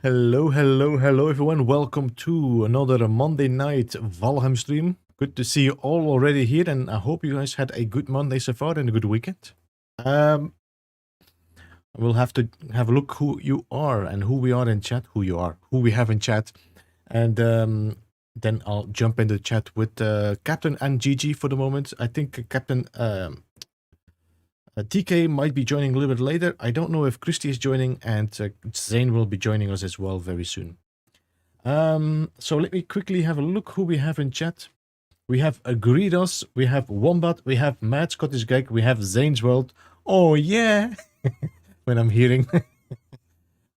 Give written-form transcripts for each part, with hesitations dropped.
Hello, hello, hello everyone. Welcome to another Monday night Valheim stream. Good to see you all already here, and I hope you guys had a good Monday so far and a good weekend. We'll have to have a look who you are and who we are in chat, who we have in chat. And then I'll jump into the chat with Captain and Gigi for the moment. I think Captain TK might be joining a little bit later. I don't know if Christy is joining, and Zane will be joining us as well very soon. So let me quickly have a look who we have in chat. We have Agridos, we have Wombat, we have Mad Scottish Gag, we have Zane's World. Oh yeah! When I'm hearing.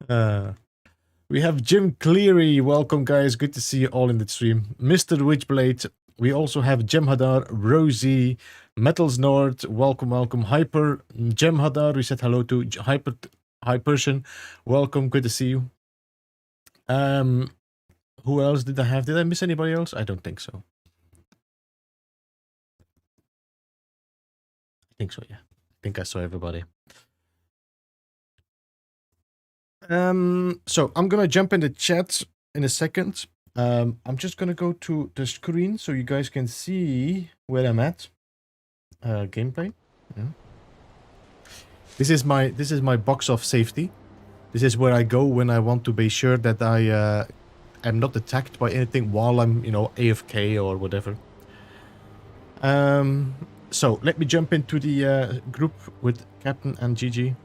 We have Jim Cleary. Welcome guys, good to see you all in the stream. Mr. Witchblade. We also have Jem Hadar, Rosie, Metals Nord, welcome, welcome. Hyper, Jem Hadar, we said hello to. Hyperson, welcome, good to see you. Who else did I have? Did I miss anybody else? I don't think so. I think so, yeah. I think I saw everybody. So I'm gonna jump in the chat in a second. I'm just gonna go to the screen so you guys can see where I'm at. Gameplay. Yeah. This is my box of safety. This is where I go when I want to be sure that I am not attacked by anything while I'm, AFK or whatever. So let me jump into the group with Captain and Gigi.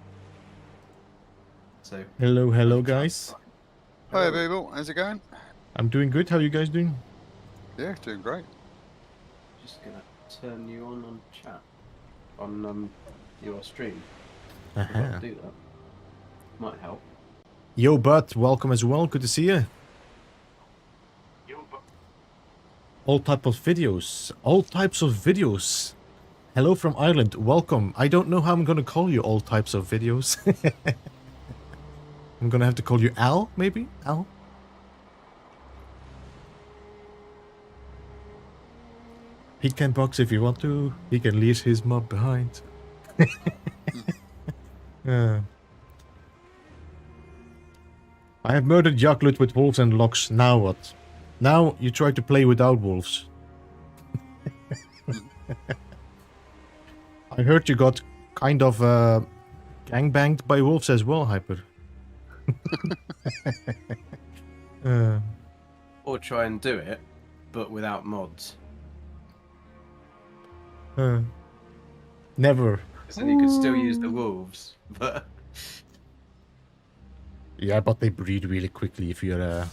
So hello guys. Hi Beeble, how's it going? I'm doing good. How are you guys doing? Yeah, doing great. Just gonna turn you on chat on your stream. Uh-huh. Do that. Might help. Yo, Bud, welcome as well. Good to see you. All types of videos. All types of videos. Hello from Ireland. Welcome. I don't know how I'm gonna call you all types of videos. I'm gonna have to call you Al, maybe? Al? He can box if you want to. He can leave his mob behind. I have murdered Jaklut with wolves and locks. Now what? Now you try to play without wolves. I heard you got kind of gangbanged by wolves as well, Hyper. Or try and do it, but without mods. Never. Because then you could still use the wolves, but... Yeah, but they breed really quickly if you're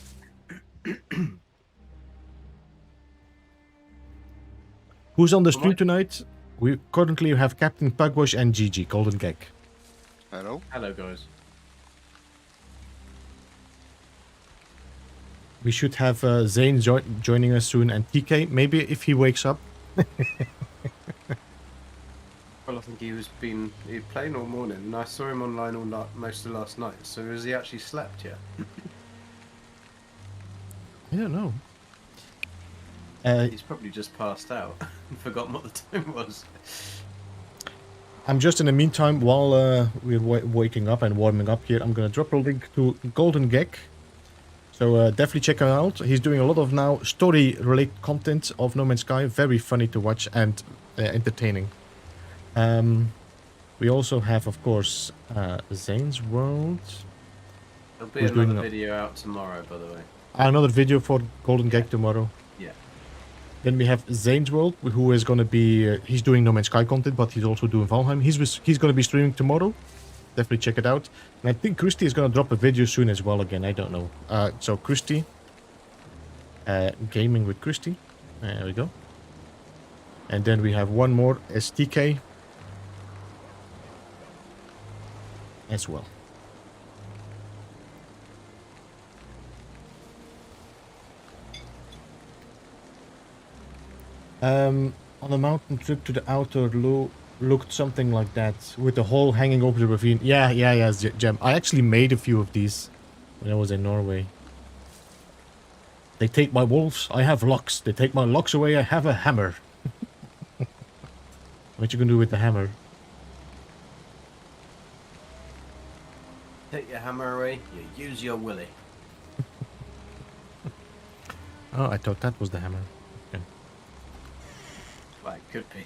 Who's on the stream tonight? We currently have Captain Pugwash and Gigi, Golden Gag. Hello. Hello, guys. We should have Zane joining us soon, and TK, maybe if he wakes up. Well, I think he playing all morning, and I saw him online all night, most of last night. So has he actually slept yet? I don't know. He's probably just passed out and forgotten what the time was. I'm just in the meantime, while we're waking up and warming up here, I'm gonna drop a link to Golden Gag. So definitely check him out. He's doing a lot of now story-related content of No Man's Sky. Very funny to watch and entertaining. We also have, of course, Zane's World. There'll be another video out tomorrow, by the way. Another video for Golden Gag tomorrow. Yeah. Then we have Zane's World, who is going to be... he's doing No Man's Sky content, but he's also doing Valheim. He's going to be streaming tomorrow. Definitely check it out. And I think Christy is going to drop a video soon as well again. I don't know. So Christy. Gaming with Christy. There we go. And then we have one more, STK. As well. On a mountain trip to the outer looked something like that, with the hole hanging over the ravine. Yeah, Gem. I actually made a few of these when I was in Norway. They take my wolves, I have locks. They take my locks away, I have a hammer. What you gonna do with the hammer? Take your hammer away, you use your willy. Oh, I thought that was the hammer. Okay. Well, it could be.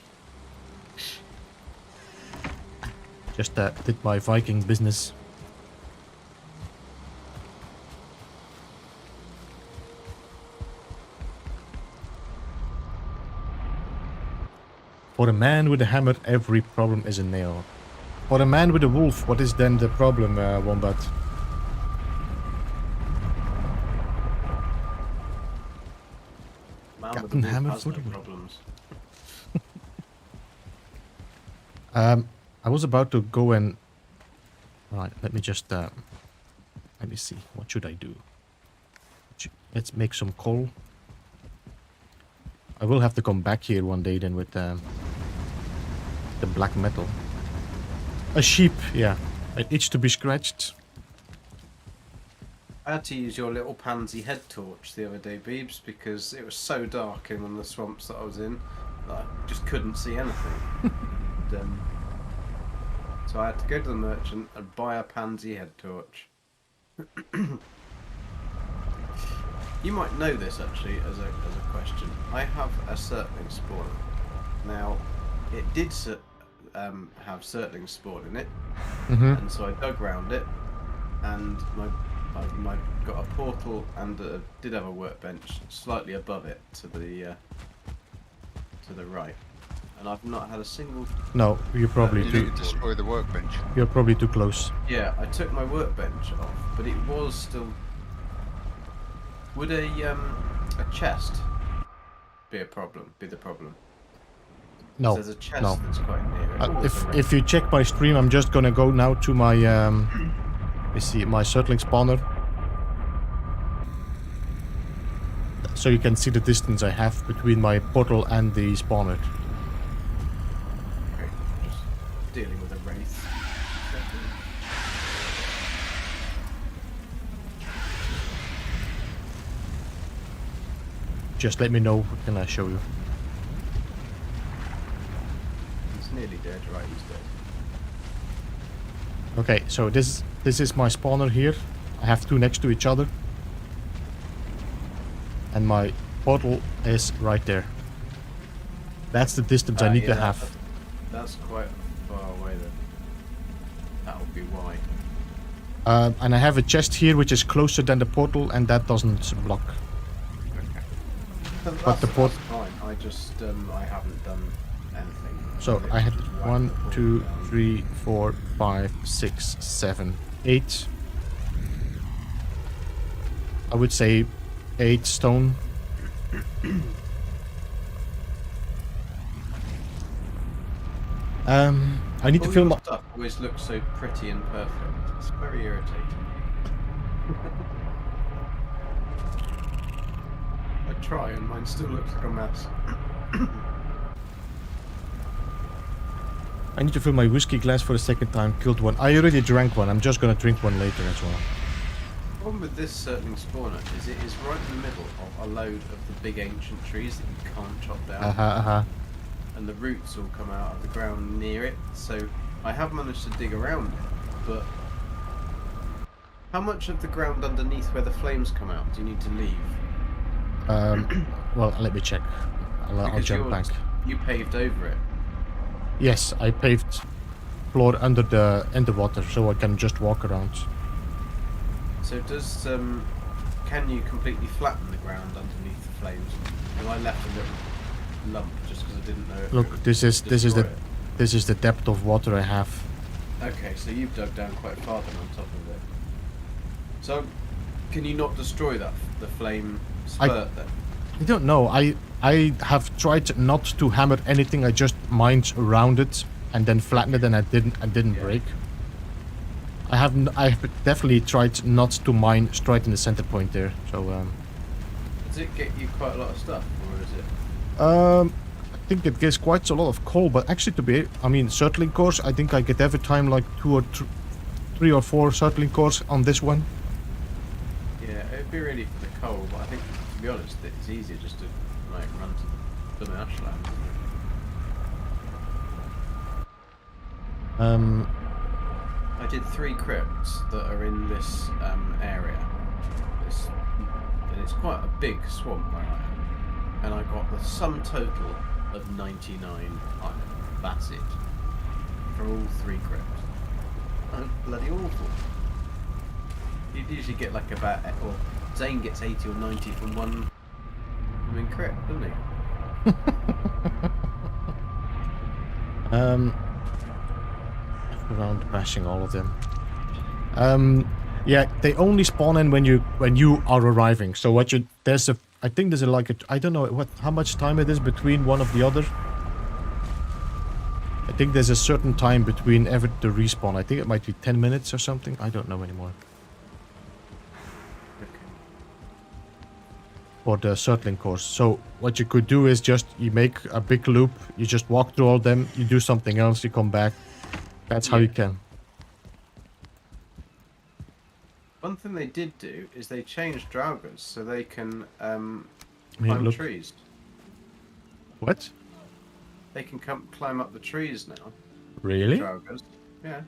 Just did my Viking business. For a man with a hammer, every problem is a nail. For a man with a wolf, what is then the problem, Wombat? Man with Captain the wolf Hammer has for no the win. problems. I was about to go and... Right, let me just... let me see. What should I do? Let's make some coal. I will have to come back here one day then with the black metal. A sheep, yeah. It itch to be scratched. I had to use your little pansy head torch the other day, Beebs, because it was so dark in one of the swamps that I was in that I just couldn't see anything. And, so I had to go to the merchant and buy a pansy head torch. You might know this actually as a question. I have a Surtling spawner. Now, it did have Surtling spawn in it, and so I dug around it, and I got a portal and did have a workbench slightly above it to the right, and I've not had a single. No, you're probably You too. need to destroy the workbench. You're probably too close. Yeah, I took my workbench off, but it was still. Would a chest be the problem? No, There's a chest no. that's quite near it. Oh, it's a If you check my stream, I'm just gonna go now to my let's see, my Surtling spawner, so you can see the distance I have between my portal and the spawner. Okay, just dealing with a wraith. Just let me know. What can I show you? He's nearly dead, right? He's dead. Okay, so this is my spawner here. I have two next to each other, and my portal is right there. That's the distance I need to have. That's quite far away then. That would be why. And I have a chest here which is closer than the portal, and that doesn't block. But the that's fine. I just I haven't done anything. So I had Just whacked 1, the portal 2, down. 3, 4, 5, 6, 7, 8. I would say 8 stone. I need to All fill your my... stuff always looks so pretty and perfect. It's very irritating. I try and mine still looks like a mess. I need to fill my whiskey glass for the second time. Killed one. I already drank one. I'm just gonna drink one later as well. The problem with this Surtling spawner is it is right in the middle of a load of the big ancient trees that you can't chop down. And the roots all come out of the ground near it, so I have managed to dig around it, but how much of the ground underneath where the flames come out do you need to leave? Well, let me check. I'll Because jump back. you paved over it. Yes, I paved floor under the water, so I can just walk around. So does can you completely flatten the ground underneath the flames? And I left a little lump just because I didn't know. If it Look, would this is destroy the it. this is the depth of water I have. Okay, so you've dug down quite far then on top of it. So can you not destroy the flame spurt then? I don't know. I have tried not to hammer anything. I just mined around it and then flattened it, and I didn't Yeah. break. I have definitely tried not to mine straight in the center point there. So Does it get you quite a lot of stuff, or is it? I think it gives quite a lot of coal, but actually Surtling cores, I think I get every time like 2 or 3 or 4 Surtling cores on this one. Yeah, it'd be really for the coal, but I think, to be honest, it's easier just to like run to the marshland. I did 3 crypts that are in this area, this and it's quite a big swamp where I am. And I got the sum total of 99 iron. That's it. For all 3 crypts. That's bloody awful. You'd usually get like about, or Zane gets 80 or 90 from one crypt, doesn't he? Around bashing all of them. Yeah, they only spawn in when you are arriving. So what you I think there's I don't know how much time it is between one of the other. I think there's a certain time between the respawn. I think it might be 10 minutes or something. I don't know anymore. For the circling course. So what you could do is you make a big loop, you just walk through all of them, you do something else, you come back. That's how you can. One thing they did do is they changed draugrs so they can climb trees. What? They can climb up the trees now. Really? Draugrs. Yeah.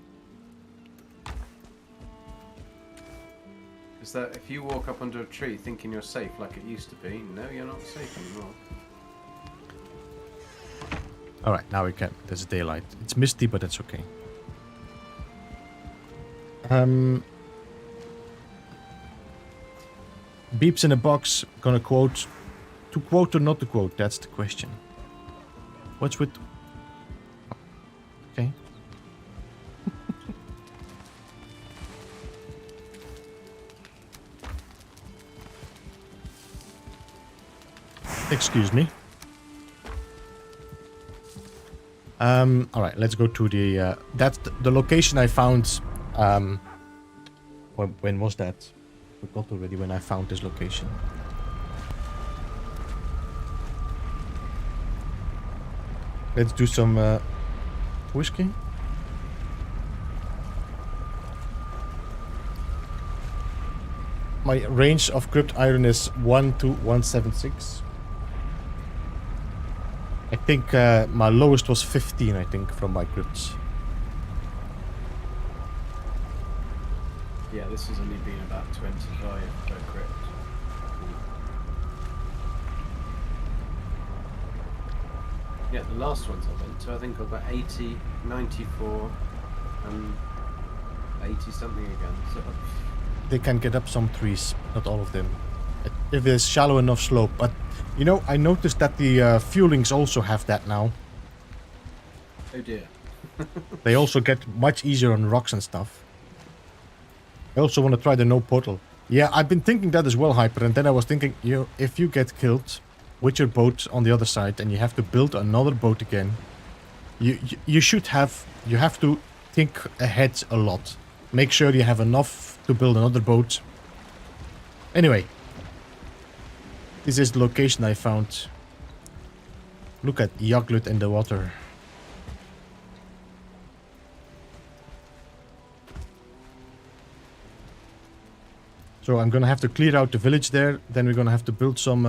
Is that if you walk up under a tree thinking you're safe like it used to be, no, you're not safe anymore. Alright, now we can. There's daylight. It's misty, but it's okay. Beeps in a box, gonna quote. To quote or not to quote, that's the question. What's with... Okay. Excuse me. Alright, let's go to the... that's the location I found... when was that? I forgot already when I found this location. Let's do some whiskey. My range of crypt iron is 1 to 176. I think my lowest was 15, I think, from my crypts. Yeah, this has only been about 25 per crypt. Yeah, the last ones I went to, I think I got 80, 94, and 80 something again. So they can get up some trees, not all of them. If there's shallow enough slope. But, you know, I noticed that the fuelings also have that now. oh dear. They also get much easier on rocks and stuff. I also want to try the no portal. Yeah, I've been thinking that as well, Hyper, and then I was thinking, if you get killed with your boat on the other side and you have to build another boat again, you have to think ahead a lot. Make sure you have enough to build another boat. Anyway, this is the location I found. Look at Yaglut in the water. So I'm gonna have to clear out the village there. Then we're gonna have to build some,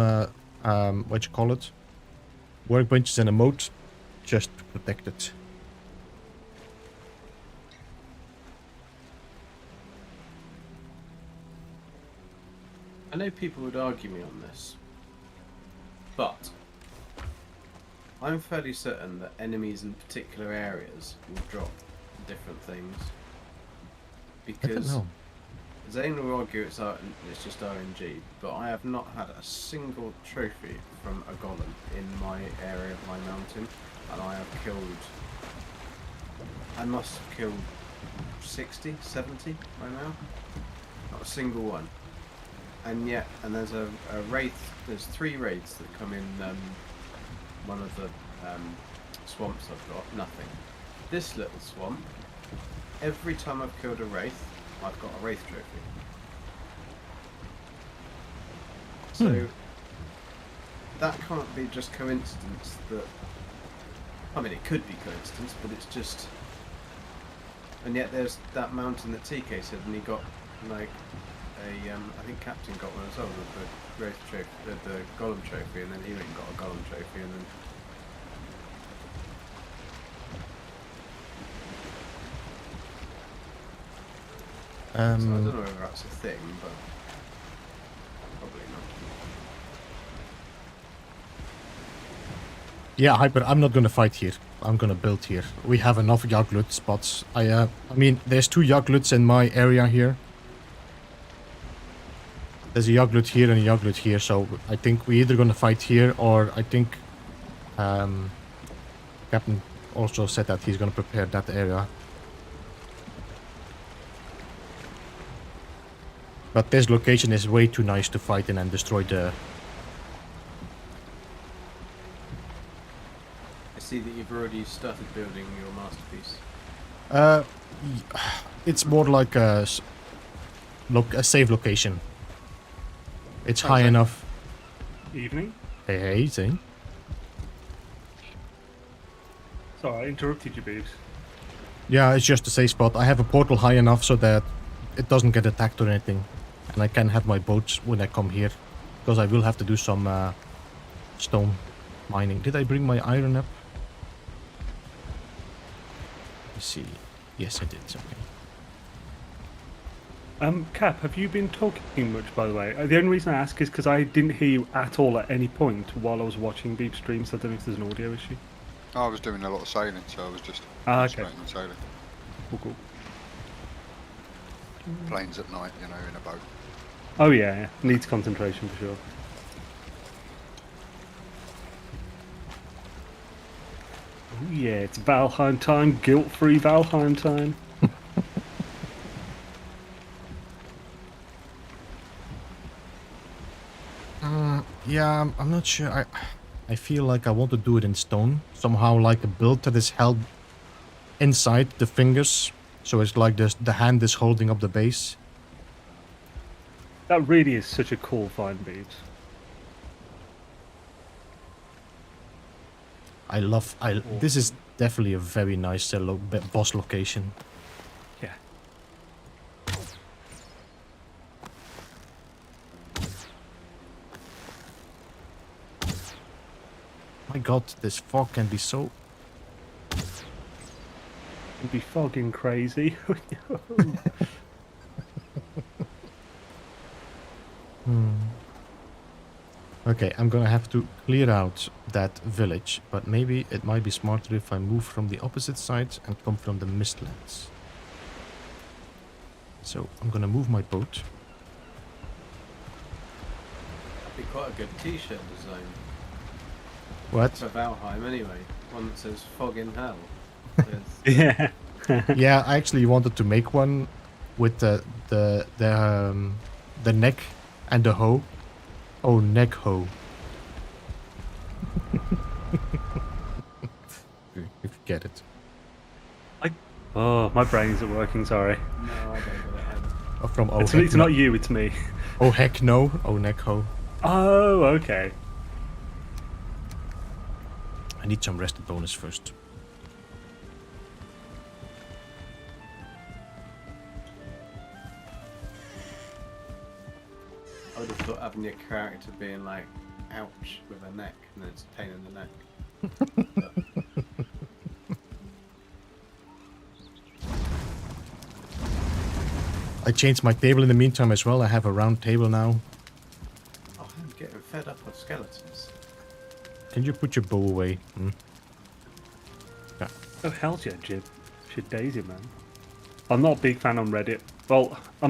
workbenches and a moat, just to protect it. I know people would argue me on this, but I'm fairly certain that enemies in particular areas will drop different things. Because I don't know. Zane will argue it's just RNG, but I have not had a single trophy from a golem in my area of my mountain, and I must have killed 60, 70 by now. Not a single one. And yet, and there's a wraith, there's 3 wraiths that come in one of the swamps I've got, nothing. This little swamp, every time I've killed a wraith, I've got a wraith trophy. So that can't be just coincidence that, I mean it could be coincidence, but it's just, and yet there's that mountain that TK said, and he got like a, I think Captain got one as well, with the wraith trophy, the golem trophy, and then he went and got a golem trophy, and then so I don't know whether that's a thing, but probably not. Yeah, Hyper, I'm not gonna fight here. I'm gonna build here. We have enough Yaglut spots. I mean, there's 2 Yagluts in my area here. There's a Yaglut here and a Yaglut here, so I think we're either gonna fight here, or I think Captain also said that he's gonna prepare that area. But this location is way too nice to fight in and destroy the... I see that you've already started building your masterpiece. It's more like a safe location. It's high Okay. enough. Evening. Hey, Zane. Sorry, I interrupted you, Beebs. Yeah, it's just a safe spot. I have a portal high enough so that it doesn't get attacked or anything. And I can have my boats when I come here. Because I will have to do some stone mining. Did I bring my iron up? Let's see. Yes, I did. Okay. Cap, have you been talking much, by the way? The only reason I ask is because I didn't hear you at all at any point while I was watching Beep stream, so I don't know if there's an audio issue. I was doing a lot of sailing, so I was just Okay. concentrating on sailing. Cool. Planes at night, you know, in a boat. Oh yeah, needs concentration for sure. Oh yeah, it's Valheim time, guilt-free Valheim time. Yeah, I'm not sure. I feel like I want to do it in stone. Somehow like a build that is held inside the fingers. So it's like the hand is holding up the base. That really is such a cool find, Beebs. This is definitely a very nice boss location. Yeah. My god, this fog can be so... It'd be fogging crazy. Okay, I'm gonna have to clear out that village, but maybe it might be smarter if I move from the opposite side and come from the Mistlands. So, I'm gonna move my boat. That'd be quite a good t-shirt design. What? For Valheim anyway. One that says fog in hell. Yeah. Yeah, I actually wanted to make one with the neck and the hoe. Oh, neck hoe. If you get it. Oh, my brain isn't working, sorry. No, I don't get it either. Oh, from oh, It's heck no. not you, it's me. Oh heck no. Oh, neck hoe. Oh, okay. I need some rested bonus first. I would have thought having your character being like, ouch, with a neck, and then it's a pain in the neck. I changed my table in the meantime as well. I have a round table now. Oh, I'm getting fed up with skeletons. Can you put your bow away? Oh, hell yeah, Jib. Shit daisy, man. I'm not a big fan on Reddit. Well, I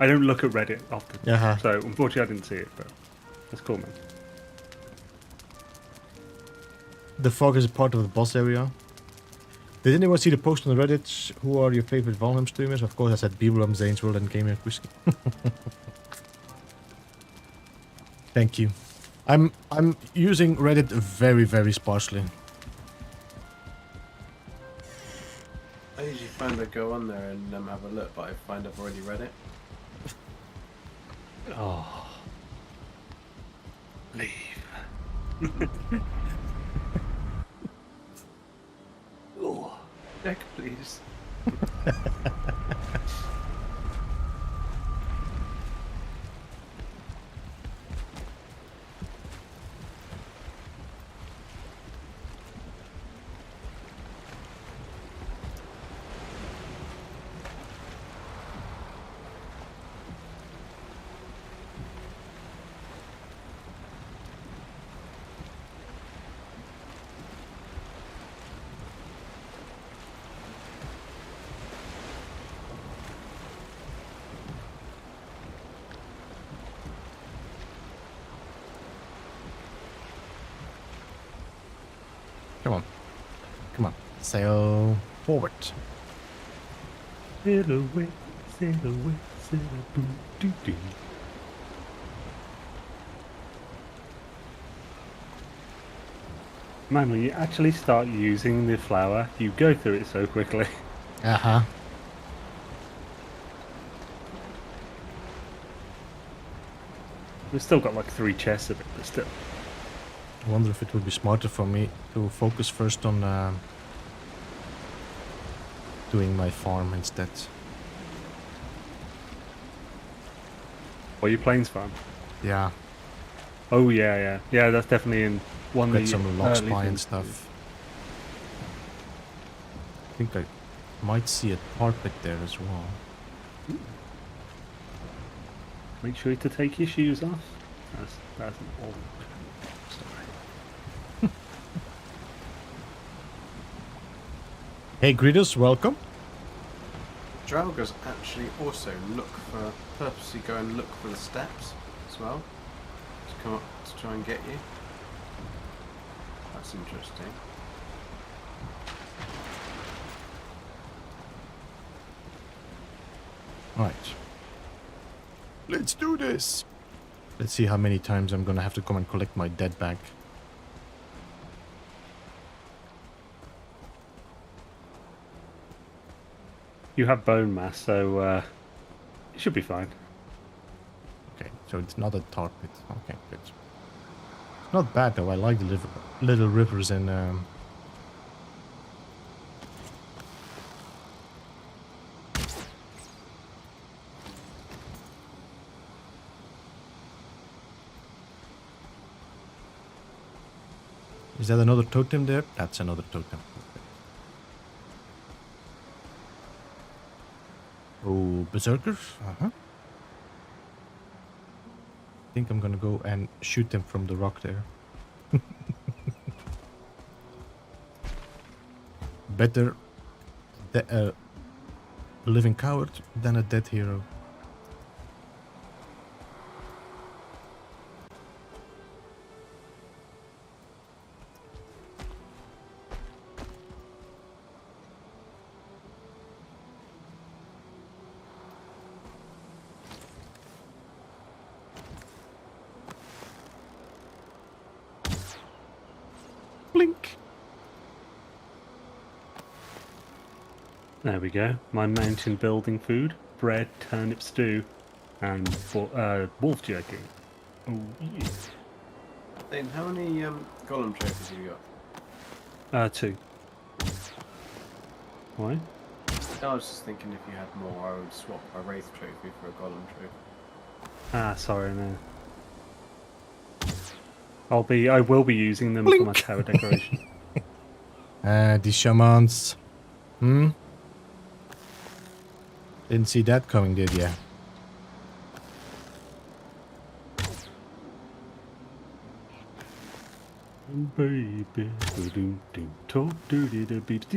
don't look at Reddit often. Uh-huh. So, unfortunately, I didn't see it, but that's cool, man. The fog is a part of the boss area. Did anyone see the post on Reddit? Who are your favorite Valheim streamers? Of course, I said Beeblebum, Zane's World, and Gamer Whiskey. Thank you. I'm using Reddit very, very sparsely. I usually find I go on there and have a look, but I find I've already read it. Oh. Leave. Oh. Deck, please. Come on. Come on. Sail forward. Sail away, sail away, sail away, doo doo. Man, when you actually start using the flower, you go through it so quickly. Uh-huh. We've still got like 3 chests of it, but still. I wonder if it would be smarter for me to focus first on doing my farm instead. Or your plains farm. Yeah, Oh yeah. Yeah, that's definitely in one of get the some log early spy and things to do. stuff. I think I might see a tar pit there as well. Make sure to take your shoes off. That's an old. Sorry. Hey, greeters, welcome. Draugrs actually also purposely go and look for the steps as well to come up to try and get you. That's interesting. Right. Let's do this. Let's see how many times I'm gonna have to come and collect my dead back. You have bone mass, so it should be fine. Okay, so it's not a tar pit. Okay, good. It's not bad though. I like the little rivers in. Is that another totem there? That's another totem. Oh, berserkers? Uh-huh. I think I'm gonna go and shoot them from the rock there. Better a living coward than a dead hero. Blink. There we go. My mountain building food: bread, turnip stew, and wolf jerky. Oh yeah. Then how many golem trophies have you got? 2. Why? I was just thinking if you had more, I would swap a wraith trophy for a golem trophy. Ah, sorry, no. I will be using them for my tower decoration. The shamans. Didn't see that coming, did ya? Baby, talk dirty to beat.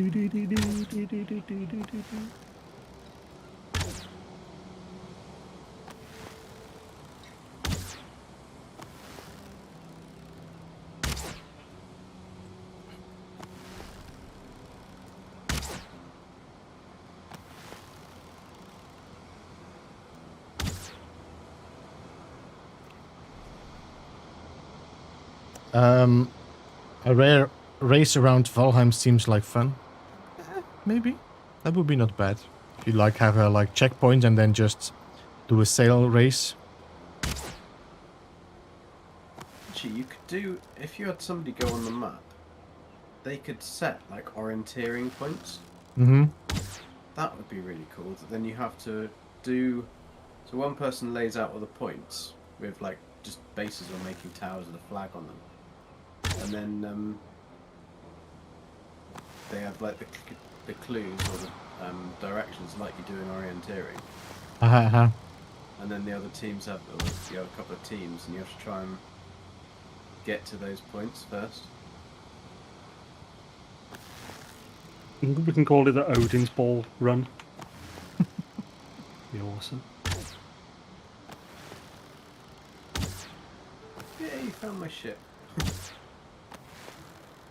A rare race around Valheim seems like fun. Maybe. That would be not bad. If you like have a checkpoint and then just do a sail race. Actually, you could do, if you had somebody go on the map, they could set like orienteering points. Mm-hmm. That would be really cool. Then you have to do, so one person lays out all the points with like just bases or making towers with a flag on them. And then they have like the clues or the directions like you do in orienteering. Uh-huh. And then the other teams have, or you have a couple of teams and you have to try and get to those points first. We can call it the Odin's Ball run. Be awesome. Yeah, you found my ship.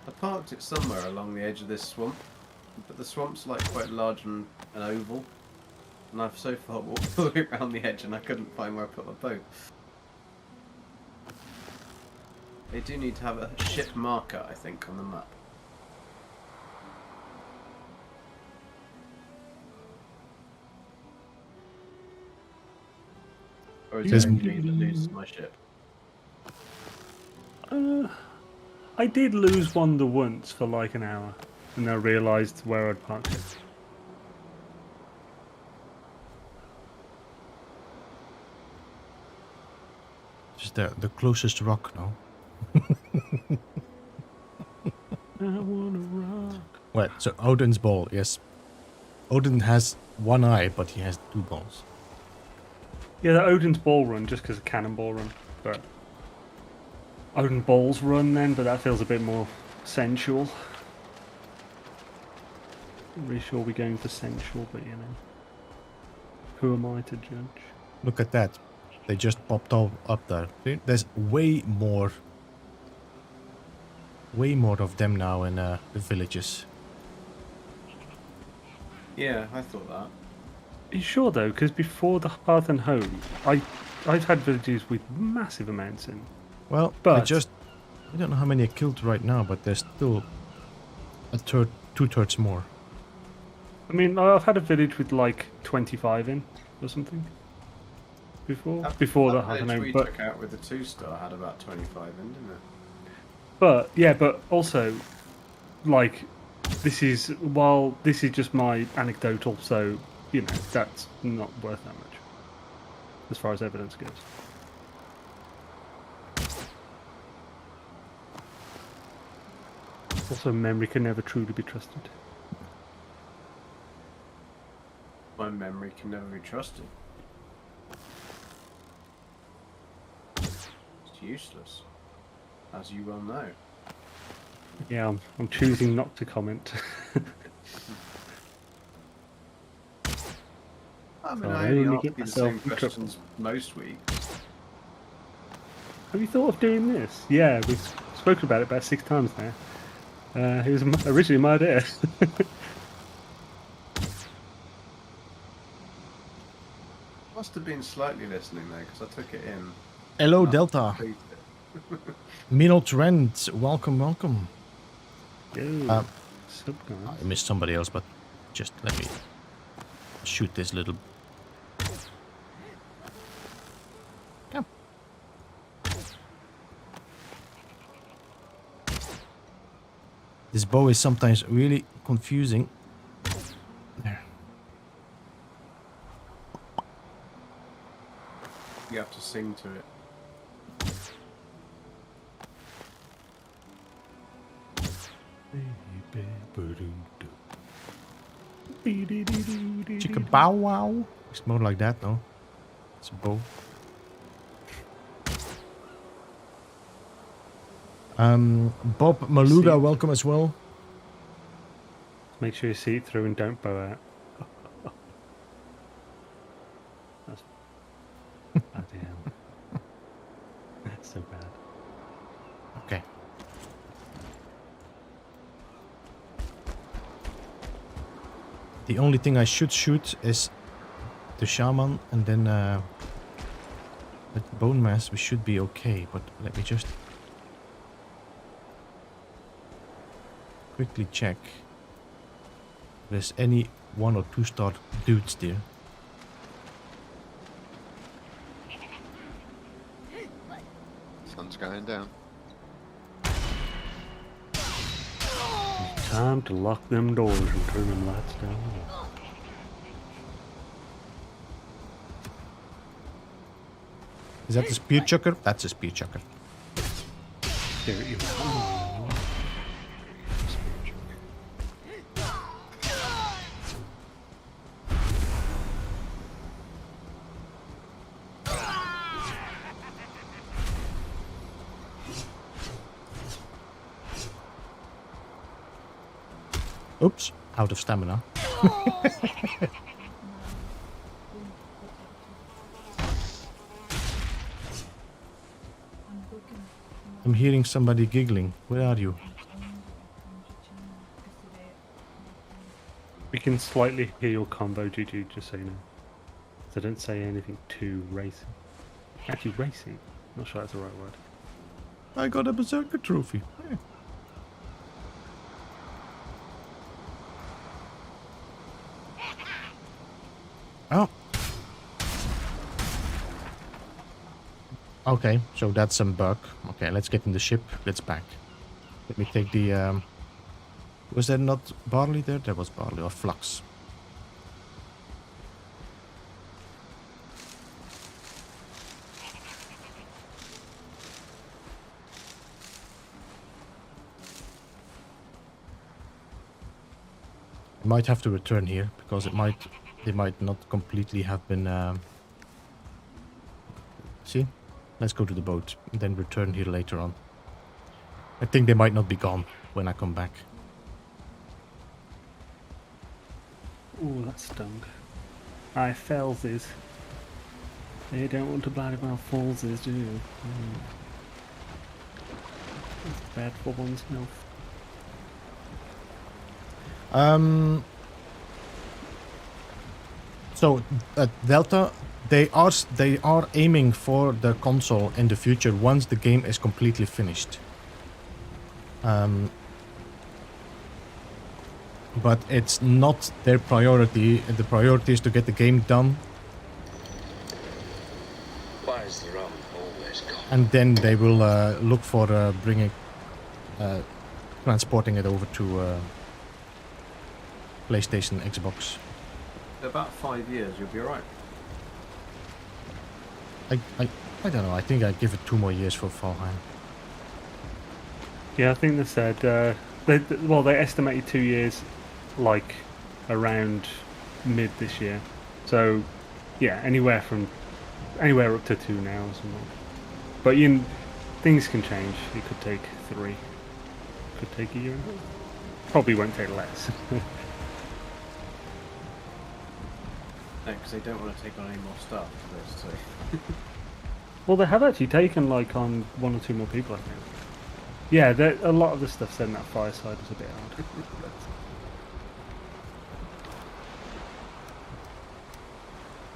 I parked it somewhere along the edge of this swamp, but the swamp's like quite large and an oval, and I've so far walked all the way around the edge and I couldn't find where I put my boat. They do need to have a ship marker, I think, on the map. Or is There's- it me that loses my ship? I did lose one the once for like an hour, and I realised where I'd parked it. Just the closest rock now. I wanna rock. Well, so Odin's ball, yes. Odin has one eye, but he has two balls. Yeah, the Odin's ball run, just because of cannonball run, but Odin balls run then, but that feels a bit more sensual. Not really sure we're going for sensual, but you know, who am I to judge? Look at that. They just popped up there. See? There's way more of them now in the villages. Yeah, I thought that. Are you sure though? Because before the Hearth and Home, I've had villages with massive amounts in. Well, I don't know how many I killed right now, but there's still two-thirds more. I mean, I've had a village with like 25 in or something before the Hearth and village Home, we but took out with the 2-star had about 25 in, didn't it? but also like this is just my anecdotal, so you know that's not worth that much as far as evidence goes. Also, memory can never truly be trusted. My memory can never be trusted. It's useless, as you well know. Yeah, I'm choosing not to comment. I mean, So I I only only ask get you the same myself in questions most weeks. Have you thought of doing this? Yeah, we've spoken about it about 6 times now. It was originally my idea. Must have been slightly listening though, because I took it in. Hello, Not Delta. completed it. Minot Trent, welcome. Yo, sup, guys? I missed somebody else, but just let me shoot this little. Come. This bow is sometimes really confusing. There. You have to sing to it. Chicka bow wow. It's more like that, no? It's a bow. Bob Maluga, welcome as well. Make sure you see it through and don't bow out. That's bloody hell. That's so bad. Okay. The only thing I should shoot is the shaman, and then with bone mass we should be okay. But let me just quickly check if there's any 1 or 2 star dudes there. Sun's going down. Time to lock them doors and turn them lights down. Is that the spear chucker? That's a spear chucker. There you go. Oops, out of stamina. I'm hearing somebody giggling. Where are you? can slightly hear your combo, GG, just so you know. So don't say anything too racing. Actually, racing? Not sure that's the right word. I got a Berserker trophy. Yeah. Oh. Okay, so that's some bug. Okay, let's get in the ship. Let's back. Let me take the... Was there not barley there? There was barley or flux. I might have to return here because they might not completely have been. See, let's go to the boat and then return here later on. I think they might not be gone when I come back. Ooh, that stung. I Fellses. They don't want to bite about Fallses, do you? It's bad for one's health. So Delta, they are aiming for the console in the future once the game is completely finished. But it's not their priority. The priority is to get the game done. Why is the rum always gone? And then they will look for transporting it over to PlayStation, Xbox. In about 5 years, you'll be alright. I don't know. I think I give it 2 more years for Valheim. Yeah, I think they said they estimated 2 years, like around mid this year. So yeah, anywhere up to 2 now or something. But things can change. It could take 3. Could take a year. Probably won't take less. No, because they don't want to take on any more stuff for this, so... Well, they have actually taken like on 1 or 2 more people, I think. Yeah, a lot of the stuff said in that fireside was a bit hard.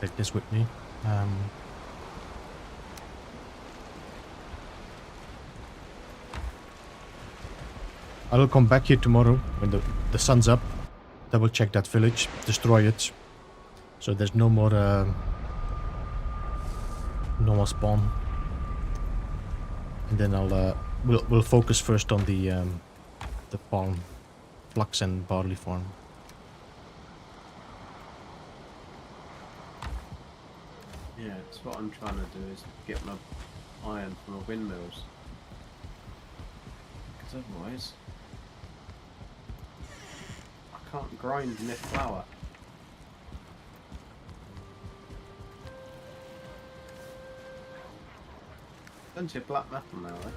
Take this with me. I will come back here tomorrow when the sun's up. Double check that village, destroy it, so there's no more spawn. And then we'll focus first on the farm, flax and barley farm. Yeah, it's what I'm trying to do is get my iron from the windmills. Because otherwise, I can't grind knit flour. Plenty of black metal now, eh?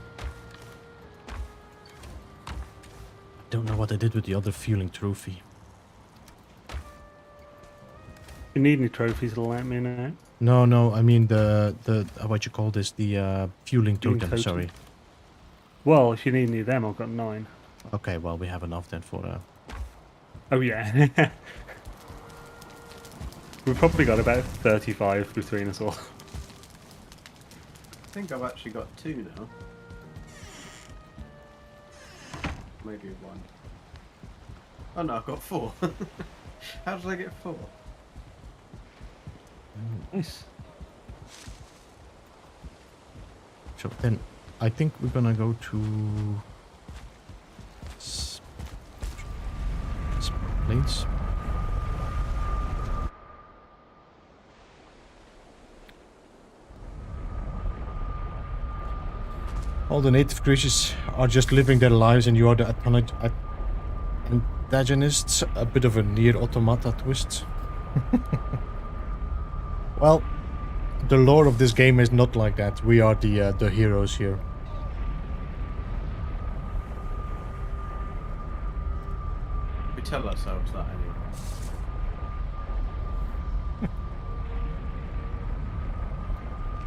Don't know what I did with the other fueling trophy. If you need any trophies, let me know. No, I mean the what you call this, the fueling totem, totem. sorry. Well, if you need any of them, I've got 9. Okay, well we have enough then for Oh yeah. We've probably got about 35 between us all. I think I've actually got 2 now. Maybe 1. Oh no, I've got 4. How did I get 4? Nice. So then I think we're gonna go to plains. All the native creatures are just living their lives and you are the antagonists. A bit of a near automata twist. Well, the lore of this game is not like that. We are the heroes here. We tell ourselves that anyway.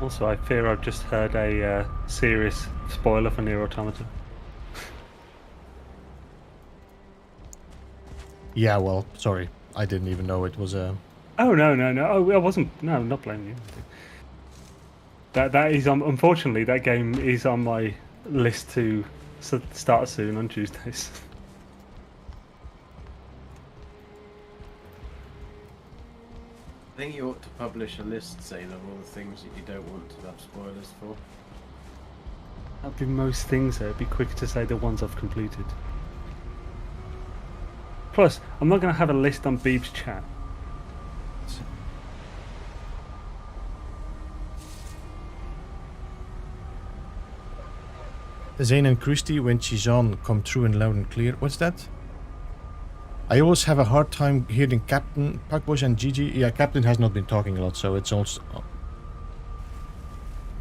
Also, I fear I've just heard a serious spoiler for Nier Automata. Yeah, well, sorry. I didn't even know it was a. Oh no. Oh, I wasn't. No, I'm not blaming you. That is unfortunately that game is on my list to start soon on Tuesdays. I think you ought to publish a list, saying of all the things that you don't want to have spoilers for. That'd be most things though. It'd be quicker to say the ones I've completed. Plus, I'm not going to have a list on Beeb's chat. Zane and Christy, when she's on, come through and loud and clear. What's that? I always have a hard time hearing Captain, Puckbush and Gigi. Yeah, Captain has not been talking a lot, so it's also...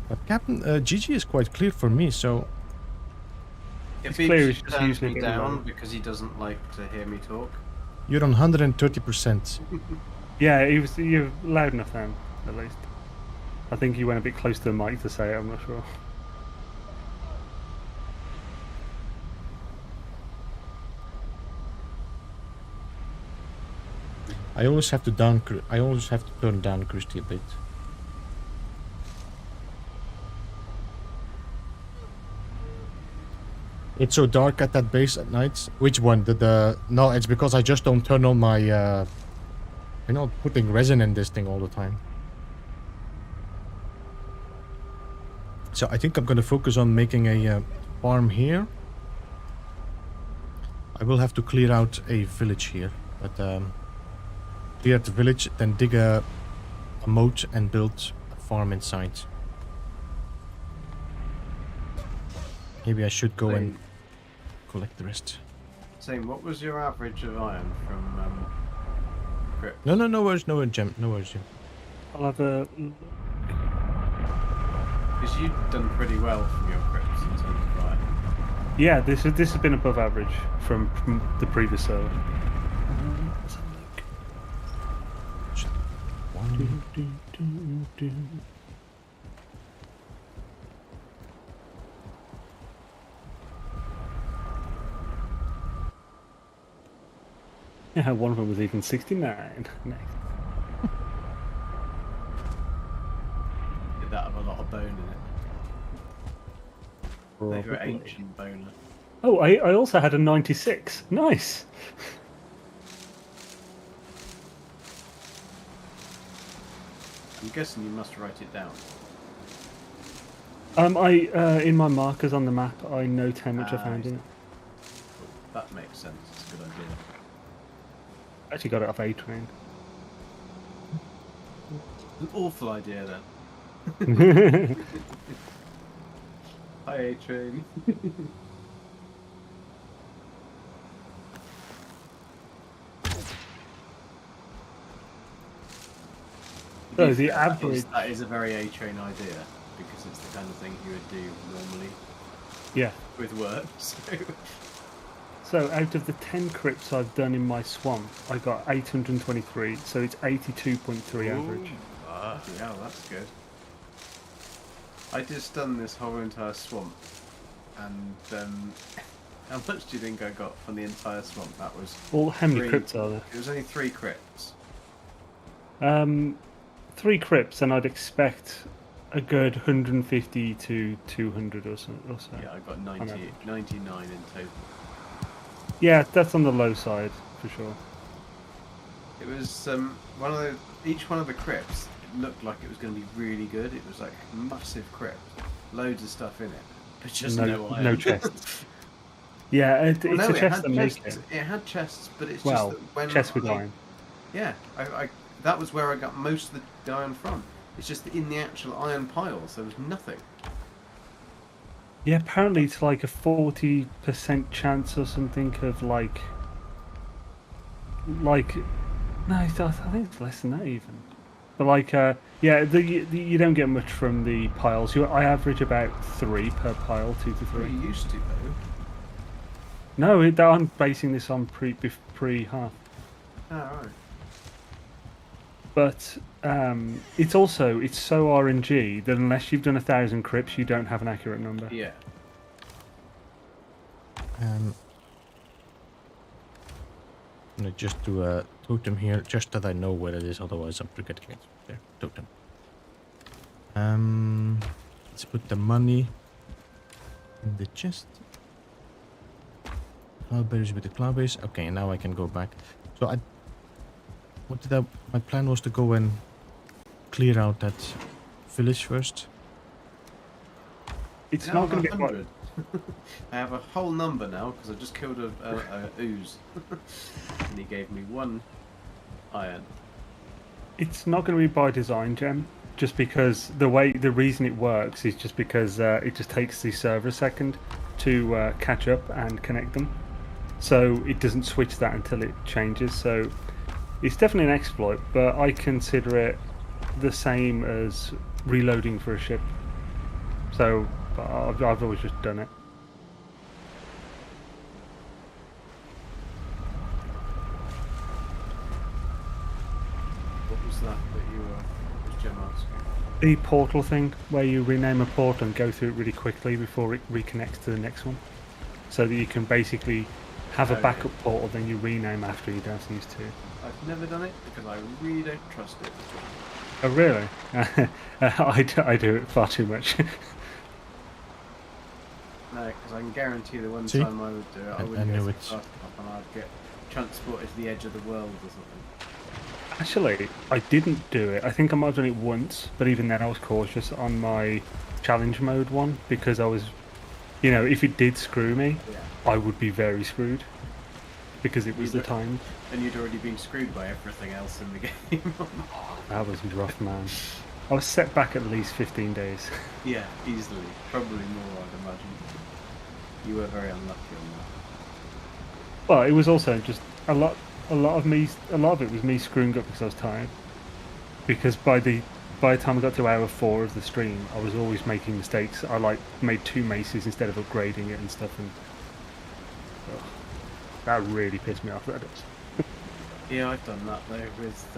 But Captain, Gigi is quite clear for me, so... If It's clear he he's just turns usually me getting down low. because he doesn't like to hear me talk. You're on 130%. Yeah, you're loud enough then, at least. I think you went a bit close to the mic to say it, I'm not sure. I always have to turn down Christy a bit. It's so dark at that base at night. Which one? No, it's because I just don't turn on my you know, putting resin in this thing all the time. So I think I'm gonna focus on making a farm here. I will have to clear out a village here, but clear out the village, then dig a moat and build a farm inside. Maybe I should go and collect the rest. Same, what was your average of iron from crypt? No worries, no worries, Jim. No worries, Jim. I'll have a... Because you've done pretty well from your crypts in terms of iron. Yeah, this has been above average from the previous server. Let's have a look. Yeah, one of them was even 69. Nice. Did that have a lot of bone in it? They were Probably. ancient boner. Oh, I also had a 96. Nice. I'm guessing you must write it down. In my markers on the map, I note how much I Ah, found in it. That makes sense. It's a good idea. I actually got it off A-Train. An awful idea then. Hi, A-Train. So the average... That is a very A-Train idea, because it's the kind of thing you would do normally Yeah. with work. So. So out of the 10 crypts I've done in my swamp, I got 823, so it's 82.3 average. Yeah, that's good. I just done this whole entire swamp, and how much do you think I got from the entire swamp? That was... Well, how many 3 crypts are there? It was only 3 crypts. 3 crypts, and I'd expect a good 150 to 200 or so. Yeah, I got on 90, average. 99 in total. Yeah, that's on the low side, for sure. It was one of the... Each one of the crypts looked like it was going to be really good. It was like a massive crypt, loads of stuff in it, but just no iron. No chests. Yeah, it's Well, no, a it chest had that makes chests. it. It had chests, but it's Well, just that when chest with iron. Yeah, I that was where I got most of the iron from. It's just that in the actual iron piles there was nothing. Yeah, apparently it's like a 40% chance or something of like no, I think it's less than that even. But like, yeah, you don't get much from the piles. I average about 3 per pile, 2 to 3. Well, you used to though. No, I'm basing this on pre-half. Oh, right. But it's so RNG that unless you've done 1,000 crypts, you don't have an accurate number. Yeah. I'm gonna just do a totem here, just that I know where it is, otherwise I'm forgetting it. There, totem. Let's put the money in the chest. Cloudberries with the cloudberries. Okay, now I can go back. So my plan was to go and clear out that village first. It's Now not I'm going to be 100. I have a whole number now because I just killed a ooze, and he gave me 1 iron. It's not going to be by design, Gem. Just because the reason it works is just because it just takes the server a second to catch up and connect them. So it doesn't switch that until it changes. So it's definitely an exploit, but I consider it the same as reloading for a ship. So I've always just done it. What was that you were? What was Jim asking? The portal thing, where you rename a portal and go through it really quickly before it reconnects to the next one. So that you can basically have a backup portal, then you rename after you don't use 2. I've never done it because I really don't trust it. Oh, really? I do it far too much. No, because I can guarantee the one See? time I would do it, I I wouldn't knew get it. started up and I'd get transported to the edge of the world or something. Actually, I didn't do it. I think I might have done it once, but even then I was cautious on my challenge mode one because I was, if it did screw me, Yeah. I would be very screwed because it was the time. And you'd already been screwed by everything else in the game. That was rough, man. I was set back at least 15 days. Yeah, easily. Probably more, I'd imagine. You were very unlucky on that. Well, it was also just a lot of it was me screwing up because I was tired. Because by the time I got to hour 4 of the stream, I was always making mistakes. I made 2 maces instead of upgrading it and stuff, and that really pissed me off. That does. Yeah, I've done that though with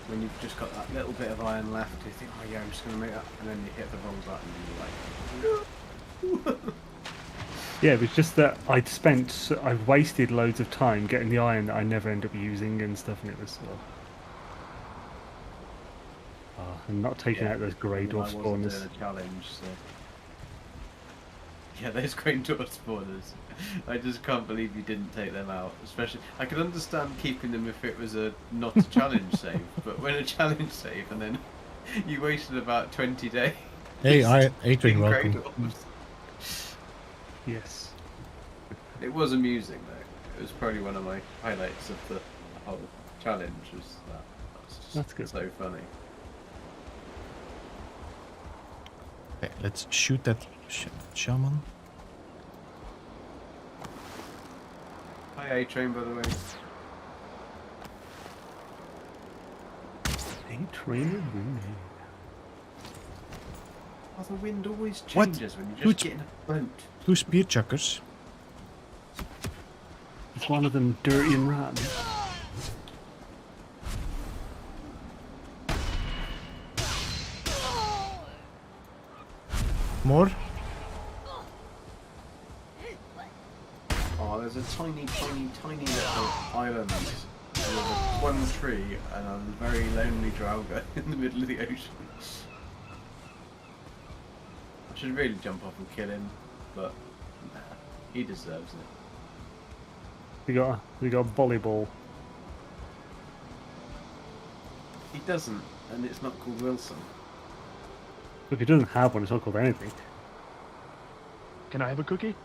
when you've just got that little bit of iron left, you think, oh yeah, I'm just going to make that, and then you hit the wrong button and you're like, no. Yeah, it was just that I've wasted loads of time getting the iron that I never end up using and stuff, and it was and not taking out those grey dwarf I wasn't spawners. doing a challenge, so. Yeah, those grey dwarf spawners. I just can't believe you didn't take them out. Especially, I could understand keeping them if it was not a challenge save, but when a challenge save and then you wasted about 20 days. Hey, Adrian, welcome. Yes. It was amusing though. It was probably one of my highlights of the whole challenge. Was that? Was just That's good. So funny. Okay, let's shoot that shaman. Hi A-Train, by the way. A-Train. Oh, the wind always changes when you just get in a boat. 2 spear chuckers. It's one of them dirty and rotten. More? Oh, there's a tiny, tiny, tiny little island with one tree and a very lonely Draugr in the middle of the ocean. I should really jump off and kill him, but nah, he deserves it. We got a volleyball. He doesn't, and it's not called Wilson. If he doesn't have one, it's not called anything. Can I have a cookie?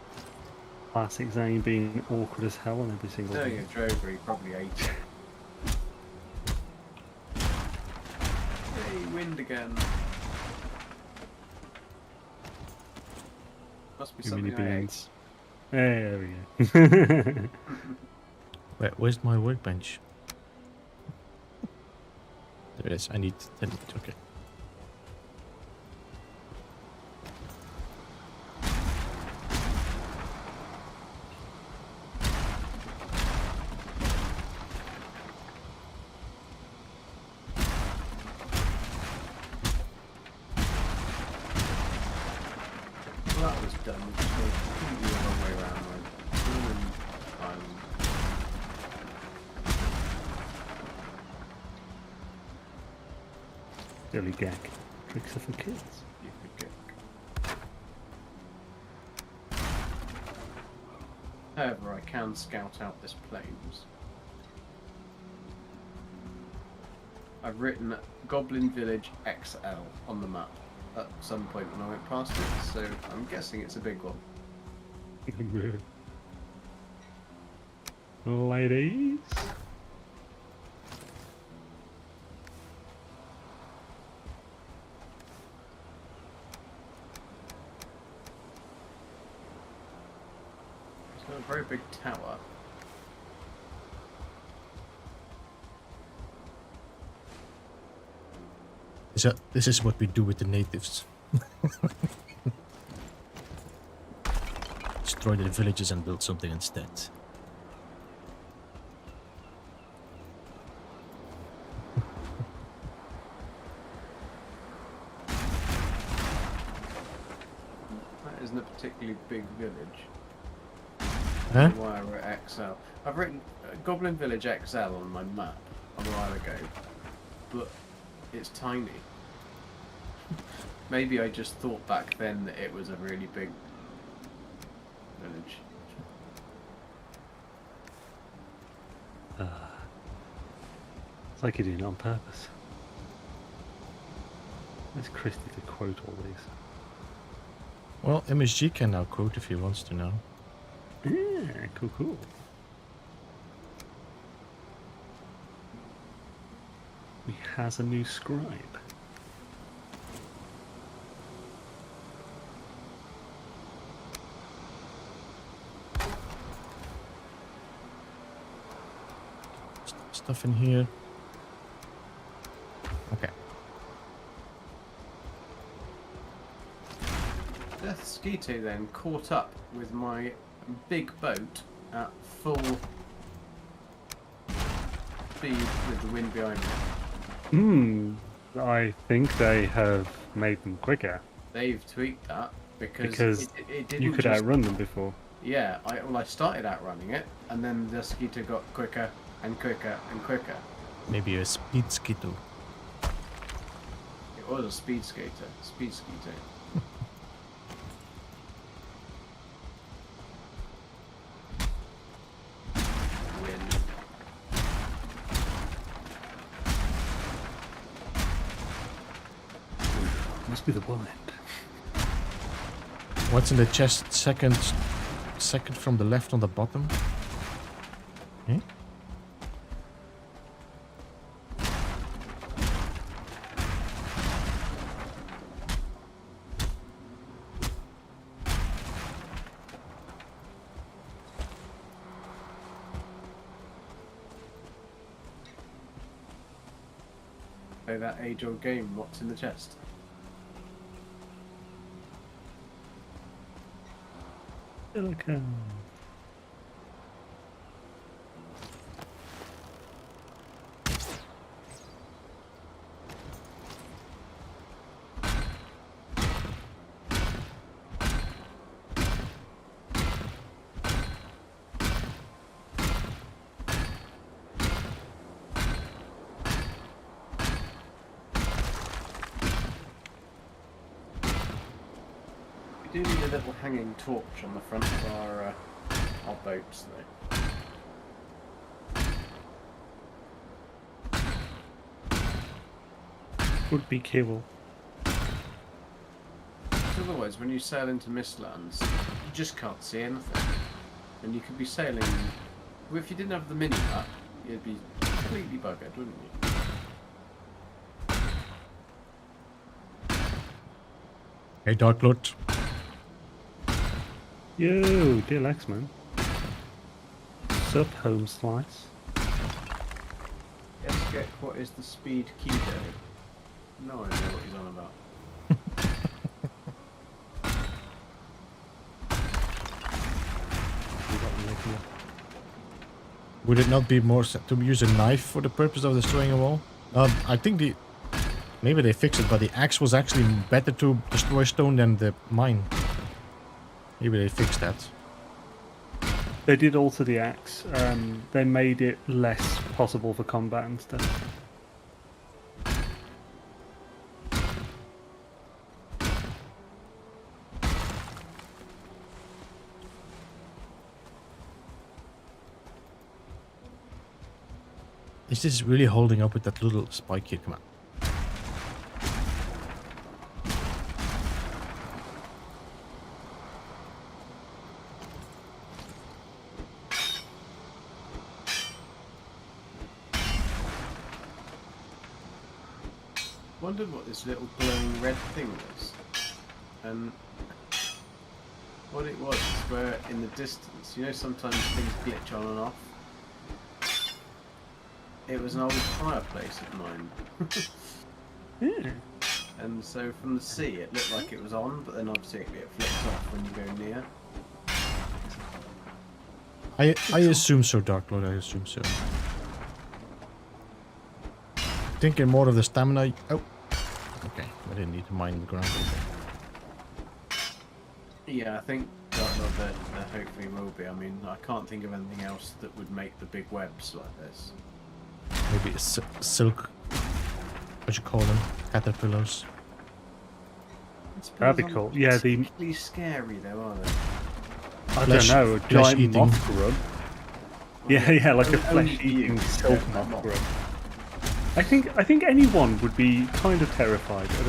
Classic Zane being awkward as hell on every single No, thing. you're Draugr, he probably ate it. Hey, wind again. Must be Too something many I ate. beans. There we go. Where's my workbench? There it is. I need 10 minutes. Okay. Well, that was done. We just made completely the wrong way around. Like, Silly gag. Tricks are for kids. You could get. However, I can scout out this plains. I've written Goblin Village XL on the map at some point when I went past it, so I'm guessing it's a big one. Ladies. It's got a very big tower. This is what we do with the natives. Destroy the villages and build something instead. That isn't a particularly big village. Huh? Why I wrote XL. I've written Goblin Village XL on my map a while ago, but it's tiny. Maybe I just thought back then that it was a really big village. It's like you're doing it on purpose. Where's Christy to quote all these? Well, MSG can now quote if he wants to now. Yeah, cool. He has a new scribe. Stuff in here. Okay. Death Skeeto then caught up with my big boat at full speed with the wind behind me. I think they have made them quicker They've tweaked that because it didn't you could just, outrun them before. Yeah, I started outrunning it, and then the Skeeto got quicker and quicker and quicker. Maybe a speed skittle. It was a speed skater. Speed Skeeto. Wind. Must be the wind. What's in the chest? Second from the left on the bottom. Hmm? Play that age-old game. What's in the chest? Silicon. We do need a little hanging torch on the front of our boats, though. Would be cable. Otherwise, when you sail into Mistlands, you just can't see anything. And you could be sailing... Well, if you didn't have the mini-map, you'd be completely buggered, wouldn't you? Hey, Dark Lord. Yo, dear Lexman. Sup, home slice. Yes, get what is the speed keto? No idea what he's on about. Would it not be more to use a knife for the purpose of destroying a wall? I think maybe they fixed it, but the axe was actually better to destroy stone than the mine. Maybe they fixed that. They did alter the axe. They made it less possible for combat and stuff. Is this really holding up with that little spike here? Come on. Wondered what this little glowing red thing was. And what it was is where in the distance, you know, sometimes things glitch on and off. It was an old fireplace of mine. Yeah. And so from the sea it looked like it was on, but then obviously it flips off when you go near. I assume so, Dark Lord. I assume so. Thinking more of the stamina. Oh, okay. I didn't need to mine the ground. Yeah, I think there hopefully will be. I mean, I can't think of anything else that would make the big webs like this. Maybe silk. What you call them? Caterpillars. That'd be cool. Yeah, the particularly scary though, are they? I Flesh- don't know, a flesh giant eating. moth grub. Yeah, like a Only flesh-eating you silk get that moth moth. grub. I think anyone would be kind of terrified of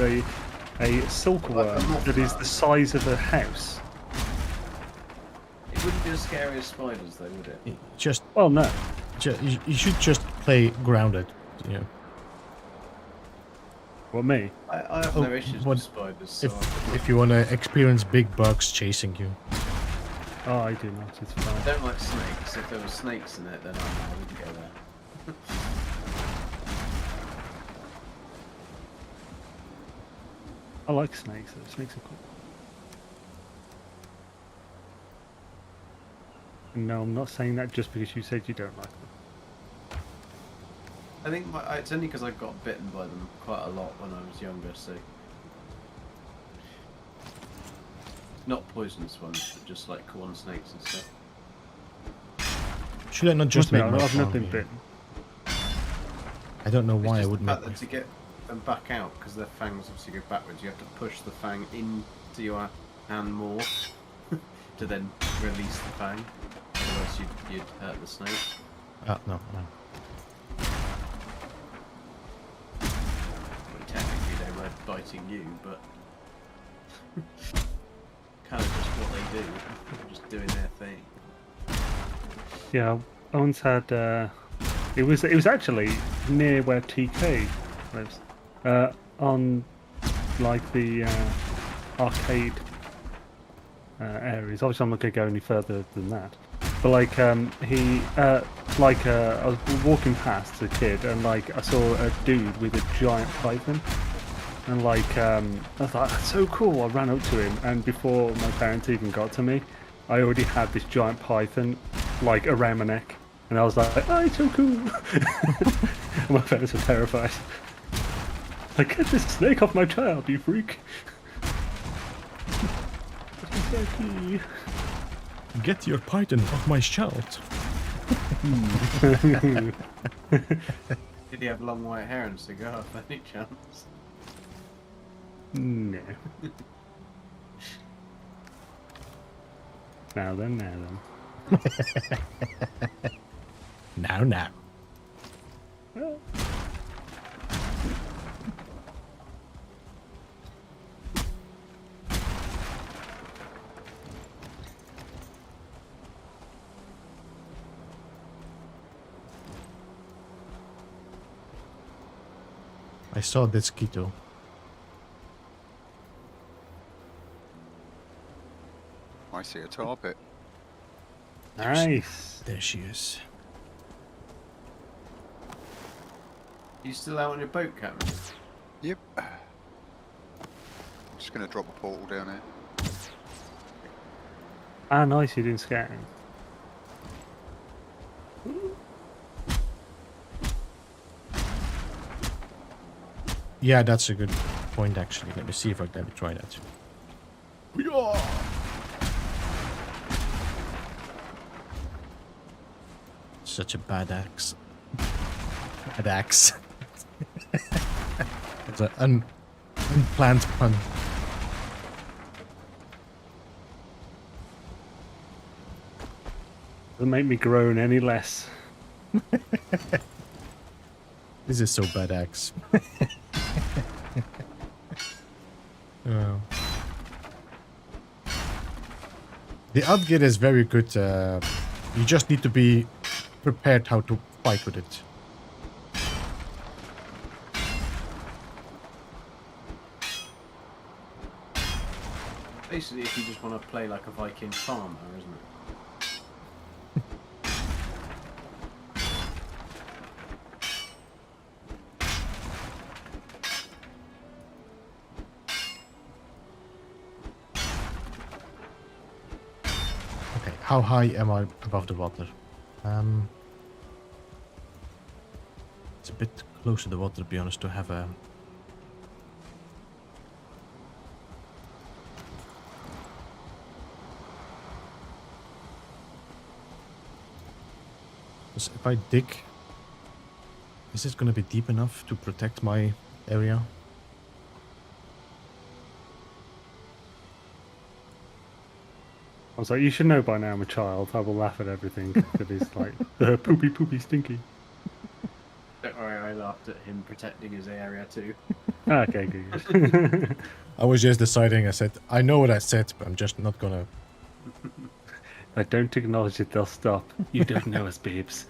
a silkworm moth that is rat. the size of a house. It wouldn't be as scary as spiders though, would it? Just, Well, no. you should just play grounded. You know. Well, me. I have Oh, no issues what- with spiders, so If you want to experience big bugs chasing you. Oh, I do not. It's I fine. don't like snakes. If there were snakes in it, then I wouldn't go there. I like snakes, though. Snakes are cool. And no, I'm not saying that just because you said you don't like them. I think it's only because I got bitten by them quite a lot when I was younger, so... Not poisonous ones, but just like corn snakes and stuff. Should I not just make No, my I've not farm been here? bitten. I don't know It's why I just wouldn't the make fact my... that to get them back out, because their fangs obviously go backwards, you have to push the fang into your hand more to then release the fang. Otherwise you'd hurt the snake. Oh, no. Well, technically they were biting you, but kind of just what they do, just doing their thing. Yeah, I once had. It was actually near where TK lives, on like the arcade areas. Obviously, I'm not gonna go any further than that. But like I was walking past as a kid, and like I saw a dude with a giant python, and like I was like, that's so cool. I ran up to him, and before my parents even got to me, I already had this giant python like around my neck, and I was like, oh, it's so cool. And my parents were terrified. Like, get this snake off my child, you freak. It's so cute. Get your python off my child. Did he have long white hair and cigar by any chance? No. Now then. Now. Well, I saw this Quito. I see a tar pit. nice. There she is. You still out on your boat, Captain? Yep. Just gonna drop a portal down here. Ah, nice, you're doing scouting. Yeah, that's a good point, actually. Let me see if I can try that. Such a bad axe. Bad axe. It's an unplanned pun. Doesn't make me groan any less. This is so bad axe. Oh. The Adgir is very good. You just need to be prepared how to fight with it. Basically, if you just want to play like a Viking farmer, isn't it? Okay, how high am I above the water? It's a bit close to the water, to be honest, to have a... Because if I dig, is it going to be deep enough to protect my area? I was like, you should know by now I'm a child. I will laugh at everything that is like poopy, poopy, stinky. Don't worry, I laughed at him protecting his area too. Okay, good. I was just deciding, I said, I know what I said, but I'm just not gonna... I don't acknowledge it, they'll stop. You don't know us, babes.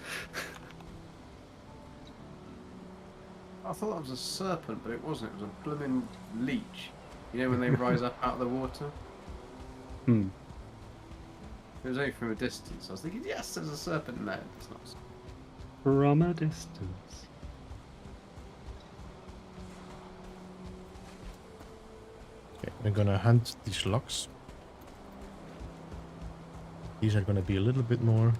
I thought that was a serpent, but it wasn't. It was a blooming leech. You know when they rise up out of the water? Hmm. It was only from a distance. I was thinking, yes, there's a serpent in there. It's not. From a distance. Okay, we're gonna hunt these logs. These are gonna be a little bit more...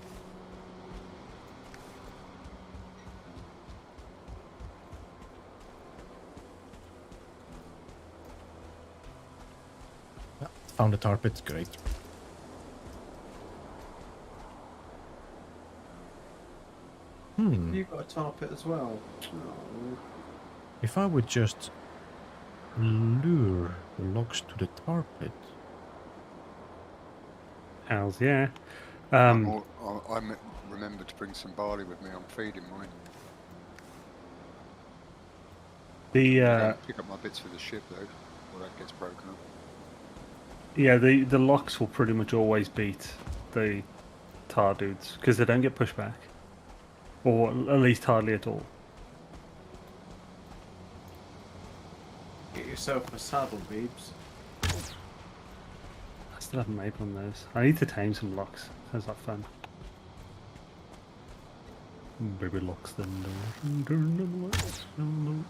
Ah, found a tar pit, great. You've got a tar pit as well. Oh. If I would just lure the logs to the tar pit... Hells yeah. I remember to bring some barley with me. I'm feeding mine. Pick up my bits for the ship though, or that gets broken up. Yeah, the locks will pretty much always beat the tar dudes because they don't get pushed back, or at least hardly at all. Get yourself a saddle, Beebs. I still haven't made one of those. I need to tame some locks. Sounds like fun. Baby locks them down.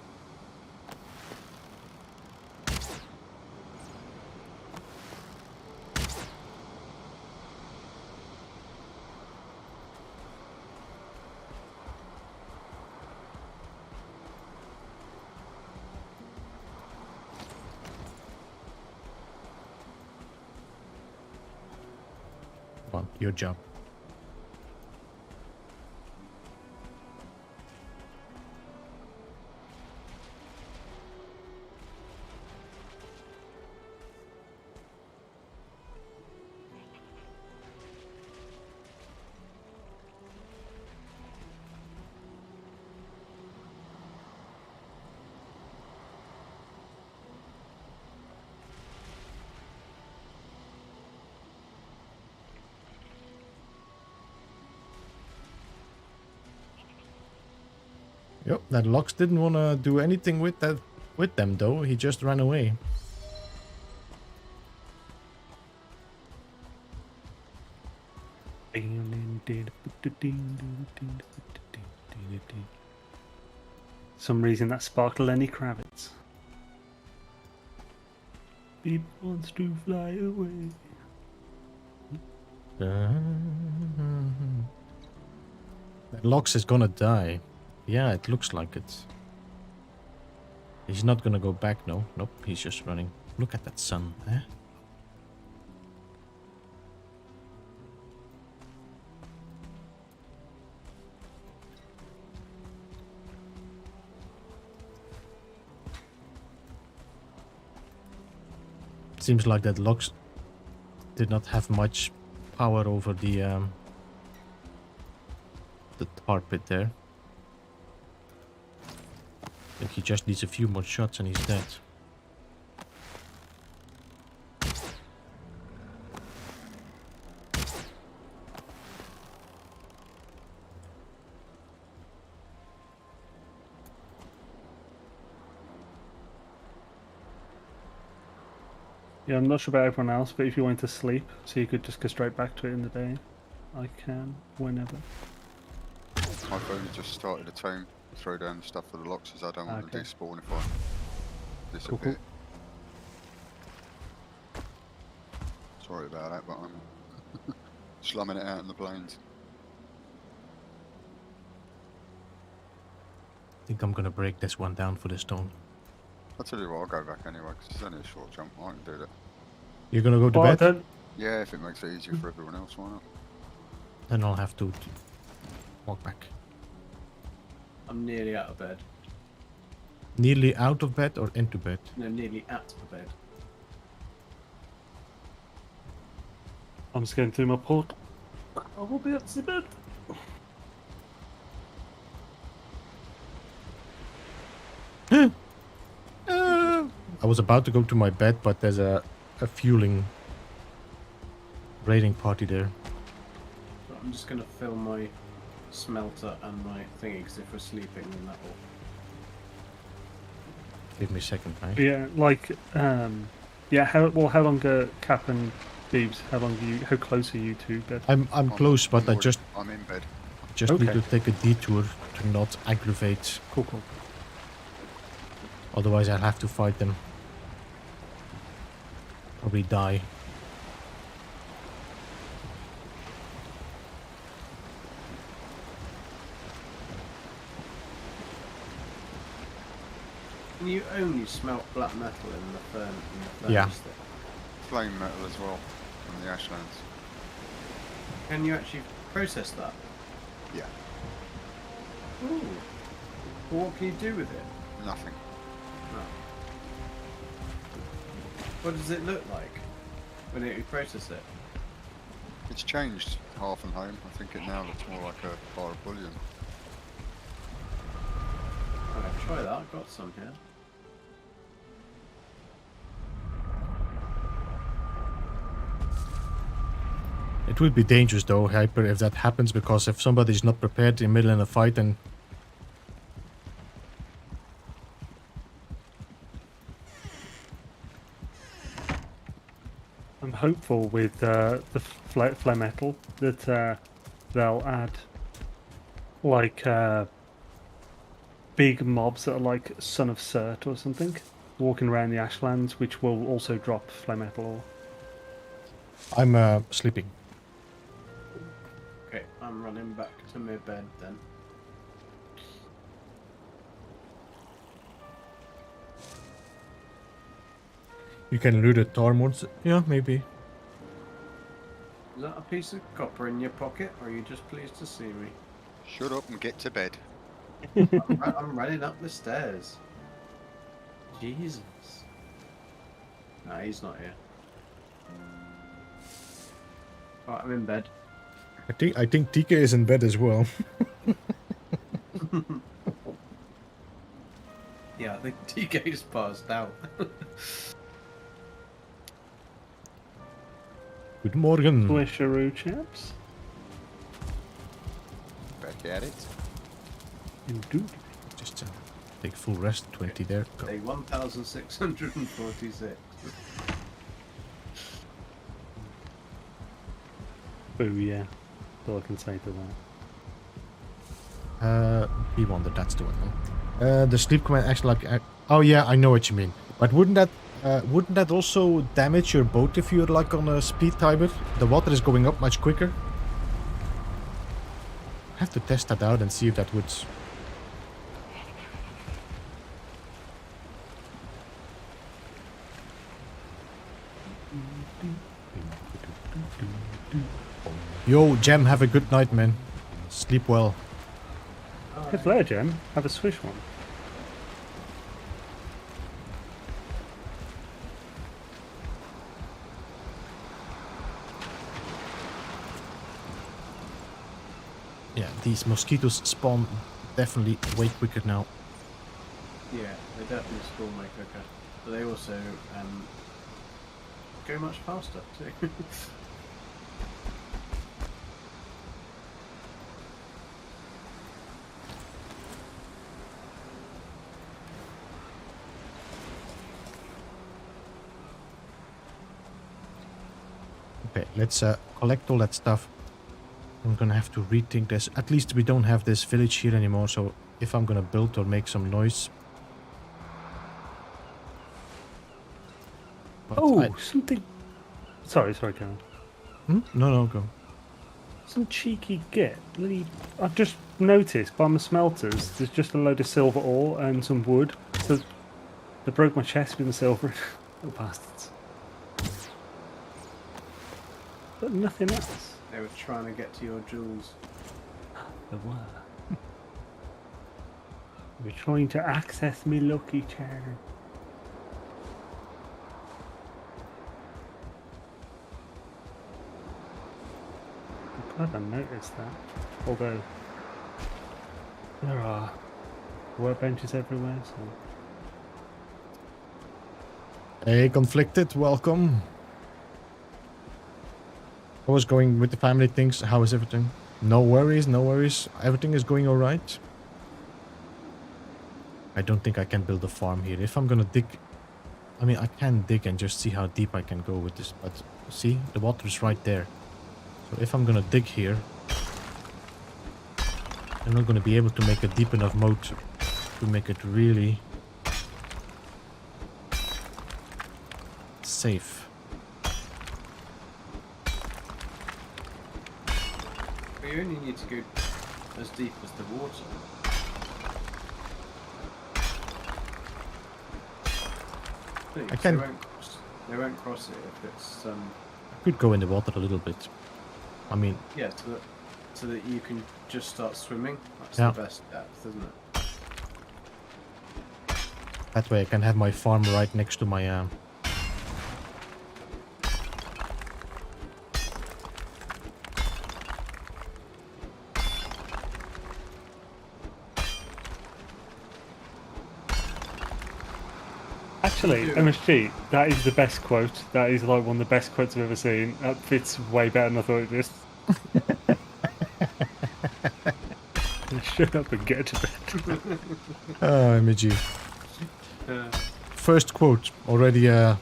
Well, your job. Yep, that Lox didn't want to do anything with them though. He just ran away. Some reason that sparked Lenny Kravitz. He wants to fly away. That Lox is gonna die. Yeah, it looks like it. He's not gonna go back, no. Nope, he's just running. Look at that sun, eh? Seems like that Lox did not have much power over the tar pit there. think he just needs a few more shots and he's dead. Yeah, I'm not sure about everyone else, but if you want to sleep, so you could just go straight back to it in the day, I can, whenever. I've only just started a team. Throw down the stuff for the locks as I don't want to Okay. despawn if I disappear. Sorry about that, but I'm slumming it out in the plains. I think I'm gonna break this one down for the stone. I'll tell you what, I'll go back anyway, because it's only a short jump. I can do that. You're gonna go to Well, I bed? don't, Yeah, if it makes it easier for everyone else, why not? Then I'll have to walk back. I'm nearly out of bed. Nearly out of bed or into bed? No, nearly at the bed. I'm just going through my port. I will be at the bed. I was about to go to my bed, but there's a fueling raiding party there. So I'm just gonna fill my smelter and my thingy, because if we're sleeping, then that will. Give me a second, right? Yeah, like, yeah. How long are Cap and Beebs? How close are you to bed? I'm close, but I just I'm in bed. need Okay. to take a detour to not aggravate. Cool. Otherwise, I'll have to fight them. Probably die. Can you only smelt black metal in the furnace? Yeah. Then? Flame metal as well, from the Ashlands. Can you actually process that? Yeah, Ooh. Well, what can you do with it? nothing. No. What does it look like when you process it? It's changed half and home. I think it now looks more like a bar of bullion. Alright, try that. I've got some here. It would be dangerous though, Hyper, if that happens, because if somebody's not prepared in the middle of a fight, then I'm hopeful with the flame metal that they'll add like big mobs that are like Son of Surt or something, walking around the Ashlands, which will also drop flame metal ore. I'm sleeping. Okay, I'm running back to my bed then. You can loot a Tormund. Yeah, maybe. Is that a piece of copper in your pocket, or are you just pleased to see me? Shut up and get to bed. I'm running up the stairs. Jesus. Nah, he's not here. Alright, I'm in bed. I think TK is in bed as well. Yeah, I think TK's passed out. Good morning. Swisheroo, chaps. Back at it. Indeed. Just take full rest. 20 there. Go. Day 1646. Booyah. That's all I can say to that. P1, that's the one. The sleep command actually like. Oh yeah, I know what you mean. But wouldn't that also damage your boat if you're like on a speed timer? The water is going up much quicker. I have to test that out and see if that would. Yo, Gem, have a good night, man. Sleep well. Good flare, Gem. Have a swish one. Yeah, these mosquitoes spawn definitely way quicker now. Yeah, they definitely spawn way quicker, but they also go much faster too. Okay, let's collect all that stuff. I'm gonna have to rethink this. At least we don't have this village here anymore, so if I'm gonna build or make some noise... But Oh, something... Sorry, Karen. No, go. Some cheeky git. Bloody... I've just noticed by my smelters, there's just a load of silver ore and some wood. So they broke my chest with the silver. Little bastards. But nothing else. They were trying to get to your jewels. They were. We're trying to access me lucky charm. I'm glad I noticed that. Although there are workbenches everywhere, so Hey, Conflicted, welcome. How was going with the family things? How is everything? No worries, no worries. Everything is going alright. I don't think I can build a farm here. If I'm gonna dig... I mean, I can dig and just see how deep I can go with this, but see, the water is right there. So if I'm gonna dig here, I'm not gonna be able to make a deep enough moat to make it really safe. But you only need to go as deep as the water. I can- They won't cross it if it's I could go in the water a little bit. I mean, yeah, so that you can just start swimming. That's Yeah. the best depth, isn't it? that way I can have my farm right next to my actually, MSG, that is the best quote. That is like one of the best quotes I've ever seen. That fits way better than I thought it did. Shut up and get to bed. MG. First quote already. Good.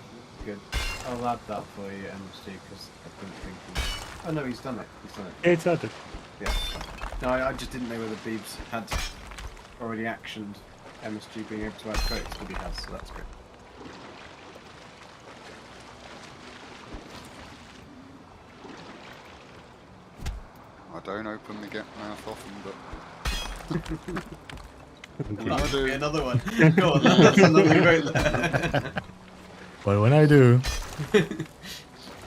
I'll add that for you, MSG, because I couldn't think of... Oh no, he's done it. He's done it. It's added. Yeah. No, I just didn't know whether Beebs had already actioned MSG being able to add quotes, but he has, so that's good. I don't open the mouth often, but That would be another one. Go on, that's another quote there. But when I do,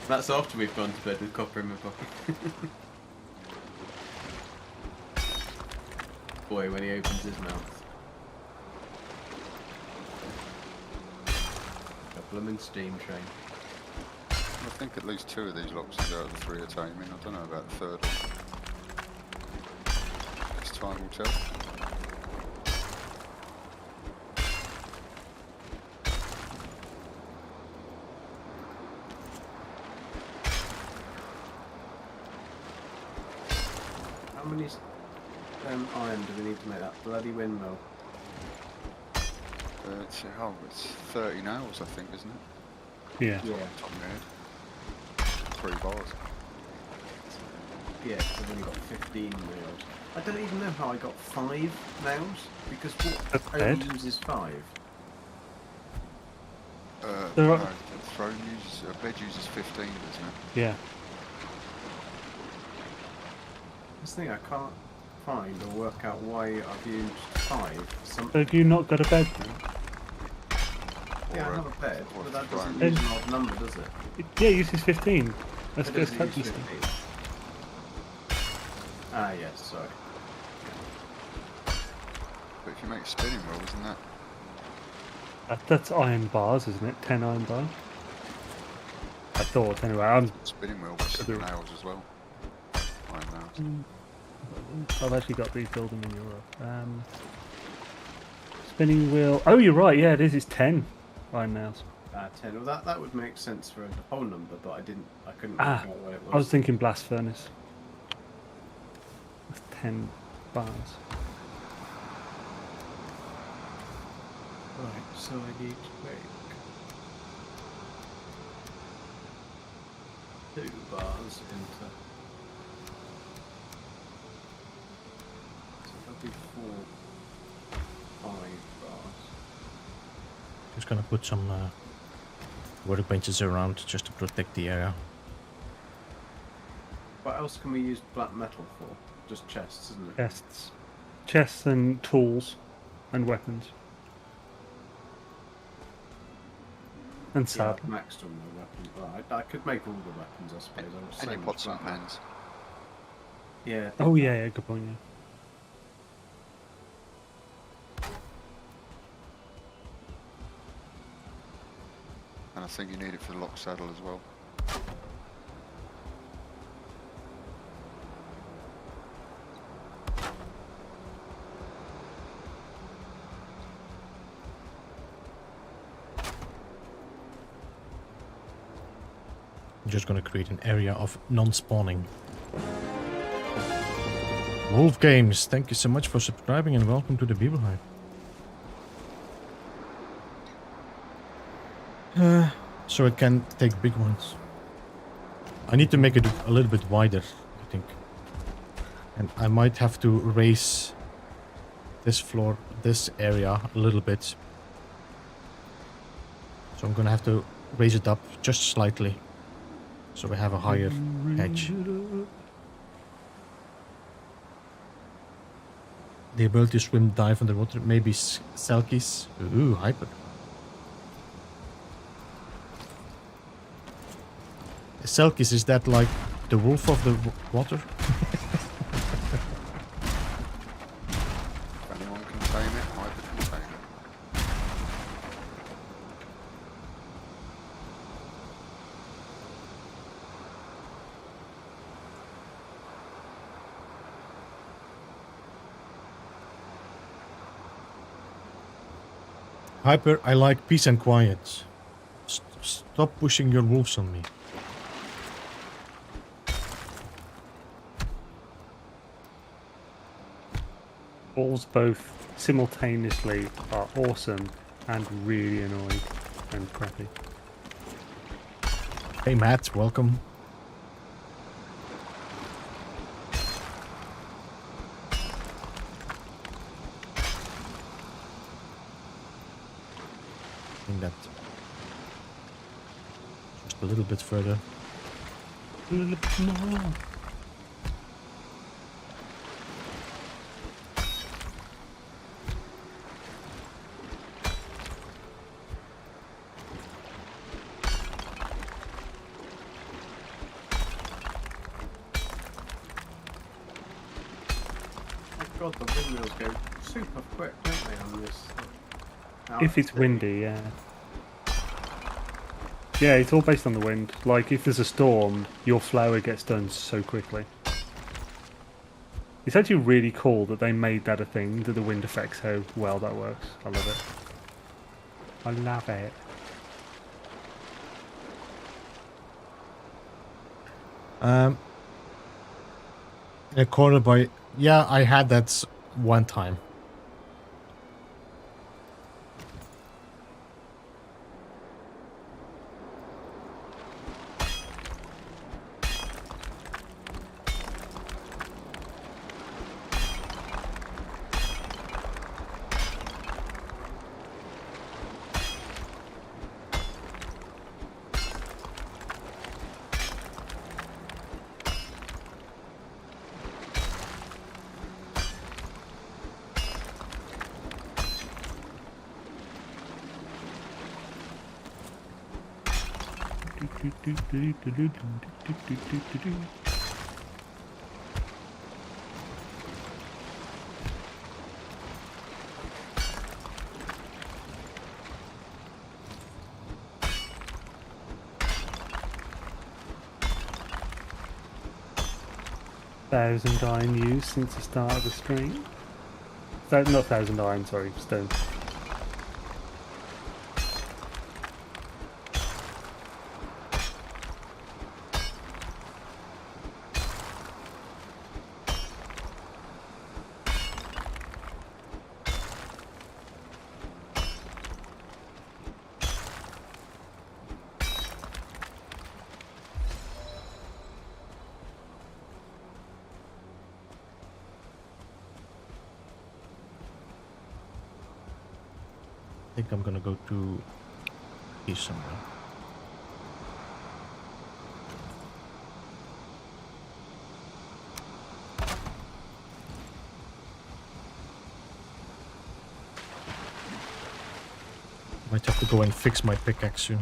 That's after we've gone to bed with copper in my pocket. Boy, when he opens his mouth. A blooming steam train. I think at least 2 of these locks are out of the 3 are taming. I don't know about the 3rd one. As time will tell. How many iron do we need to make that bloody windmill? It's 30 nails, I think, isn't it? Yeah. Yeah. Top of my head. 3 bars. Yeah, because I've only got 15 nails. I don't even know how I got 5 nails, because That's what only bad. uses 5? There No, are- the throne uses, a bed uses 15, doesn't it? Yeah. This thing I can't find or work out why I've used 5. So have you not got a bed then? Yeah, I Or have a bed, or but that throne. doesn't use an odd number, does it? Yeah, it uses 15. Let's It go doesn't touch use this. 15. Ah, yes, sorry. But if you make a spinning wheel, isn't that? That's iron bars, isn't it? 10 iron bars. I thought, anyway. I'm, Spinning wheel with Could do. nails as well. Iron nails. I've actually got these building in Europe. Spinning wheel. Oh, you're right. Yeah, it is. It's 10 iron nails. 10. Well, that would make sense for a whole number, but I couldn't Ah, work out what it was. I was thinking blast furnace. That's 10 bars. Right, so I need to make 2 bars into. So that'll be 4, 5 bars. Just gonna put some workbenches around just to protect the area. What else can we use black metal for? Just chests, isn't it? Chests and tools and weapons. And Yeah, saddle. I've maxed on my weapons. Well, I could make all the weapons, I suppose. I was Any so much pots and black metal. pans. Yeah. Oh yeah, good point. Yeah. And I think you need it for the lock saddle as well. I'm just gonna create an area of non-spawning. Wolf Games, thank you so much for subscribing and welcome to the Beeblebum. So it can take big ones. I need to make it a little bit wider, I think. And I might have to raise this floor, this area a little bit. So I'm gonna have to raise it up just slightly. So we have a higher edge. The ability to swim, dive underwater, maybe Selkies. Ooh, hyper. Selkies, is that like the wolf of the water? If anyone can tame it, Hyper can tame it. Hyper, I like peace and quiet. Stop pushing your wolves on me. Balls both simultaneously are awesome and really annoying and crappy. Hey Matt, welcome. I think that just a little bit further. A little bit more. Oh god, the windmills go super quick, don't they, on this? If it's windy, yeah. Yeah, it's all based on the wind. Like, if there's a storm, your flour gets done so quickly. It's actually really cool that they made that a thing, that the wind affects how well that works. I love it. I love it. In a corner by... Yeah, I had that one time. Thousand iron used since the start of the stream. Not thousand iron, sorry, stone. think I'm gonna go to here somewhere. Might have to go and fix my pickaxe soon.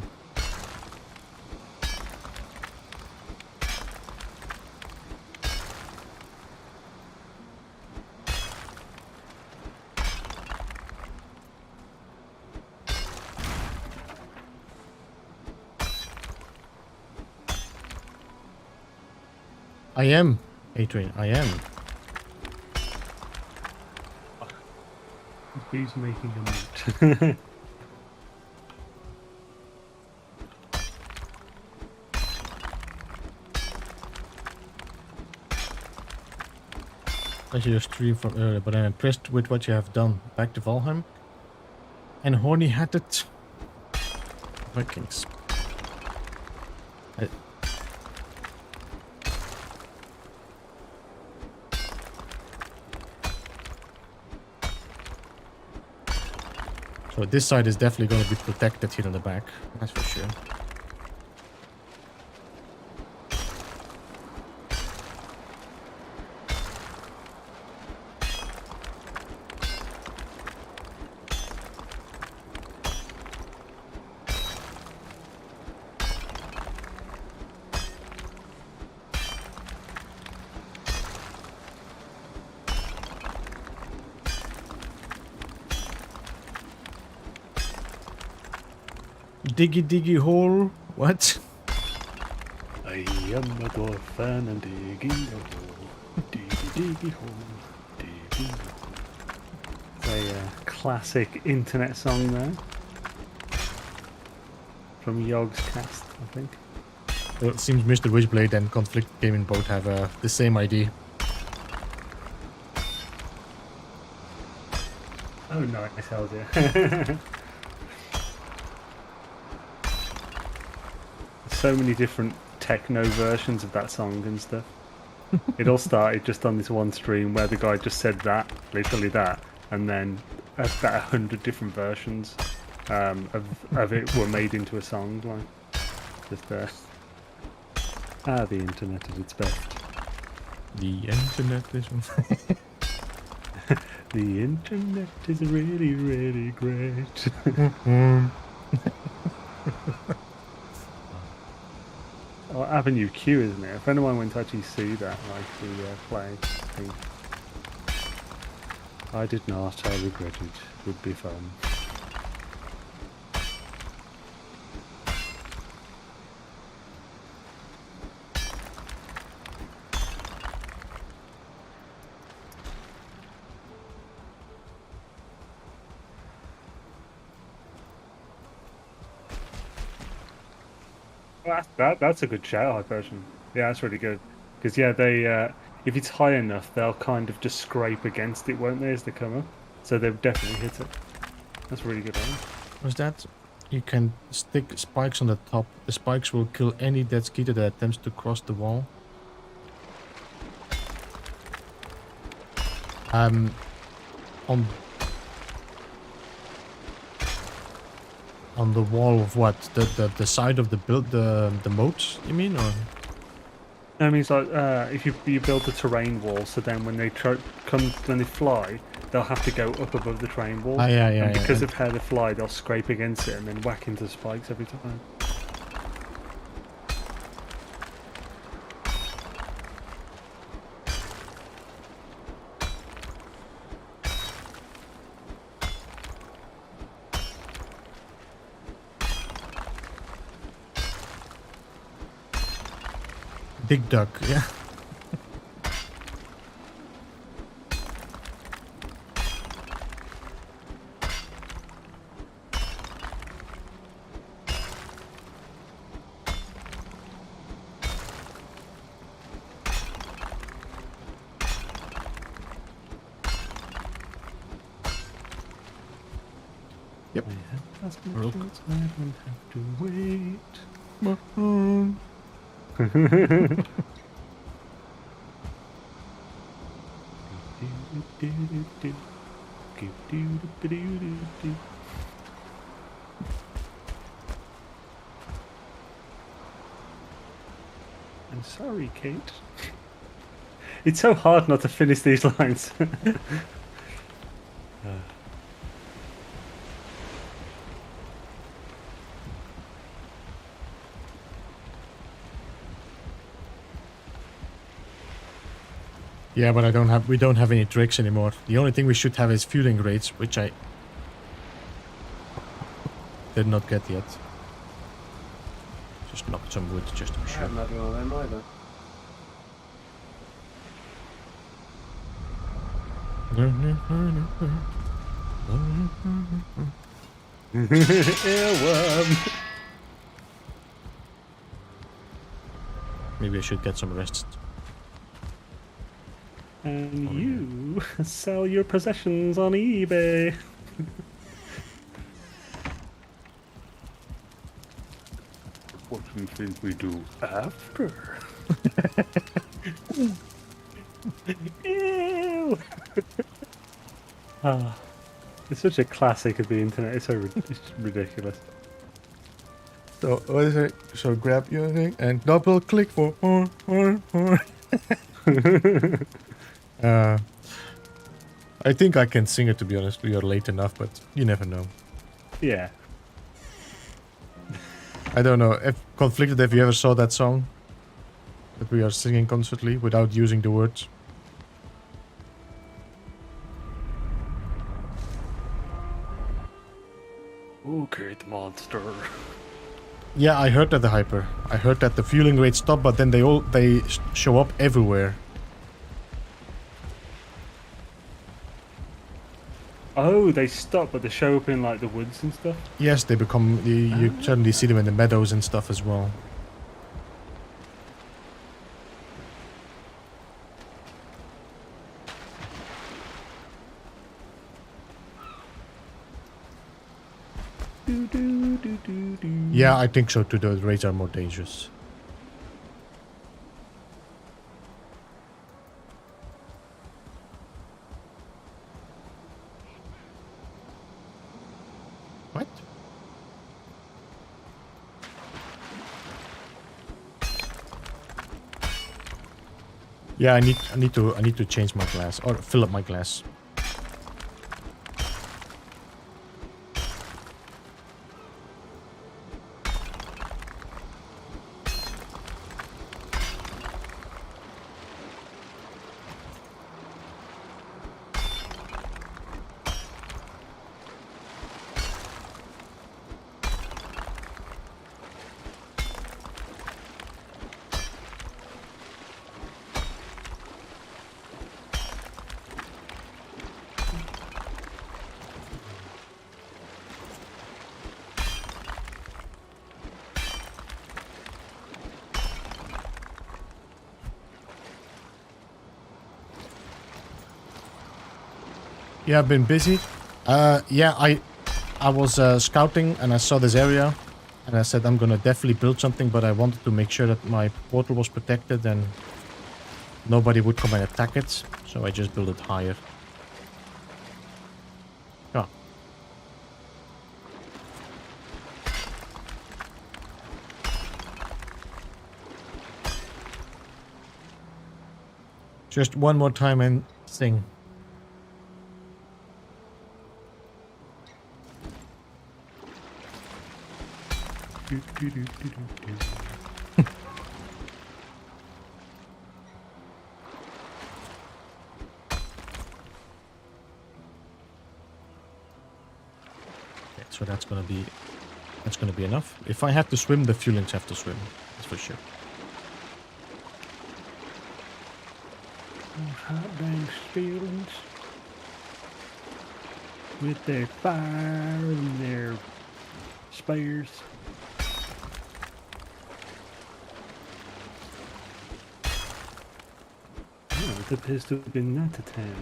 I am, Adrian, I am. Who's making a note? I see your stream from earlier, but I'm impressed with what you have done. Back to Valheim. And horny-hatted Vikings. So this side is definitely going to be protected here in the back. That's for sure. Diggy diggy hole. What? I am a dwarf and I'm digging a hole. Diggy diggy hole. Digging a hole. It's a classic internet song there. From Yogg's Cast, I think. Well, it seems Mr. Witchblade and Conflict Gaming both have the same idea. Oh, nice, hell yeah. So many different techno versions of that song and stuff. It all started just on this one stream where the guy just said that, literally that, and then about 100 different versions of it were made into a song. Like, just the internet at its best. The internet is... The internet is really, really great. Oh, Avenue Q, isn't it? A friend of mine went to actually see that, like, the play thing. I did not, I regret it. Would be fun. That's a good shout-out version. Yeah, that's really good. Because, yeah, they if it's high enough, they'll kind of just scrape against it, won't they, as they come up? So they'll definitely hit it. That's a really good one. Was that? You can stick spikes on the top. The spikes will kill any dead skeeter that attempts to cross the wall. On the wall of what? The side of the the moat, you mean, or? No, it means like if you build the terrain wall, so then when they when they fly, they'll have to go up above the terrain wall. Yeah. And because of how they fly, they'll scrape against it and then whack into the spikes every time. Big duck, yeah. Yep. I don't have to wait. Sorry, Kate. It's so hard not to finish these lines. Yeah, but we don't have any tricks anymore. The only thing we should have is fueling rates, which I did not get yet. Just knocked some wood just to be I sure. haven't had one of them either. Earworm. Maybe I should get some rest. And you sell your possessions on eBay. What do you think we do after? Ew. Ah, it's such a classic of the internet. It's it's ridiculous. So what is it? So grab your thing and double click for more. I think I can sing it, to be honest. We are late enough, but you never know. Yeah. I don't know. If Conflicted, have you ever saw that song that we are singing constantly without using the words? Okay, the monster. Yeah, I heard that the hyper. I heard that the fueling rate stopped, but then they show up everywhere. Oh, they stop, but they show up in like the woods and stuff. Yes, they become. You suddenly see them in the meadows and stuff as well. Yeah, I think so too. The raids are more dangerous. What? Yeah, I need to change my glass or fill up my glass. Yeah, I've been busy. Yeah, I was scouting and I saw this area and I said I'm gonna definitely build something, but I wanted to make sure that my portal was protected and nobody would come and attack it, so I just built it higher. Yeah. Just one more time and sing. Okay, so that's gonna be enough. If I have to swim, the fuelings have to swim. That's for sure. Hot dang feelings with their fire and their spares. Oh, it appears to have been that a 10.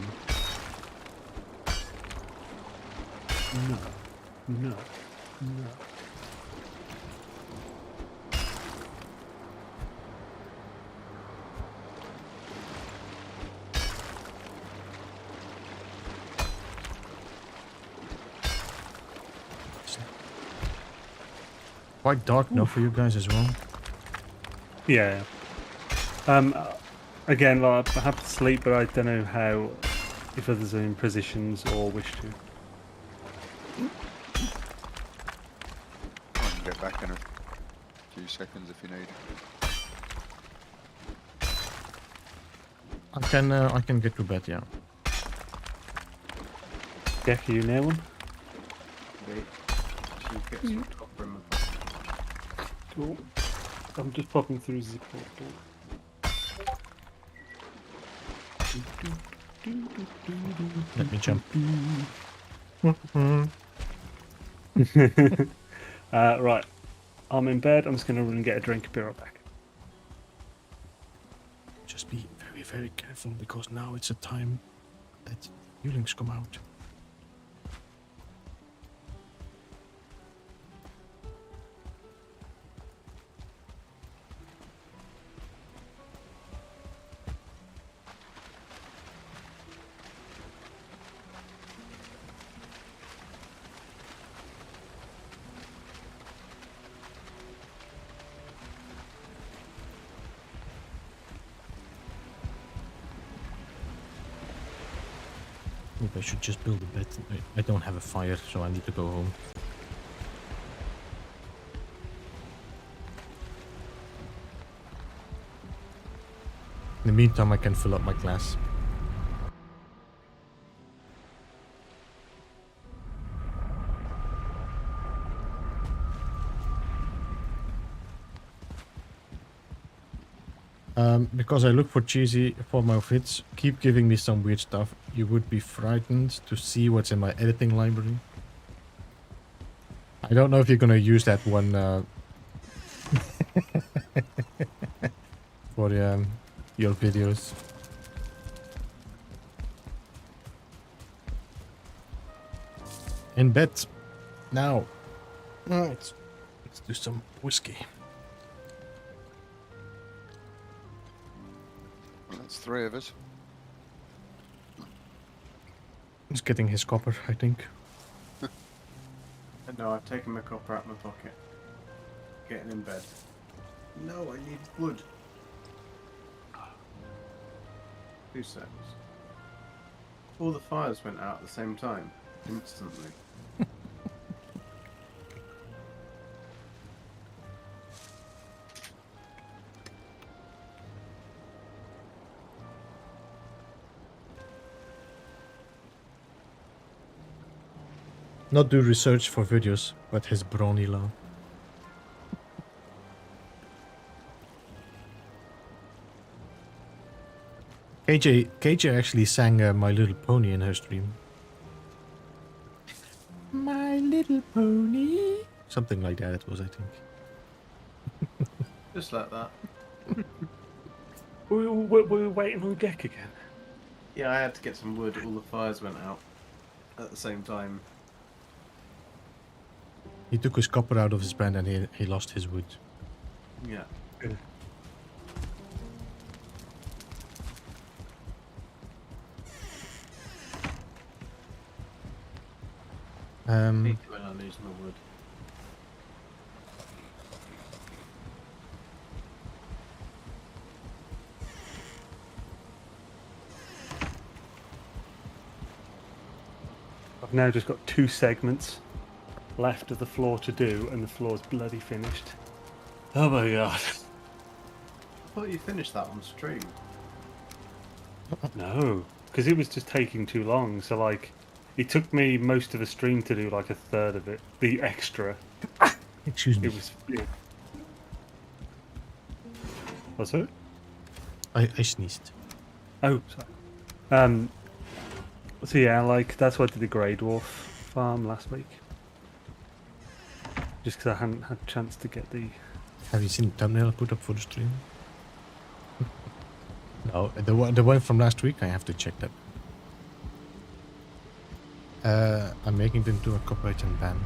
No, no, no. Quite dark now for you guys as well. Yeah. Again, like, I have to sleep, but I don't know how, if others are in positions or wish to. I can get back in a few seconds if you need. I can get to bed, yeah. Jack, are you near one? Wait. Should get some copper in my pocket. Cool. I'm just popping through the portal. Let me jump. Right. I'm in bed. I'm just going to run and get a drink. Be right back. Just be very, very careful because now it's a time that Yulings come out. Maybe I should just build a bed. I don't have a fire, so I need to go home. In the meantime, I can fill up my glass. Because I look for cheesy for my outfits, keep giving me some weird stuff. You would be frightened to see what's in my editing library. I don't know if you're gonna use that one for your videos. In bed now. Alright, let's do some whiskey. Well, that's 3 of us. He's getting his copper, I think. No, I've taken my copper out of my pocket. Getting in bed. No, I need wood. 2 seconds. All the fires went out at the same time, instantly. Not do research for videos, but his brony law. KJ actually sang My Little Pony in her stream. My Little Pony. Something like that it was, I think. Just like that. We're waiting on Gek again. Yeah, I had to get some wood. All the fires went out at the same time. He took his copper out of his band and he lost his wood. Yeah. Hate when I lose my wood. I've now just got 2 segments left of the floor to do, and the floor's bloody finished. Oh my god. I thought you finished that on stream. No, because it was just taking too long. So, like, it took me most of the stream to do like a third of it. The extra. Excuse me. It was. Yeah. What's it? I sneezed. Oh, sorry. So yeah, like that's why I did the Grey Dwarf farm last week. Just because I hadn't had a chance to get the. Have you seen the thumbnail I put up for the stream? No, the one from last week. I have to check that. I'm making them do a copyright and ban.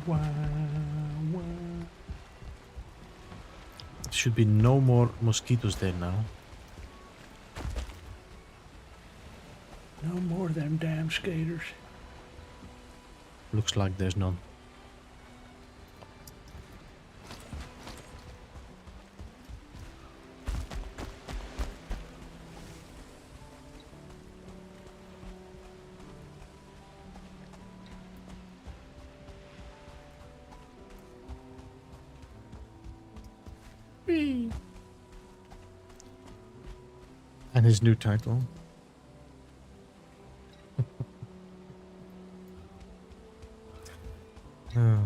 Wow. should be no more mosquitoes there now. No more of them damn skaters. Looks like there's none. And his new title. Oh.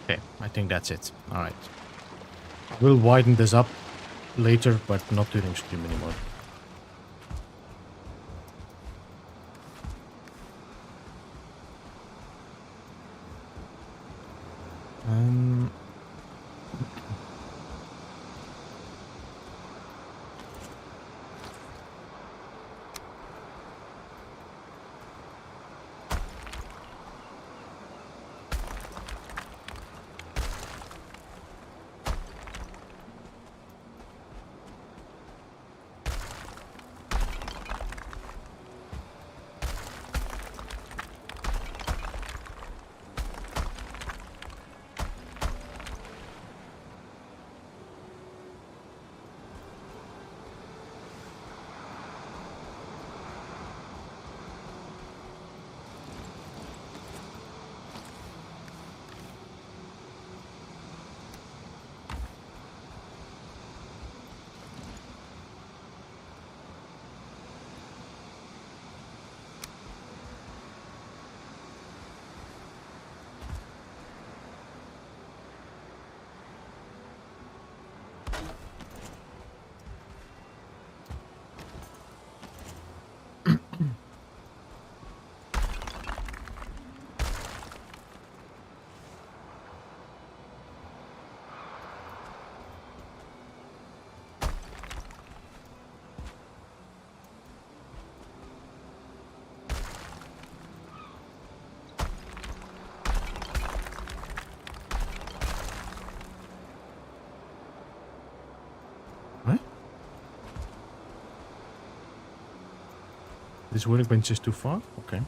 Okay, I think that's it. Alright. We'll widen this up later, but not during stream anymore. Um... This workbench is too far? Okay.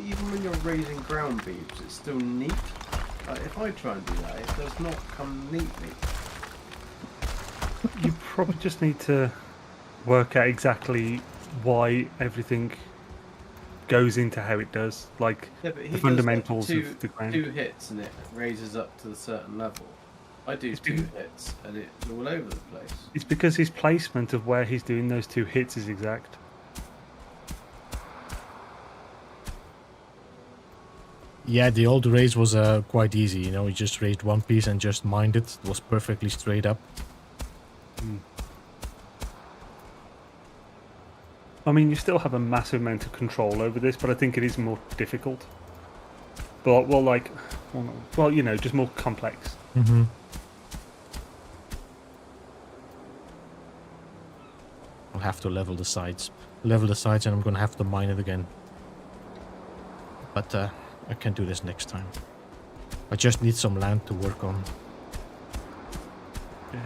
even when you're raising ground beams, it's still neat. If I try and do that, it does not come neatly. You probably just need to work out exactly why everything goes into how it does, like Yeah, but he the does, fundamentals like, of the ground. 2 hits and it raises up to a certain level. I do 2 hits and it's all over the place. It's because his placement of where he's doing those 2 hits is exact. Yeah, the old raise was quite easy. You know, you just raised one piece and just mined it. It was perfectly straight up. I mean, you still have a massive amount of control over this, but I think it is more difficult. But well, you know, just more complex. Mm-hmm. I'll have to level the sides. Level the sides and I'm gonna have to mine it again. But I can do this next time. I just need some land to work on. Yeah,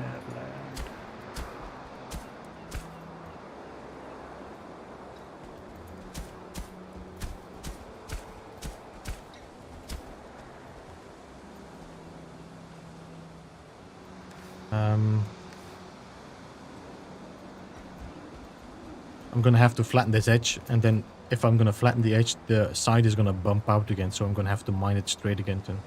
I'm gonna have to flatten this edge, and then if I'm gonna flatten the edge, the side is gonna bump out again, so I'm gonna have to mine it straight again then.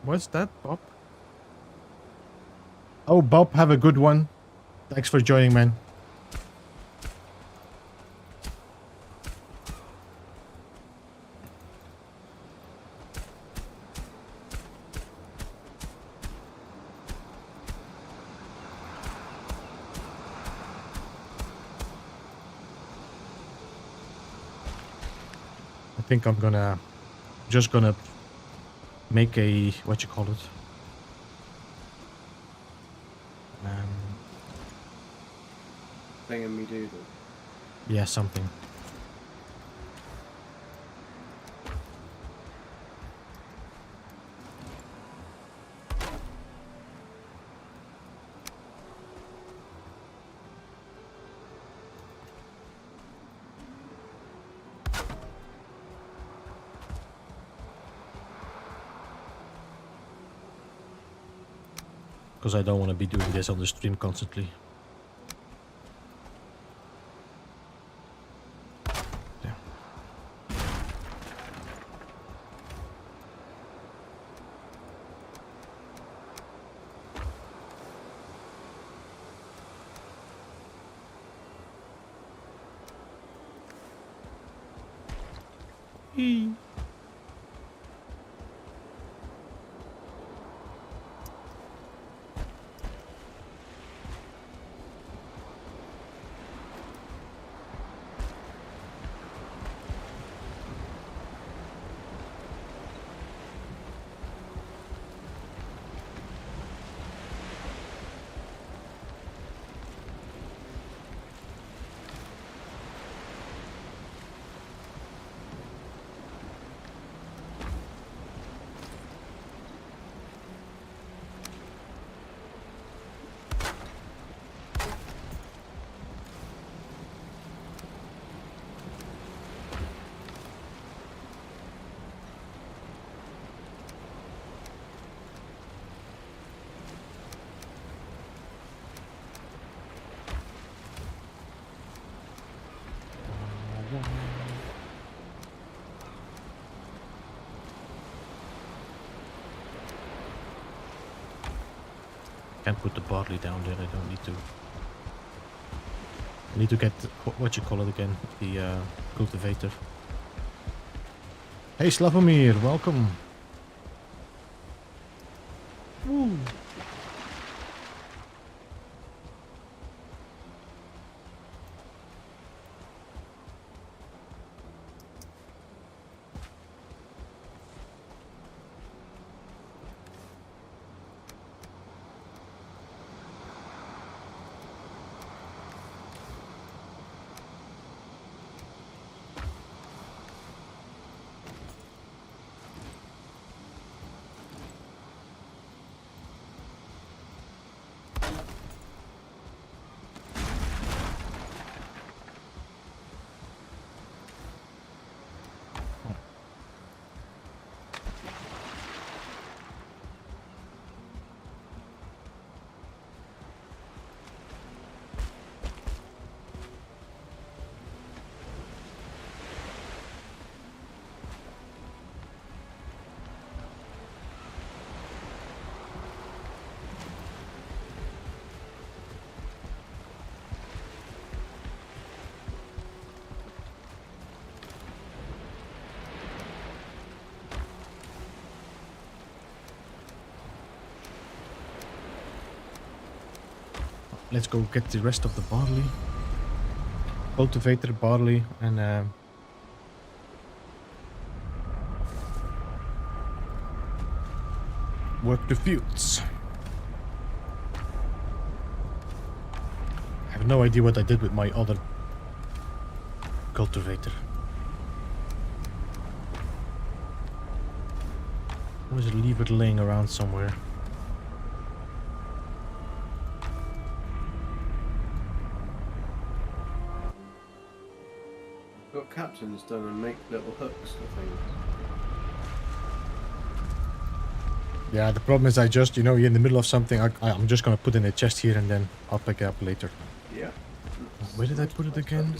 What's that, Bob? Oh, Bob, have a good one. Thanks for joining, man. I think I'm just gonna make a, what you call it? Thingamadoodle. Yeah, something. Because I don't want to be doing this on the stream constantly. Yeah. Can't put the barley down there, I don't need to. I need to get, what you call it again, the cultivator. Hey Slavomir, welcome. Woo. let's go get the rest of the barley. Cultivated barley and work the fields. I have no idea what I did with my other cultivator. I was leave it laying around somewhere. Got captains done and make little hooks for things. Yeah, the problem is I just, you're in the middle of something, I'm just gonna put in a chest here and then I'll pick it up later. Yeah. Where did I put it again?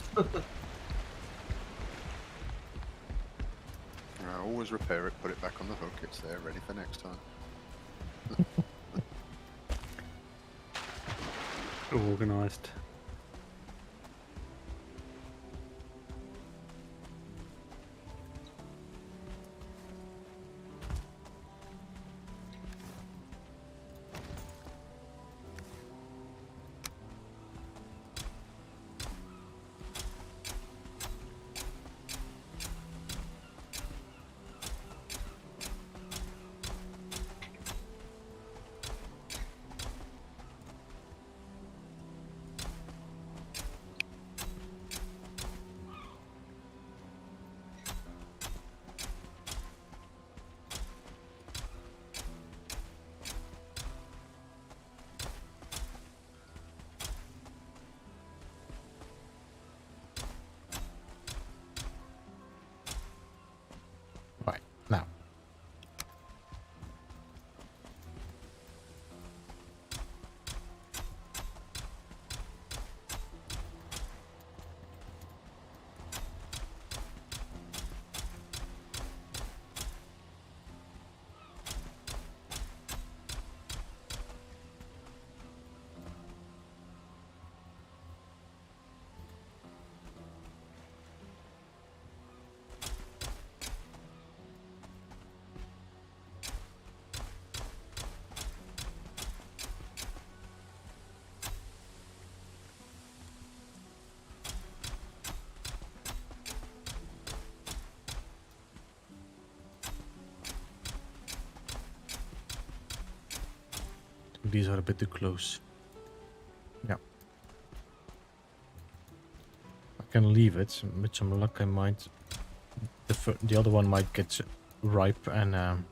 Always repair it, put it back on the hook, it's there, ready for next time. Organised. Right, now. These are a bit too close. Yeah. I can leave it. With some luck I might... The other one might get ripe and...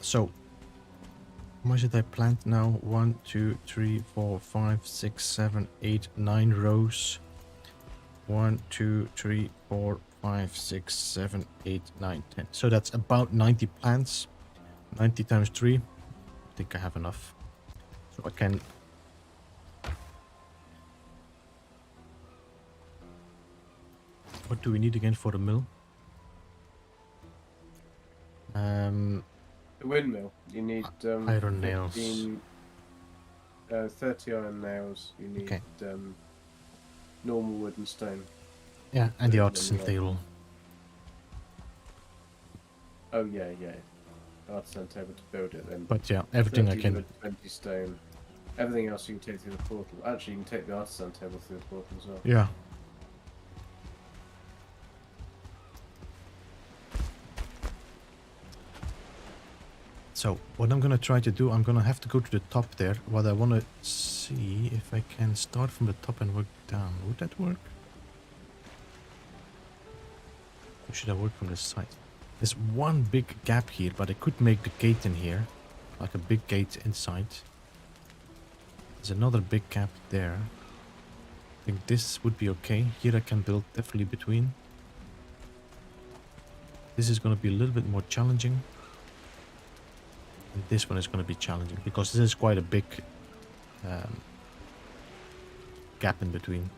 So, how much did I plant now? 1, 2, 3, 4, 5, 6, 7, 8, 9 rows. 1, 2, 3, 4, 5, 6, 7, 8, 9, 10. So that's about 90 plants. 90 times 3. I think I have enough. So I can... What do we need again for the mill? The windmill. You need Iron nails. 30 iron nails. You need Okay. normal wood and stone. Yeah, and the Then artisan yeah. table. Oh yeah. Artisan table to build it then. But yeah, everything I 30 can. wood, 20 stone. Everything else you can take through the portal. Actually, you can take the artisan table through the portal as well. Yeah. So what I'm gonna try to do, I'm gonna have to go to the top there. What I wanna see if I can start from the top and work down. Would that work? Or should I work from the side? There's one big gap here, but I could make the gate in here. Like a big gate inside. There's another big gap there. I think this would be okay. Here I can build definitely between. This is gonna be a little bit more challenging. And this one is going to be challenging because this is quite a big gap in between.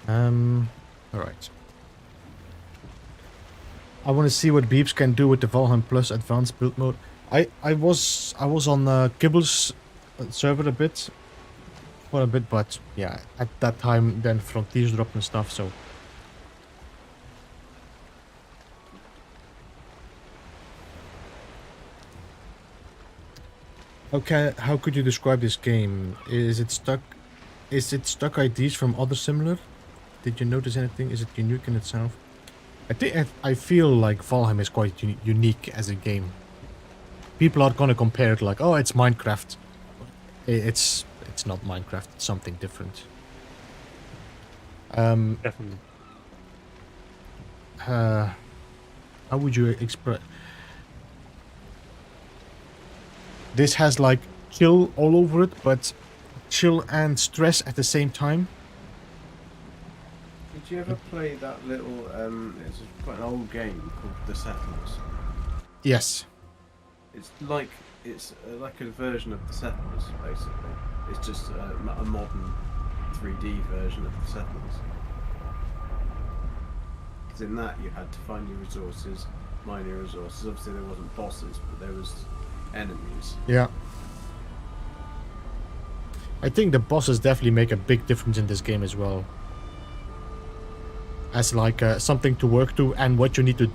All right. I want to see what Beeps can do with the Valheim Plus advanced build mode. I was on Kibble's server for a bit, but yeah, at that time then Frontiers dropped and stuff, so. Okay, how could you describe this game? Is it stuck ideas from other similar? Did you notice anything? Is it unique in itself? I feel like Valheim is quite unique as a game. People are gonna compare it like, oh, it's Minecraft. It's not Minecraft. It's something different. Definitely. How would you express? This has like chill all over it, but chill and stress at the same time. Did you ever play that little? It's quite an old game called The Settlers. Yes. It's like a version of The Settlers, basically. It's just a modern 3D version of The Settlers. Because in that you had to find your resources, mine your resources. Obviously there wasn't bosses, but there was enemies. Yeah. I think the bosses definitely make a big difference in this game as well. As like something to work to and what you need to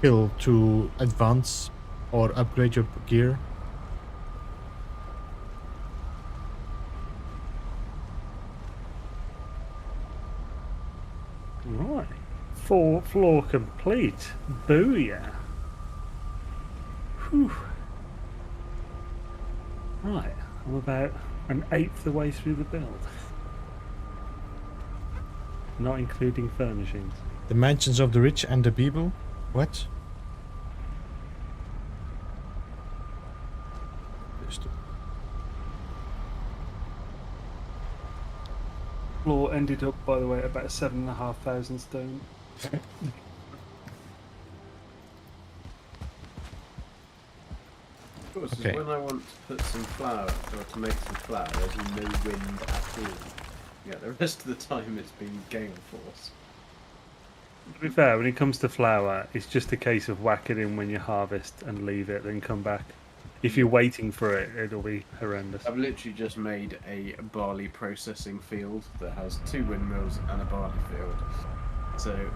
kill to advance or upgrade your gear. Right. Floor complete. Booyah. Whew. Right. I'm about an eighth of the way through the build. Not including furnishings. The mansions of the rich and the people? What? Floor ended up, by the way, at about 7,500 stone. Of course, Okay. when I want to put some flour, or to make some flour, there's no wind at all. Yeah, the rest of the time it's been gale force. To be fair, when it comes to flour, it's just a case of whack it in when you harvest and leave it, then come back. If you're waiting for it, it'll be horrendous. I've literally just made a barley processing field that has 2 windmills and a barley field. So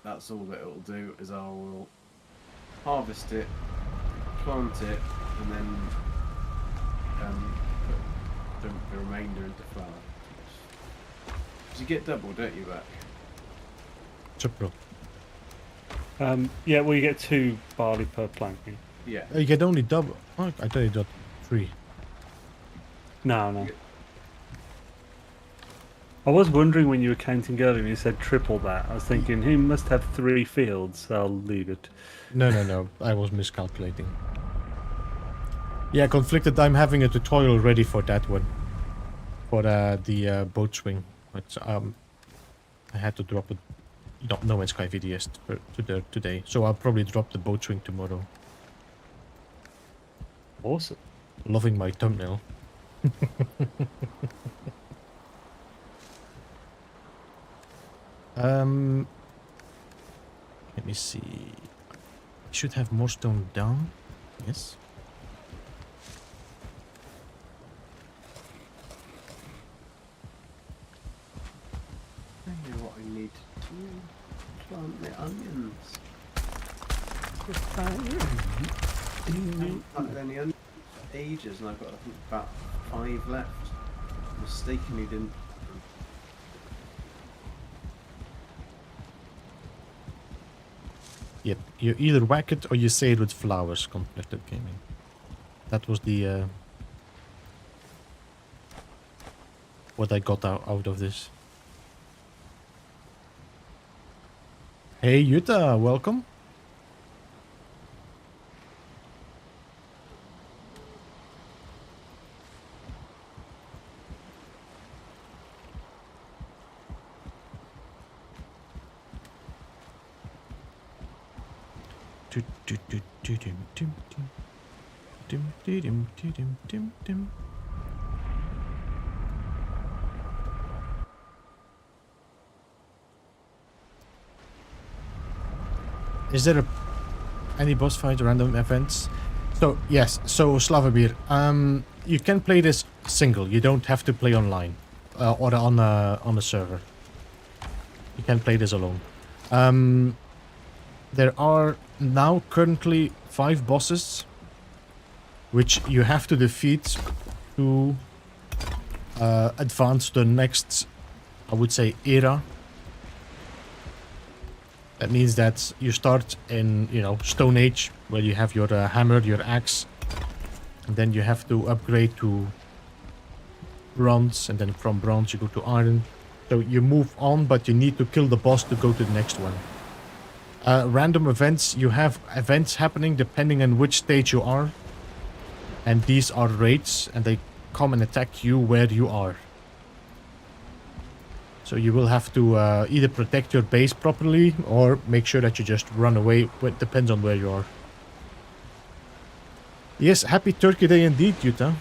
that's all that it'll do, is I will harvest it, plant it, and then put the remainder into flour. Because you get double, don't you, back? Triple. Yeah, well, you get 2 barley per planking. Yeah. You get only double. Oh, I thought you got 3. No. I was wondering when you were counting earlier and you said triple that. I was thinking he must have 3 fields, so I'll leave it. No. I was miscalculating. Yeah, Conflicted, I'm having a tutorial ready for that one. For the boat swing. But I had to drop it No Man's Sky VDS today. So I'll probably drop the boat swing tomorrow. Awesome. Loving my thumbnail. Let me see. Should have more stone down. Yes. I know what I need to do. Plant the onions. I haven't planted any onions for ages, and I've got I think about 5 left. Mistakenly didn't. Yep. You either whack it or you say it with flowers. Completed gaming. That was the what I got out of this. Hey Yuta, welcome. Is there any boss fight or random events? So yes, so Slavomir, you can play this single. You don't have to play online or on a server. You can play this alone. There are now currently 5 bosses which you have to defeat to advance to the next, I would say, era. That means that you start in, Stone Age, where you have your hammer, your axe, and then you have to upgrade to bronze, and then from bronze you go to iron. So you move on, but you need to kill the boss to go to the next one. Random events, you have events happening depending on which stage you are. And these are raids, and they come and attack you where you are. So you will have to either protect your base properly, or make sure that you just run away. It depends on where you are. Yes, happy Turkey Day indeed, Yuta.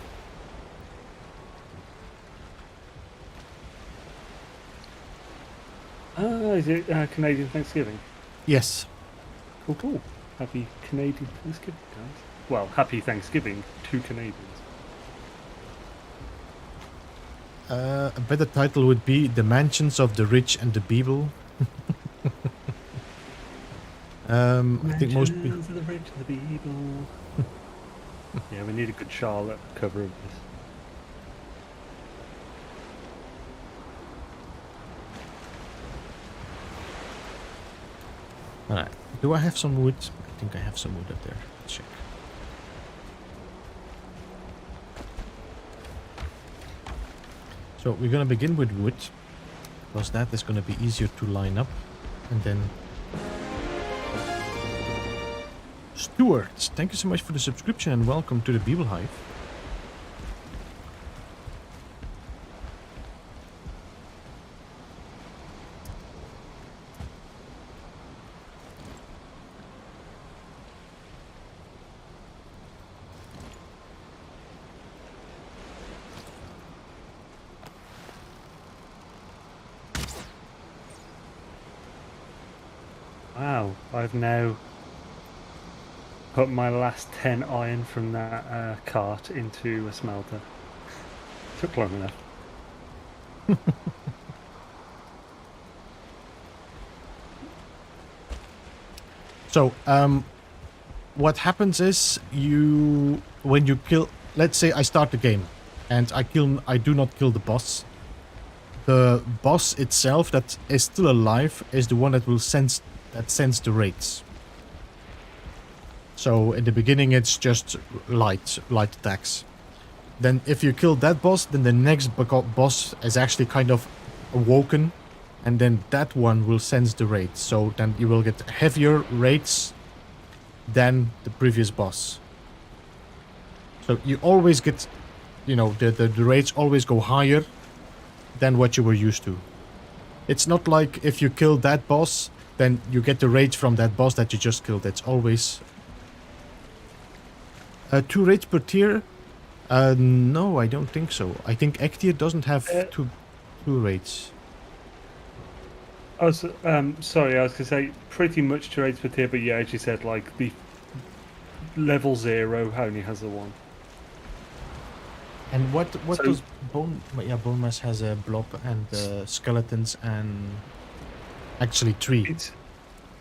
Is it Canadian Thanksgiving? Yes. Cool, cool. Happy Canadian Thanksgiving, guys. Well, happy Thanksgiving to Canadians. A better title would be The Mansions of the Rich and the Beeble. I think most people... Mansions of the Rich and the Beeble. Yeah, we need a good Charlotte cover of this. Alright, do I have some wood? I think I have some wood up there. Let's check. So we're gonna begin with wood, because that is gonna be easier to line up. And then... Stuart, thank you so much for the subscription and welcome to the Beeblebum. Wow, I've now put my last 10 iron from that cart into a smelter. Took long enough. So, what happens is when you kill, let's say I start the game and I do not kill the boss. The boss itself that is still alive is the one that will sends the raids. So in the beginning it's just light attacks. Then if you kill that boss, then the next boss is actually kind of awoken, and then that one will sense the raids. So then you will get heavier raids than the previous boss. So you always get, the raids always go higher than what you were used to. It's not like if you kill that boss, then you get the raids from that boss that you just killed. It's always 2 raids per tier. No, I don't think so. I think X tier doesn't have two raids. I was sorry, I was gonna say pretty much 2 raids per tier, but yeah, as you said, like the level 0 only has the one. And what So- does bone? Yeah, bone mass has a blob and skeletons and actually 3.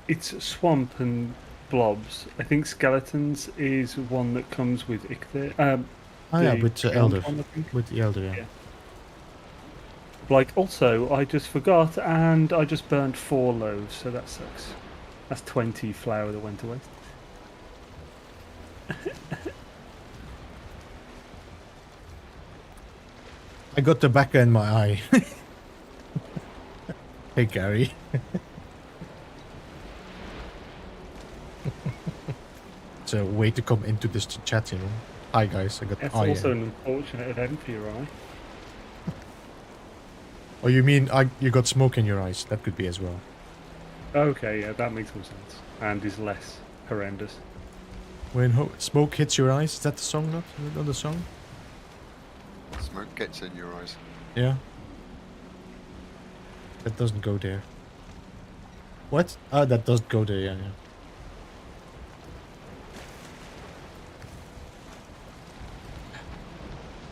It's swamp and blobs. I think skeletons is one that comes with Ichthyr. Yeah, the with ground elder. one, I think. With the elder, yeah. Yeah. Like, also, I just forgot, and I just burned 4 loaves, so that sucks. That's 20 flour that went to waste. I got tobacco in my eye. Hey, Gary. It's a way to come into this chat, you know. Hi, guys. I got That's eye. also an unfortunate event for your eye. Oh, you mean you got smoke in your eyes? That could be as well. Okay, yeah, that makes more sense. And is less horrendous. When smoke hits your eyes, is that the song? Not the song? Smoke gets in your eyes. Yeah. That doesn't go there. What? Ah, that does go there. Yeah, yeah.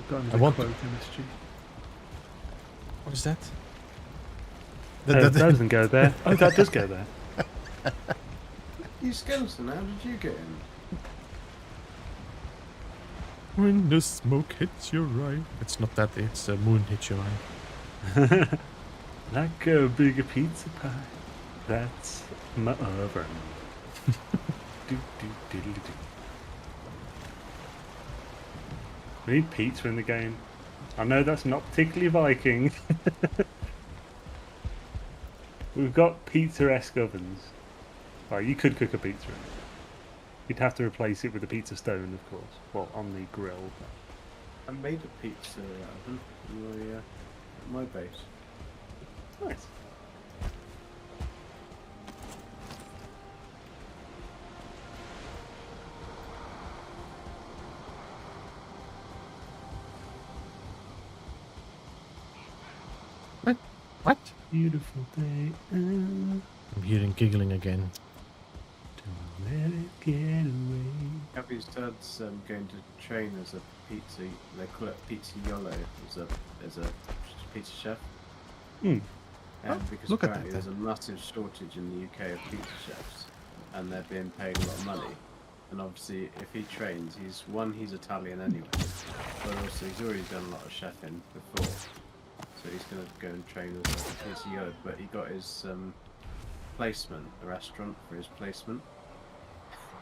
Got I want quote MSG. What is that? That doesn't go there. Oh, that does go there. You skeleton, how did you get in? When the smoke hits your eye. It's not that. It's the moon hits your eye. Like a big pizza pie. That's my oven. do, do. We need pizza in the game. I know that's not particularly Viking. We've got pizza-esque ovens. Well, you could cook a pizza in it. You'd have to replace it with a pizza stone, of course. Well, on the grill. I made a pizza oven at my base. Nice. What? Beautiful day. I'm hearing giggling again. Don't let it get away. Abby's dad's going to train as a pizza. They call it pizza yolo as a pizza chef. Hmm. And because look at apparently that there's a massive shortage in the UK of pizza chefs, and they're being paid a lot of money. And obviously, if he trains, he's Italian anyway, but also he's already done a lot of chefing before. So he's going to go and train as a pizza yolo. But he got his placement, a restaurant for his placement.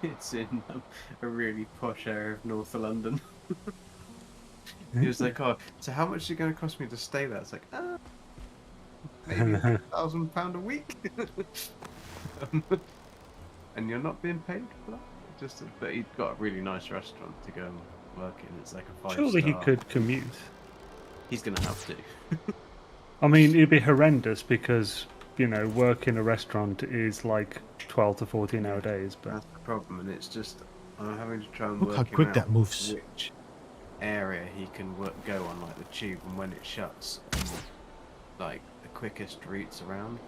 It's in a really posh area of North London. He was like, "Oh, so how much is it going to cost me to stay there?" It's like, maybe £1,000 a week. And you're not being paid for that. But he's got a really nice restaurant to go and work in. It's like a 5-star. Surely he could commute. He's going to have to. I mean, it'd be horrendous because, you know, work in a restaurant is like 12 to 14 hour days. But That's the problem, and it's just I'm having to try and Look work how him quick out that moves. which area he can go on, like the tube, and when it shuts, like the quickest routes around.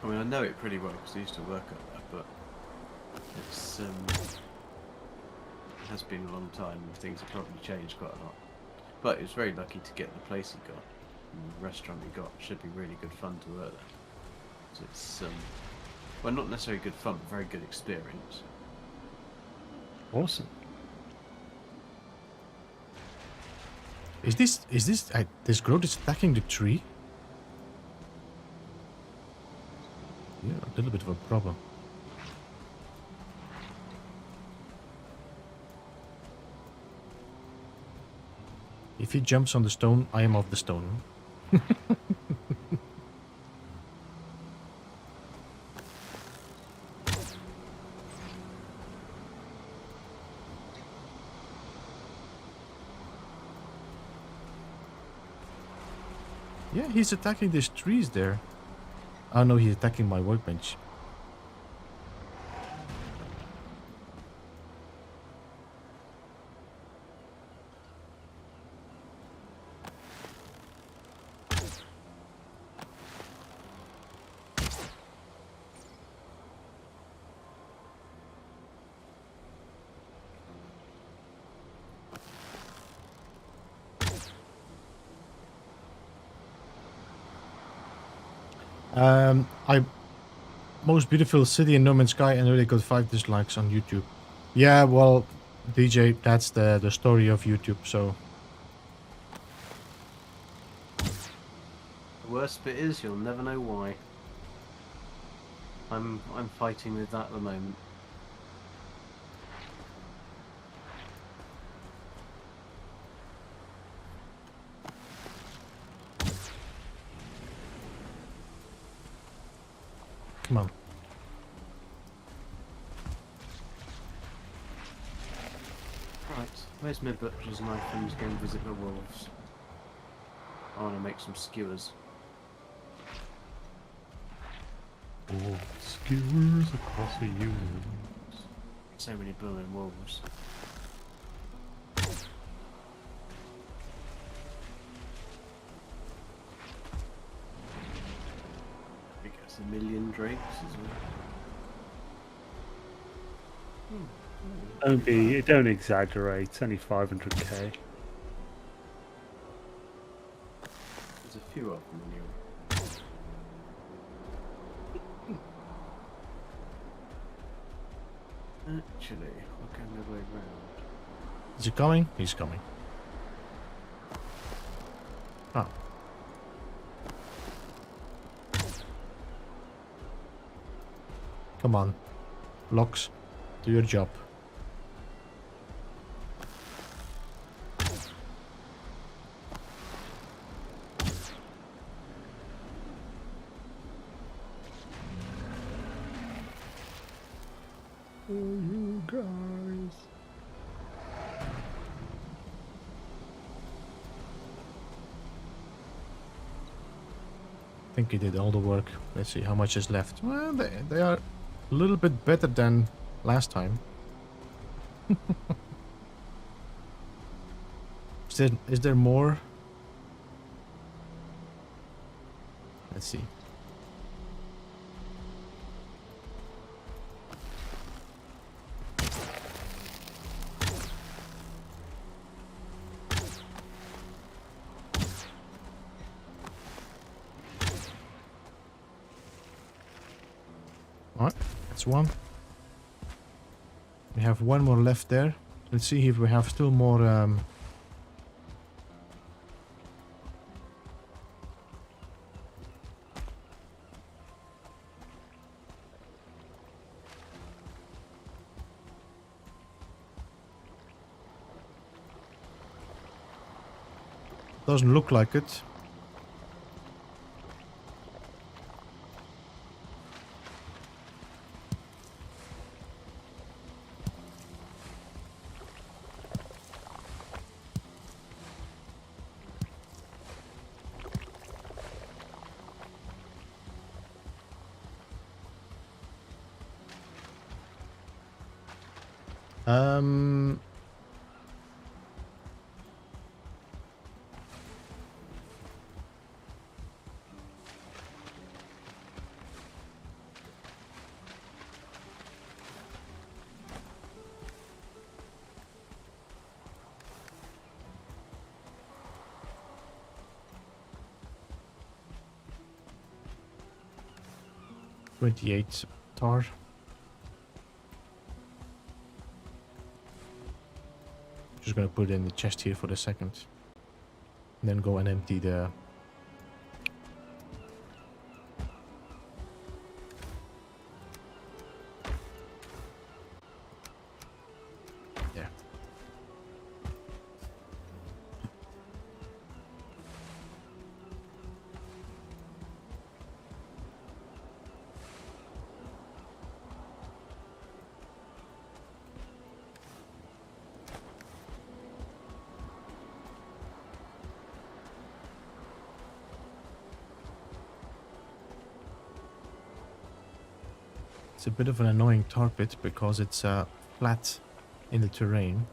I mean, I know it pretty well because I used to work up there, but it's it has been a long time, and things have probably changed quite a lot. But he was very lucky to get the place he got. And the restaurant he got should be really good fun to work there. So it's well, not necessarily good fun, but very good experience. awesome. Is this growth is attacking the tree? Yeah, a little bit of a problem. If he jumps on the stone, I am off the stone. Yeah, he's attacking these trees there. Oh no, he's attacking my workbench. I most beautiful city in No Man's Sky and really got 5 dislikes on YouTube. Yeah, well, DJ, that's the story of YouTube. So The worst bit is you'll never know why. I'm fighting with that at the moment. come on. Right, where's my butcher's knife and go and visit the wolves? I want to make some skewers. Oh, skewers across the universe. So many blooming wolves. I guess 1,000,000 drakes as well. Don't exaggerate. It's only 500k. There's a few of them anyway. Actually, I'll go my way round. Is he coming? He's coming. Oh. Come on. Blocks. Do your job. Oh, you guys. I think he did all the work. Let's see how much is left. Well, they are a little bit better than last time. Is there more? Let's see. Alright, that's one. We have one more left there. Let's see if we have still more doesn't look like it. Um, $28 tar. Just gonna put it in the chest here for the second. And then go and empty the... Yeah. It's a bit of an annoying tar pit because it's flat in the terrain.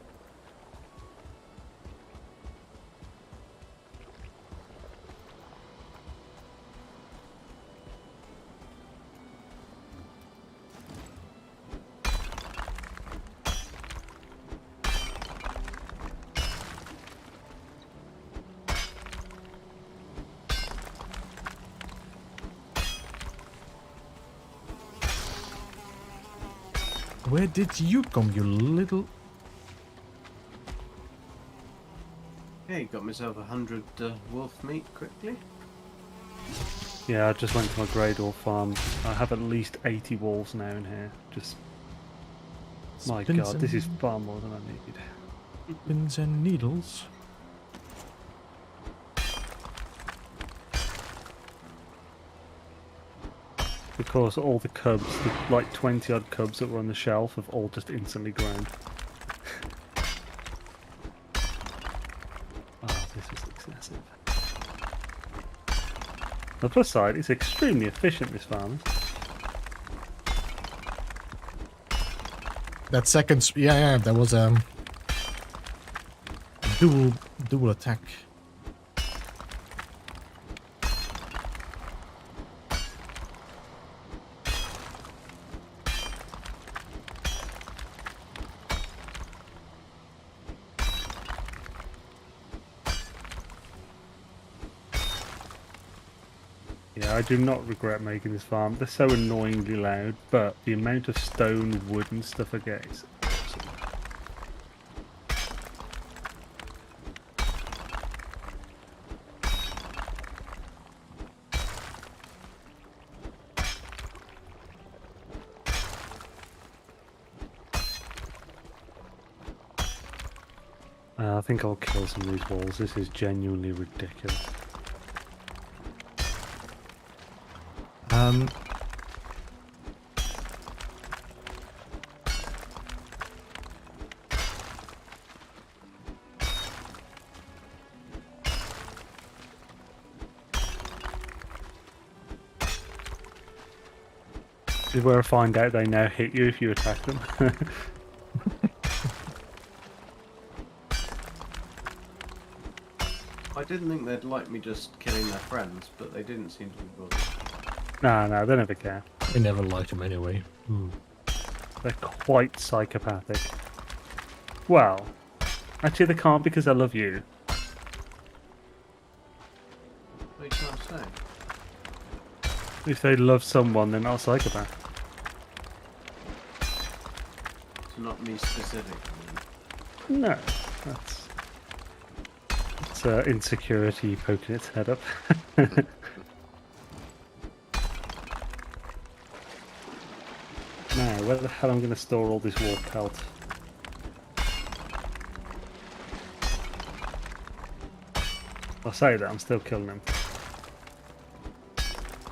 Where did you come, you little... Yeah, got myself 100 wolf meat quickly. Yeah, I just went to my grey dwarf farm. I have at least 80 wolves now in here. Just... My Spins god, this is and- far more than I need. Pins and needles. Of course, all the cubs, the like 20 odd cubs that were on the shelf, have all just instantly grown. Oh, this is excessive. On the plus side, it's extremely efficient, this farm. That second... Yeah, that was dual attack. Yeah, I do not regret making this farm. They're so annoyingly loud, but the amount of stone, wood and stuff I get is awesome. I think I'll kill some of these walls. This is genuinely ridiculous. This is where I find out they now hit you if you attack them. I didn't think they'd like me just killing their friends, but they didn't seem to be bothered. No, they never care. I never liked him anyway. They're quite psychopathic. Well, actually they can't because I love you. What are you trying to say? If they love someone, they're not a psychopath. So not me specifically. No, that's insecurity poking its head up. Now, where the hell am I going to store all this wolf pelt? I say that, I'm still killing them.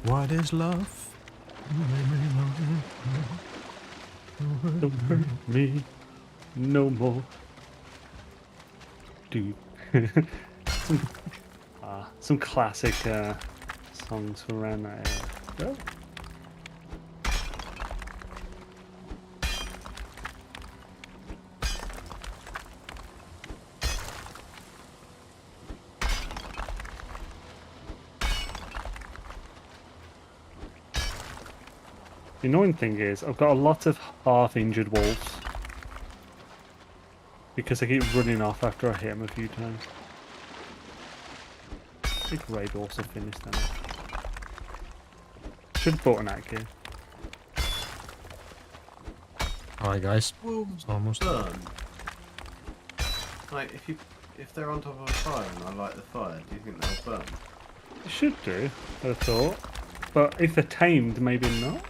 What is love? Don't hurt me no more. Dude. Some classic songs from around that area. Oh. The annoying thing is, I've got a lot of half-injured wolves because they keep running off after I hit them a few times. I think raid also finished then. Should have bought an act here. Alright guys, Wolves it's almost done. burn. Like if they're on top of a fire and I light the fire, do you think they'll burn? It should do, I thought. But if they're tamed, maybe not.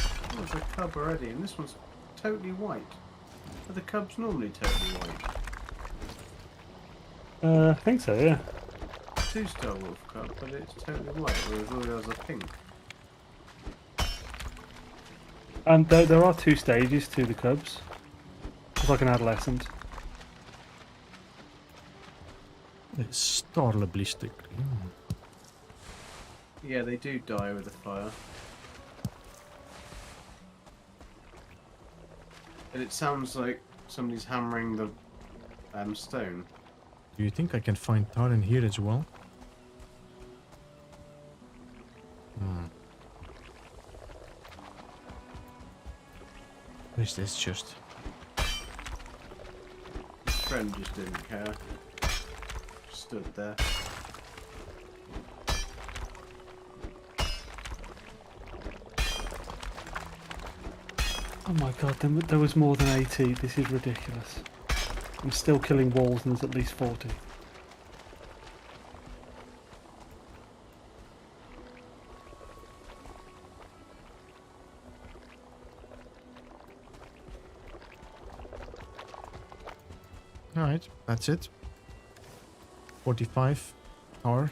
Oh, there's a cub already, and this one's totally white. Are the cubs normally totally white? I think so, yeah. 2-star wolf cub, but it's totally white, whereas all the others are pink. And there are 2 stages to the cubs. It's like an adolescent. Starleblister. Yeah, they do die with the fire. And it sounds like somebody's hammering the stone. Do you think I can find tar in here as well? Hmm. What is this just? His friend just didn't care. Just stood there. Oh my god, there was more than 80. This is ridiculous. I'm still killing walls and there's at least 40. Alright, that's it. 45 tar.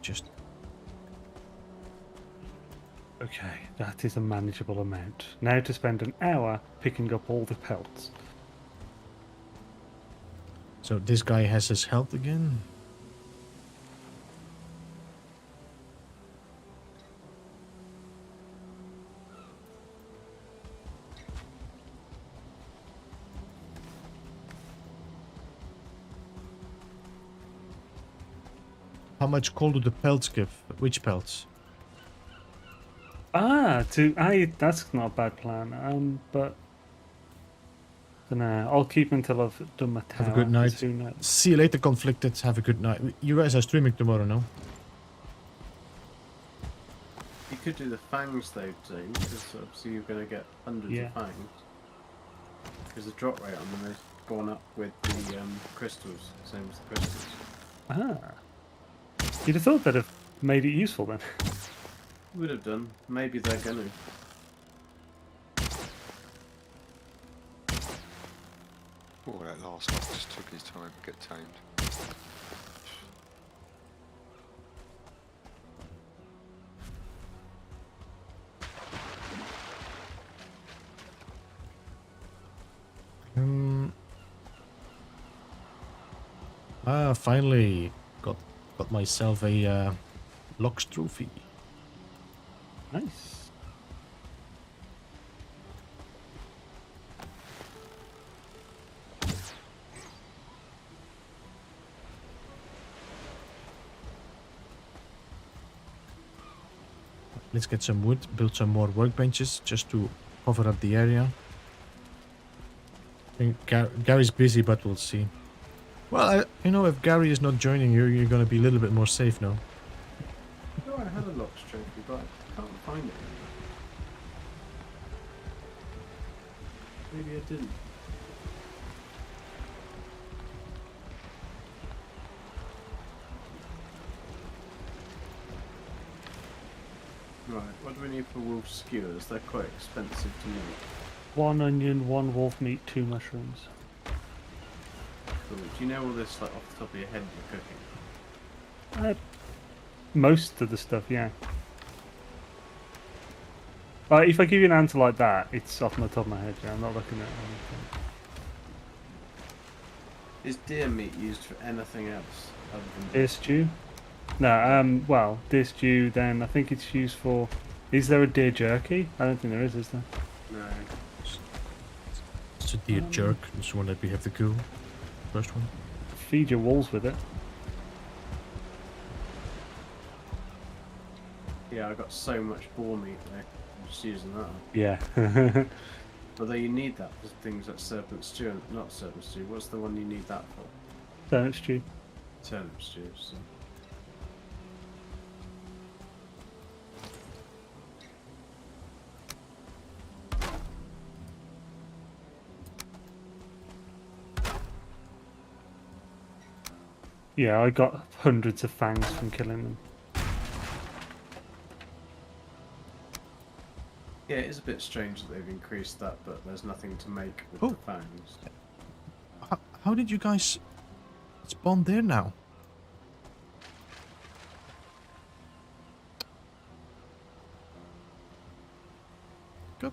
Just Okay, that is a manageable amount. Now to spend an hour picking up all the pelts. so this guy has his health again. How much coal do the pelts give? Which pelts? That's not a bad plan. But dunno, I'll keep until I've done my tower. Have a good night. 'cause who knows? See you later, Conflicted. Have a good night. You guys are streaming tomorrow, no? You could do the fangs though, too, because obviously you're going to get hundreds Yeah. of fangs. Because the drop rate on them has gone up with the crystals, same as the crystals. Ah. You'd have thought they'd have made it useful then. Would have done. Maybe they're going to. Oh, that last guy just took his time to get tamed. Finally got myself a Locks trophy. Nice. Let's get some wood, build some more workbenches just to cover up the area. I think Gary's busy, but we'll see. Well, if Gary is not joining you, you're gonna be a little bit more safe now. No, I had a Locks trophy, but I can't find it. Maybe I didn't. Right, what do we need for wolf skewers? They're quite expensive to make. 1 onion, 1 wolf meat, 2 mushrooms. Cool. Do you know all this like off the top of your head you're cooking? Most of the stuff, yeah. If I give you an answer like that, it's off the top of my head, yeah. I'm not looking at anything. Is deer meat used for anything else other than Deer stew? No, well, deer stew, then I think it's used for... Is there a deer jerky? I don't think there is there? No. It's a deer jerk. This one that we have to kill. First one. Feed your walls with it. Yeah, I got so much boar meat there. I'm just using that. Yeah. Although you need that for things like serpent stew, not serpent stew. What's the one you need that for? Turnip stew. Turnip stew. So. Yeah, I got hundreds of fangs from killing them. Yeah, it is a bit strange that they've increased that, but there's nothing to make with Oh. the fangs. How did you guys spawn there now? Good.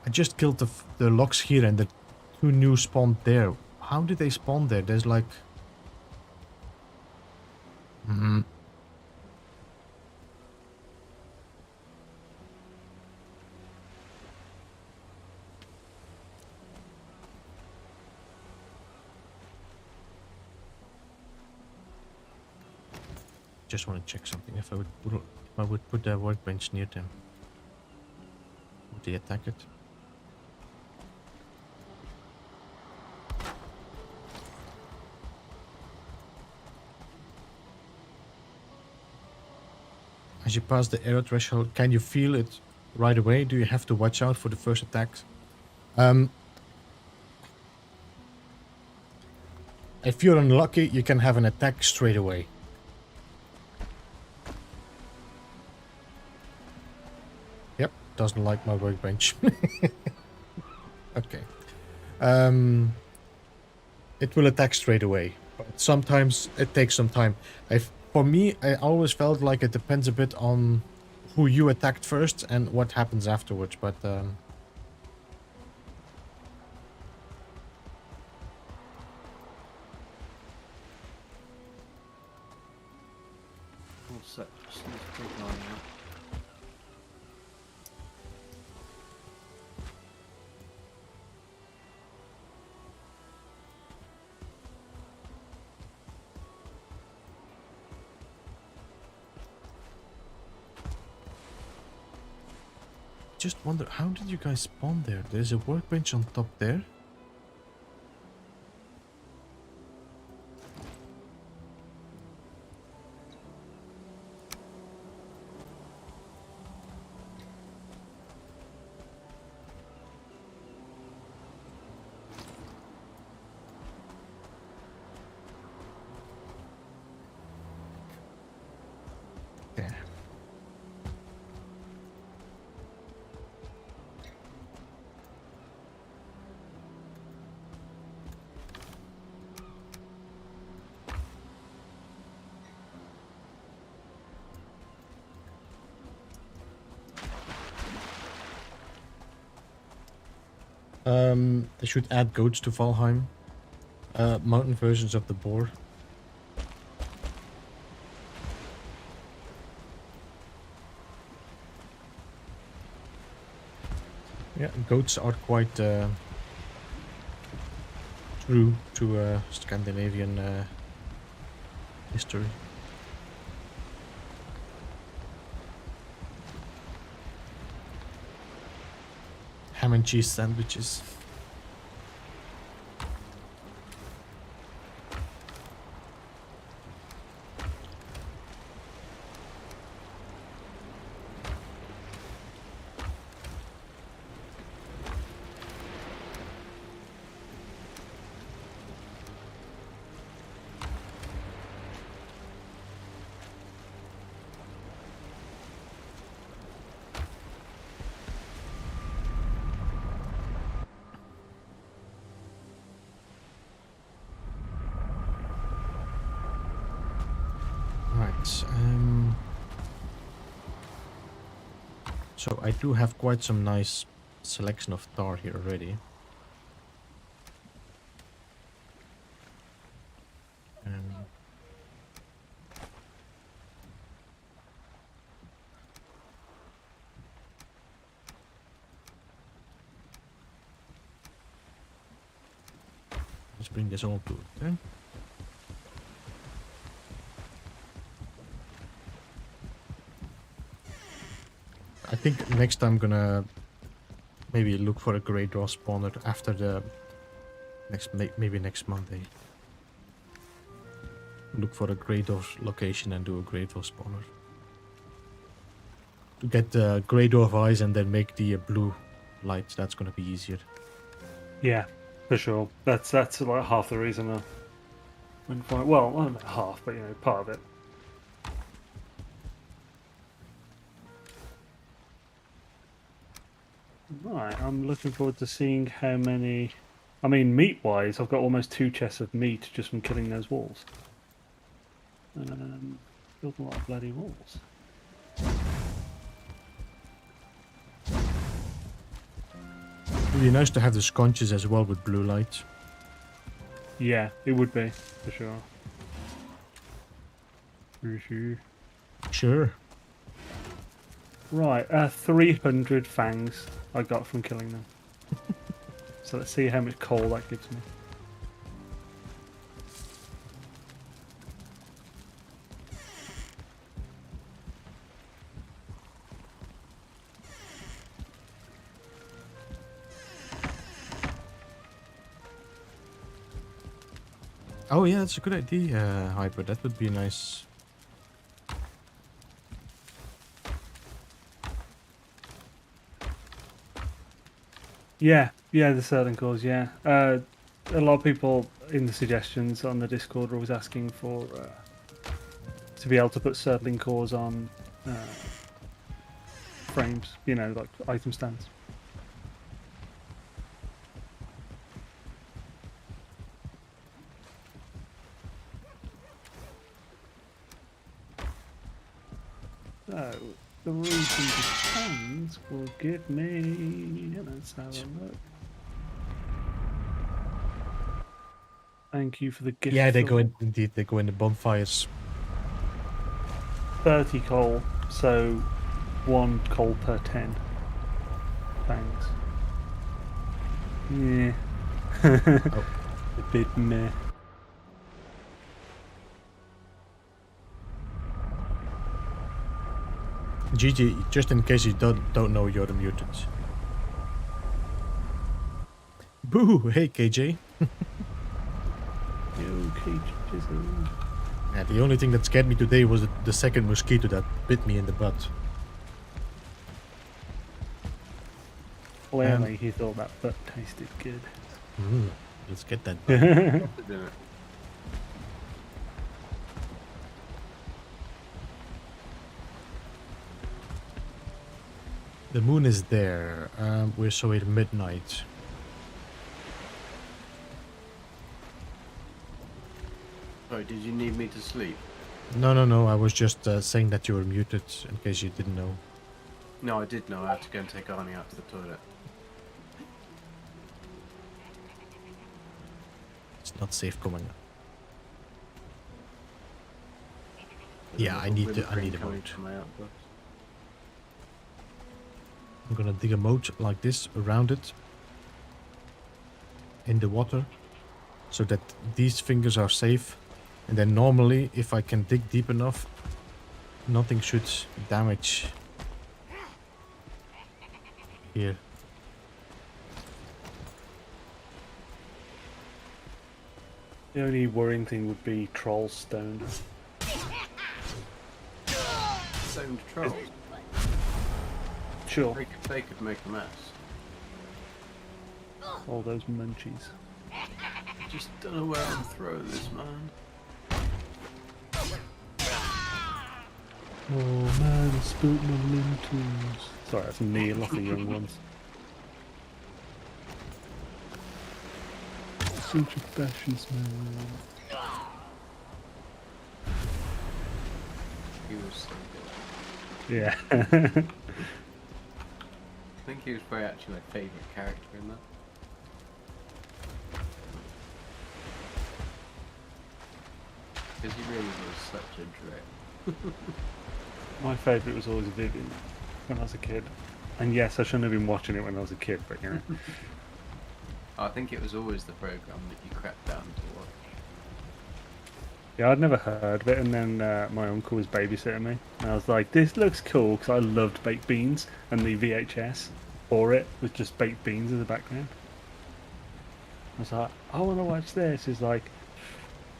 I just killed the logs here and the 2 new spawned there. How did they spawn there? There's like... Just want to check something. If I would put a workbench near them, would they attack it? As you pass the arrow threshold, can you feel it right away? Do you have to watch out for the first attacks? If you're unlucky, you can have an attack straight away. Yep, doesn't like my workbench. Okay. It will attack straight away, but sometimes it takes some time. For me, I always felt like it depends a bit on who you attacked first and what happens afterwards, but... All set. Just need to keep an eye on that. Just wonder, how did you guys spawn there? There's a workbench on top there. There. They should add goats to Valheim. Mountain versions of the boar. Yeah, goats are quite true to Scandinavian history. Ham and cheese sandwiches. So I do have quite some nice selection of tar here already. Let's bring this all to it, eh? I think next I'm gonna maybe look for a grey dwarf spawner after the maybe next Monday. Look for a grey dwarf location and do a grey dwarf spawner. To get the grey dwarf eyes and then make the blue lights. That's gonna be easier. Yeah, for sure. That's like half the reason I went for it. Well, I don't know half, but you know, part of it. Right, I'm looking forward to seeing how many I mean, meat-wise, I've got almost 2 chests of meat just from killing those walls. Built a lot of bloody walls. It'd be nice to have the sconches as well with blue light. Yeah, it would be, for sure. For sure. Sure. Right, 300 fangs I got from killing them. So let's see how much coal that gives me. Oh yeah, that's a good idea, Hyper. That would be nice. Yeah, the certain cores, yeah. A lot of people in the suggestions on the Discord are always asking for to be able to put circling cores on frames, you know, like item stands. So, the recent stands will give me... Let's have a look. Thank you for the gift. Yeah, they Phil. go in, indeed. They go in the bonfires. 30 coal, so 1 coal per 10. Thanks. Yeah. Oh. A bit meh. GG, just in case you don't know, you're the mutant. Boo! Hey, KJ. Yo, KJ Jizzle. Yeah, the only thing that scared me today was the second mosquito that bit me in the butt. Clearly, he thought that butt tasted good. Let's get that. Didn't it? The moon is there. We're so at midnight. Sorry, did you need me to sleep? No. I was just saying that you were muted in case you didn't know. No, I did know. I had to go and take Arnie out to the toilet. It's not safe coming up. Yeah, I need a moat. I'm gonna dig a moat like this around it in the water so that these fingers are safe, and then normally if I can dig deep enough, nothing should damage here. The only worrying thing would be troll stone. Stoned trolls. Sure. They could make a mess. All those munchies. Just don't know where I'm throwing this, man. Oh man, spilt my lentils. Sorry, that's me, a lot of young ones. Such a fascist man. He was so good. Yeah. I think he was probably actually my favourite character in that. Because he really was such a dread. My favourite was always Vivian when I was a kid. And yes, I shouldn't have been watching it when I was a kid, but you know. I think it was always the programme that you crept down to watch. Yeah, I'd never heard of it, and then my uncle was babysitting me, and I was like, this looks cool, because I loved baked beans, and the VHS for it was just baked beans in the background. I was like, I want to watch this. He's like,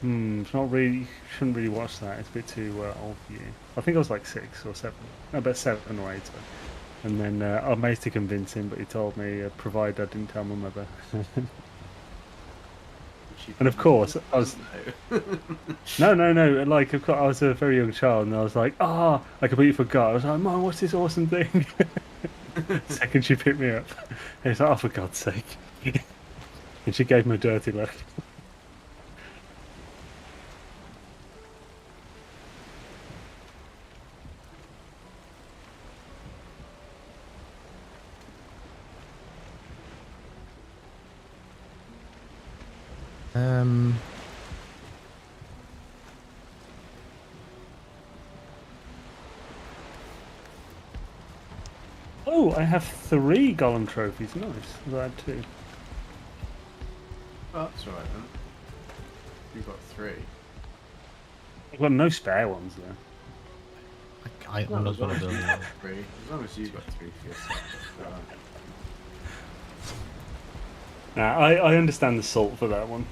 it's not really, you shouldn't really watch that, it's a bit too old for you. I think I was like 6 or 7, no, about 7 or 8. And then I managed to convince him, but he told me, provided I didn't tell my mother. And of course, I was... No, like, of course, I was a very young child, and I was like, I completely forgot. I was like, Mom, what's this awesome thing? Second she picked me up. He was like, oh, for God's sake. And she gave him a dirty look. Um. Oh, I have 3 golem trophies. Nice. I had 2. Oh, that's alright then. You've got 3. I've got no spare ones though. I'm No, not as long gonna as build you've it. got 3. As long as you've got 3 for yourself. That's alright. Nah, I understand the salt for that one.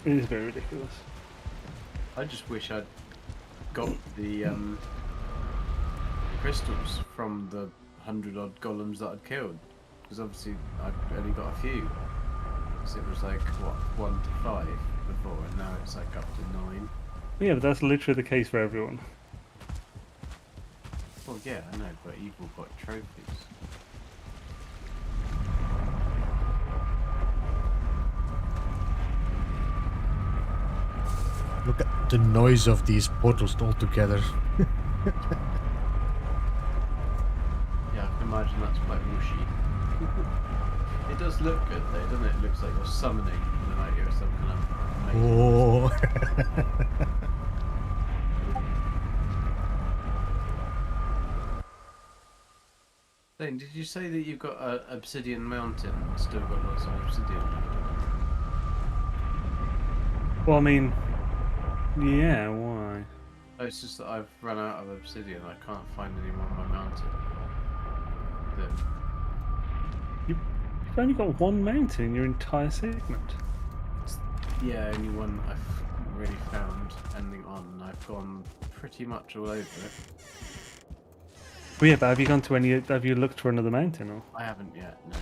It is very ridiculous. I just wish I'd got the crystals from the 100 odd golems that I'd killed. Because obviously I've only got a few. So it was like, what, 1 to 5 before, and now it's like up to 9. Yeah, but that's literally the case for everyone. Well, yeah, I know, but you've all got trophies. Look at the noise of these portals all together. Yeah, I can imagine that's quite whooshy. It does look good though, doesn't it? It looks like you're summoning in the night or some kind of amazing Oh. Dane, did you say that you've got an obsidian mountain? Still got lots of obsidian. Well, I mean, yeah, why? Oh, it's just that I've run out of obsidian. I can't find any more on my mountain. You've only got 1 mountain in your entire segment. Yeah, only one I've really found ending on, and I've gone pretty much all over it. Well, yeah, but have you gone to any? Have you looked for another mountain? Or I haven't yet, no.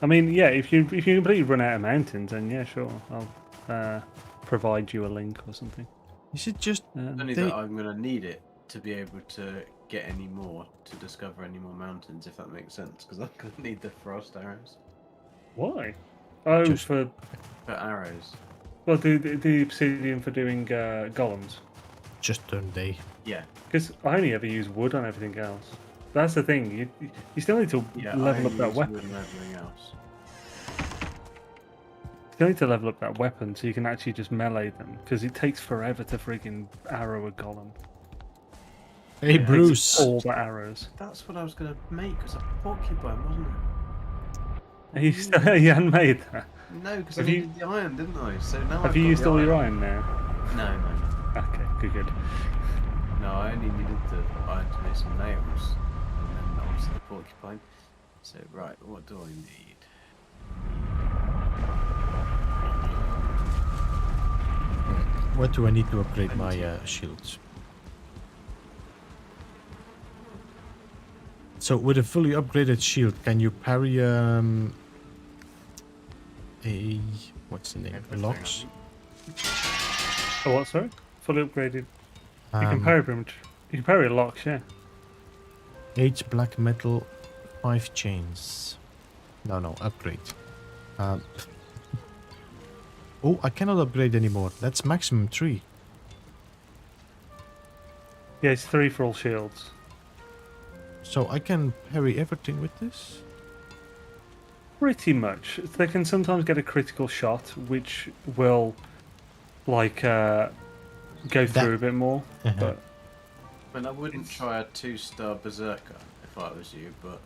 I mean, yeah, if you completely run out of mountains, then yeah, sure, I'll provide you a link or something. Is it just Only they- that I'm going to need it to be able to get any more, to discover any more mountains, if that makes sense, because I'm going to need the frost arrows. Why? Oh, Just- for Arrows. well, the obsidian for doing golems. just turn day? Yeah. Because I only ever use wood on everything else. That's the thing. You still need to Yeah, level I up that use weapon. wood and everything else. You still need to level up that weapon so you can actually just melee them. Because it takes forever to friggin' arrow a golem. Hey, It takes Bruce. all the arrows. That's what I was going to make, as a porcupine, wasn't it? You still you hadn't made that. No, because I Have you- needed the iron, didn't I? So now Have I've you got used the all your iron now? No. Okay, good. No, I only needed the iron to make some nails, and then obviously the porcupine. So, right, what do I need? What do I need to upgrade my shields? So with a fully upgraded shield, can you parry a what's the name? Everything, Locks? Oh, what, sorry? Fully upgraded. You can Um, parry pretty much. You can parry locks, yeah. 8 black metal, 5 chains. No, upgrade. Oh, I cannot upgrade anymore. That's maximum 3. Yeah, it's 3 for all shields. So I can parry everything with this? Pretty much. They can sometimes get a critical shot, which will, like, go through a bit more. But And I wouldn't try a 2-star berserker if I was you, but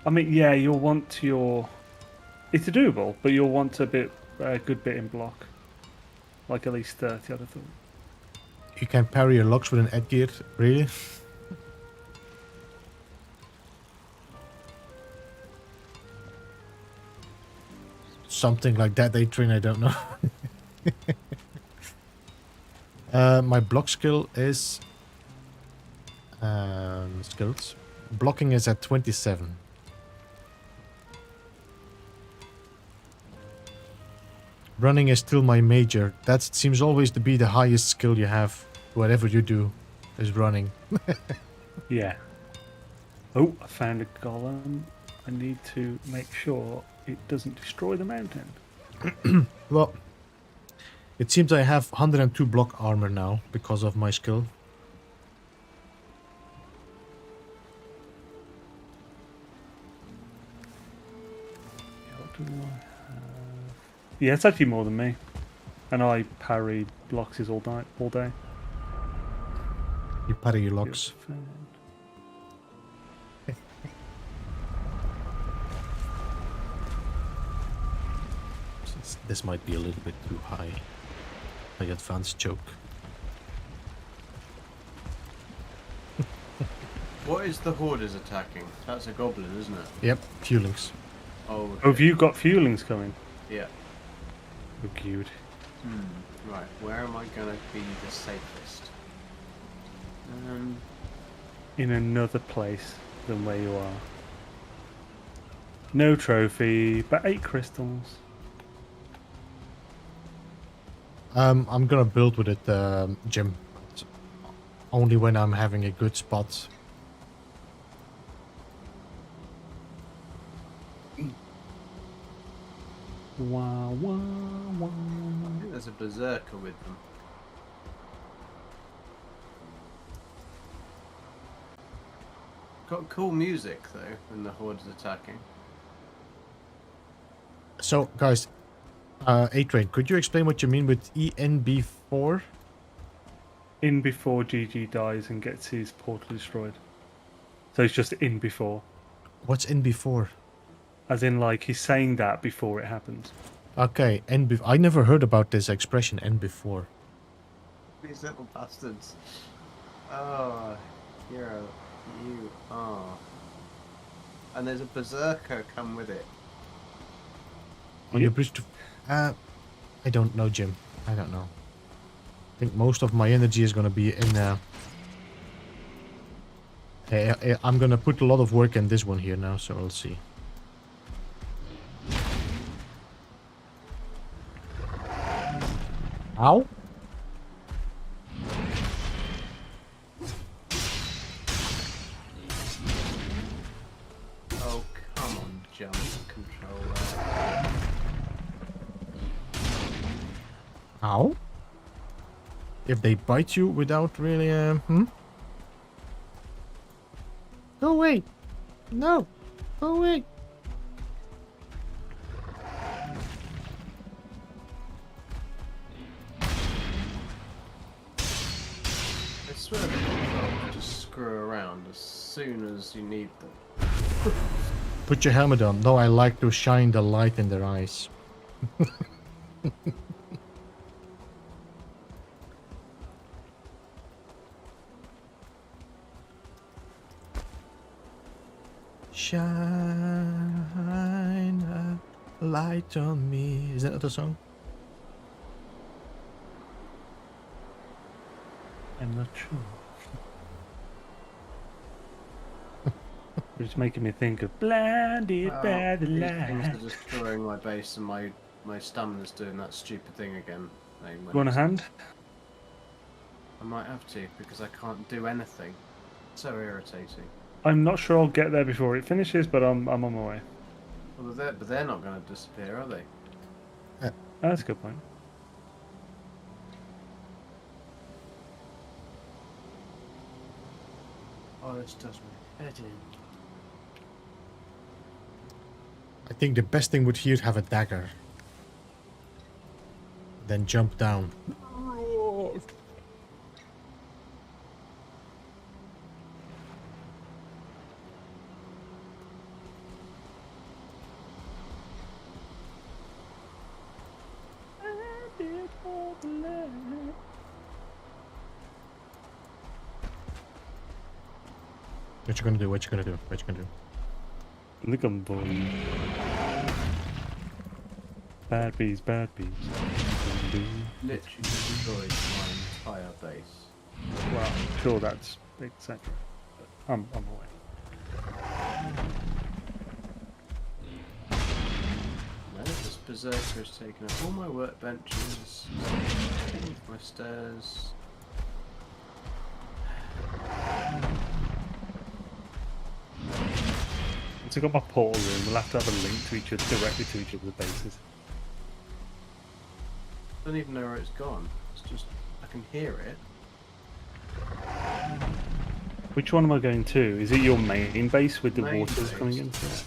I mean, yeah, you'll want your. It's doable, but you'll want a good bit in block, like at least 30. I'd have thought. You can parry your locks with an Edgear, really? Something like that, A-Train, I don't know. My block skill is... skills. Blocking is at 27. Running is still my major. That seems always to be the highest skill you have. Whatever you do, is running. Yeah. Oh, I found a golem. I need to make sure it doesn't destroy the mountain. Well, it seems I have 102 block armor now because of my skill. What do I have? Yeah, it's actually more than me. And I parry blocks all day. You parry your locks. This might be a little bit too high. Like advanced joke. What is the horde is attacking? That's a goblin, isn't it? Yep, fuelings. Oh, Oh, have you got fuelings coming? yeah. Oh, cute. Right, where am I gonna be the safest? In another place than where you are. No trophy, but 8 crystals. I'm gonna build with it, Jim. Only when I'm having a good spot. Wow, wow, wow. I think there's a berserker with them. Got cool music though when the horde is attacking. So, guys, A-Train, could you explain what you mean with ENB4? In before GG dies and gets his portal destroyed. So it's just in before. What's NB4? As in, like, he's saying that before it happens. Okay, I never heard about this expression, NB4. These little bastards. Oh, you are. And there's a berserker come with it. On your bridge to... I don't know, Jim. I don't know. I think most of my energy is gonna be in... I'm gonna put a lot of work in this one here now, so we'll see. Ow? Oh, come on, jump controller. Ow? If they bite you without really, Go away! No! Go away! I swear the controls just screw around as soon as you need them. Put your helmet on. No, I like to shine the light in their eyes. Shine a light on me. Is that not a song? I'm not sure. It's making me think of blinded by the These light. things are destroying my base and my stamina's doing that stupid thing again. You want a hand? I might have to because I can't do anything. So irritating. I'm not sure I'll get there before it finishes, but I'm on my way. Well, but they're not going to disappear, are they? That's a good point. Oh, this does me head in. I think the best thing would here have a dagger. Then jump down. What you gonna do? What you gonna do? What you gonna do? Look at them. Bad bees, bad bees. Literally destroyed my entire base. Well, I'm sure that's etc. I'm away. No, this berserker has taken up all my workbenches, my stairs. once I got my portal room, we'll have to have a link to each other, directly to each other's bases. I don't even know where it's gone. It's just, I can hear it. Which one am I going to? Is it your main base with the Main waters base. coming into it?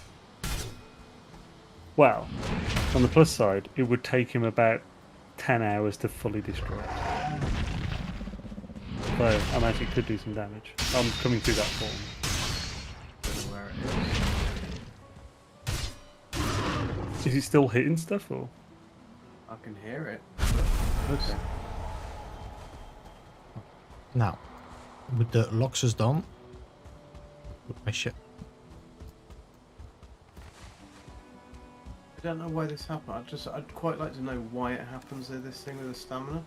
Well, on the plus side, it would take him about 10 hours to fully destroy it. So I imagine it could do some damage. I'm coming through that form. Don't know where it is. Is it still hitting stuff or? I can hear it. Okay. Now, with the Loxus done, with my shit. I don't know why this happened. I'd quite like to know why it happens to this thing with the stamina.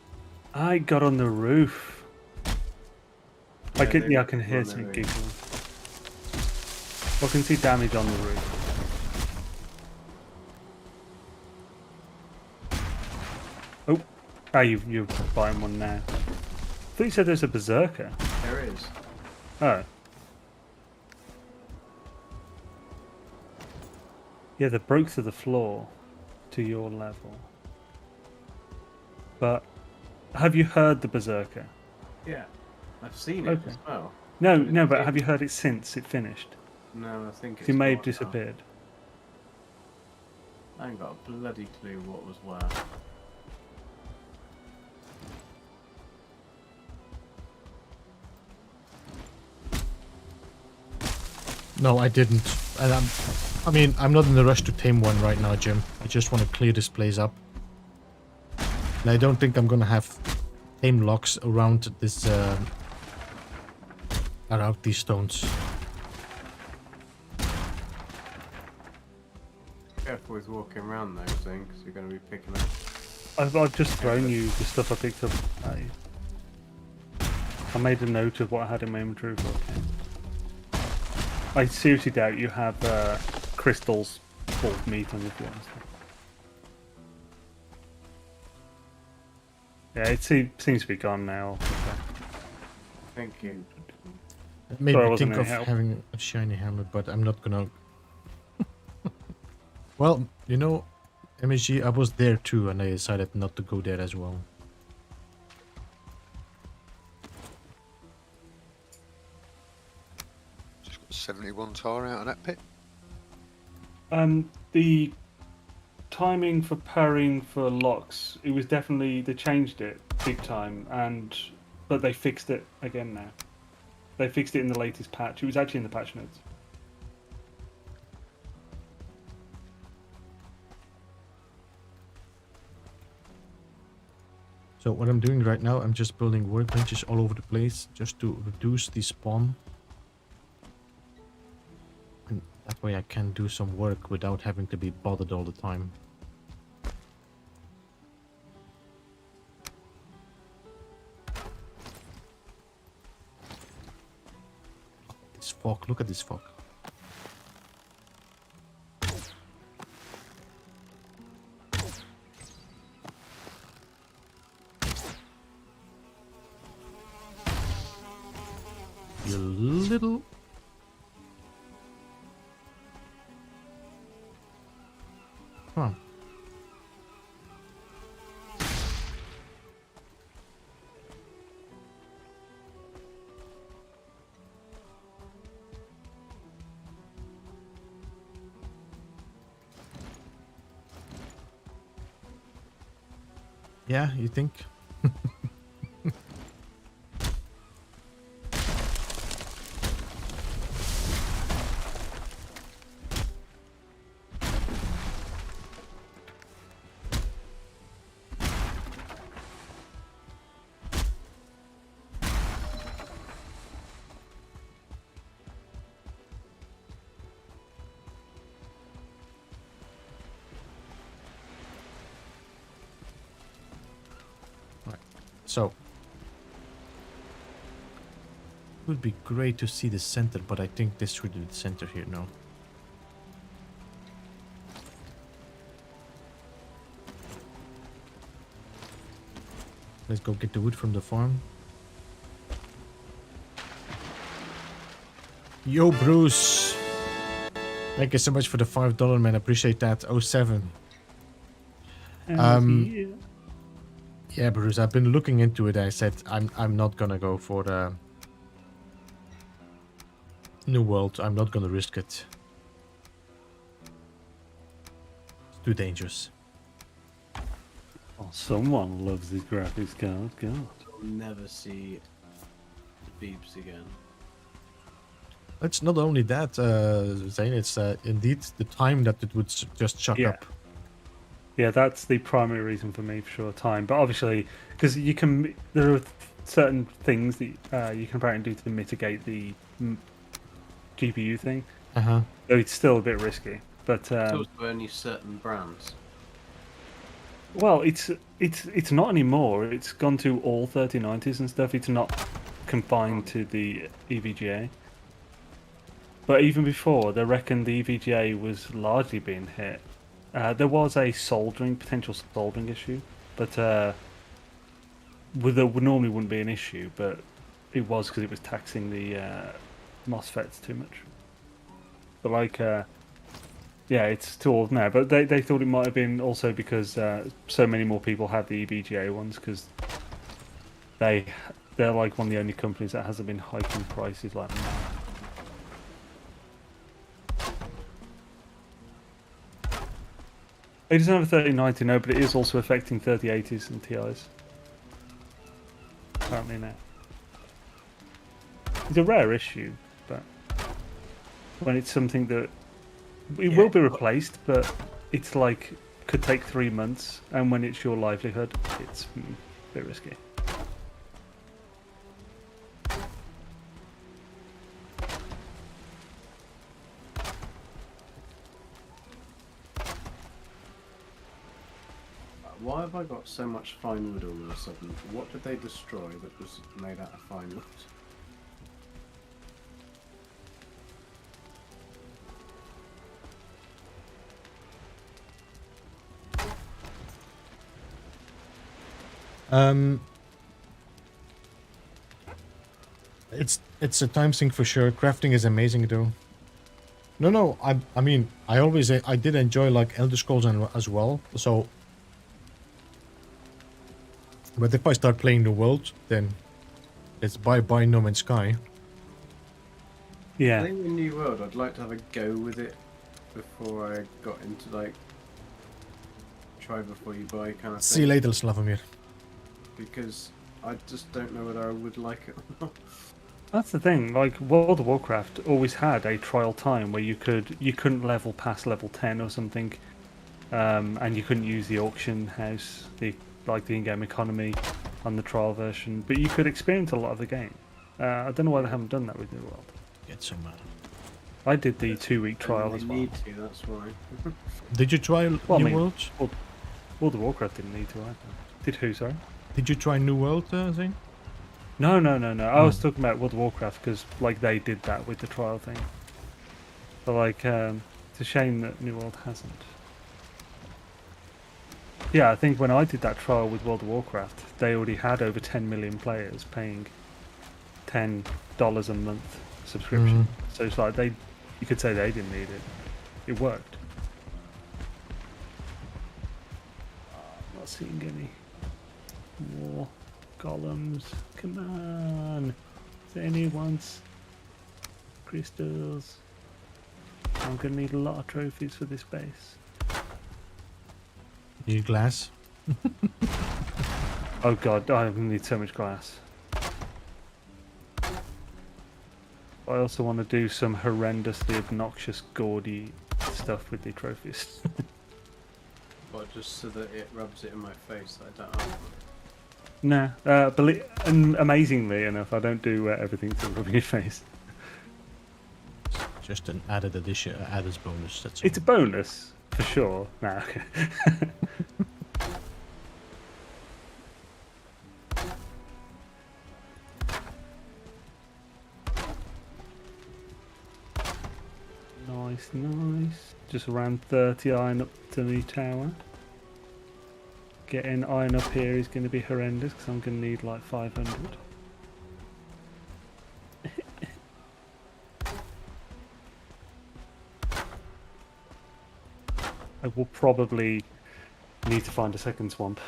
I got on the roof. I Yeah, can they I can hear run some their giggling. I can see damage on the roof. Oh, you're buying one now. I thought you said there's a berserker. There is. Oh. Yeah, they broke through the floor to your level. But have you heard the berserker? Yeah. I've seen it Okay. as well. No, but have you heard it since it finished? No, I think it's It may have gone now. disappeared. I ain't got a bloody clue what was where. No, I didn't. And I mean, I'm not in the rush to tame one right now, Jim. I just want to clear this place up. And I don't think I'm gonna have tame locks around this, around these stones. Careful with walking around those things, you're going to be picking up. I've just thrown you the stuff I picked up. I made a note of what I had in my inventory. I seriously doubt you have crystals full of meat on your floor and stuff. Yeah, it seems to be gone now. Thank you. It made Sorry, I me wasn't think of any help. having a shiny helmet, but I'm not gonna... Well, you know, MSG, I was there too, and I decided not to go there as well. Just got 71 tar out of that pit. The timing for pairing for locks, it was definitely, they changed it big time, but they fixed it again now. They fixed it in the latest patch. It was actually in the patch notes. So what I'm doing right now, I'm just building workbenches all over the place, just to reduce the spawn. And that way I can do some work without having to be bothered all the time. This fog, look at this fog. You little... Come on. Yeah, you think? So, it would be great to see the center, but I think this should be the center here now. Let's go get the wood from the farm. Yo, Bruce! Thank you so much for the $5, man. Appreciate that. 07. Yeah. Yeah, Bruce, I've been looking into it. I said I'm not gonna go for the New World. I'm not gonna risk it. It's too dangerous. Oh, someone loves this graphics card. God. I'll never see the Beebs again. It's not only that, Zane. It's indeed the time that it would just chuck Yeah. up. Yeah, that's the primary reason for me, for sure, time. But obviously, because there are certain things that you can apparently do to mitigate the GPU thing. Uh-huh. Though it's still a bit risky. But It's also only certain brands. well, it's not anymore. It's gone to all 3090s and stuff. It's not confined to the EVGA. But even before, they reckoned the EVGA was largely being hit. There was a potential soldering issue, but there normally wouldn't be an issue, but it was because it was taxing the MOSFETs too much. But like, yeah, it's too old now. But they thought it might have been also because so many more people had the EVGA ones, because they're like one of the only companies that hasn't been hiking prices like that. It doesn't have a 3090, no, but it is also affecting 3080s and TIs. Apparently now. It's a rare issue, but when it's something that it will be replaced, but it's like could take 3 months, and when it's your livelihood, it's a bit risky. Why have I got so much fine wood all of a sudden? What did they destroy that was made out of fine wood? It's a time sink for sure. Crafting is amazing though. No, I mean I did enjoy like Elder Scrolls as well. So, but if I start playing the world, then it's bye No Man's Sky. Yeah. Playing the New World, I'd like to have a go with it before I got into like try before you buy kind of See you thing. later, Slavomir. Because I just don't know whether I would like it or not. That's the thing. Like World of Warcraft always had a trial time where you couldn't level past level 10 or something, and you couldn't use the auction house, the in-game economy, on the trial version. But you could experience a lot of the game. I don't know why they haven't done that with New World. Get some. I did the 2-week trial as You well. need to, that's why. Did you try Well, I New mean- World? World of Warcraft didn't need to either. Did who? Sorry. Did you try New World, Zane? No. I was talking about World of Warcraft because like they did that with the trial thing. But like, it's a shame that New World hasn't. Yeah, I think when I did that trial with World of Warcraft, they already had over 10 million players paying $10 a month subscription. So it's like you could say they didn't need it. It worked. I'm not seeing any more golems. Come on. Is there any ones? Crystals. I'm gonna need a lot of trophies for this base. Need glass? Oh god, I need so much glass. I also want to do some horrendously obnoxious, gaudy stuff with the trophies. But just so that it rubs it in my face that I don't have one. Nah, and amazingly enough, I don't do everything to rub your face. Just an added addition, added bonus. That's It's a bonus, for sure. Nah, okay. Nice. Just around 30 iron up to the tower. Getting iron up here is going to be horrendous because I'm going to need like 500. I will probably need to find a second swamp.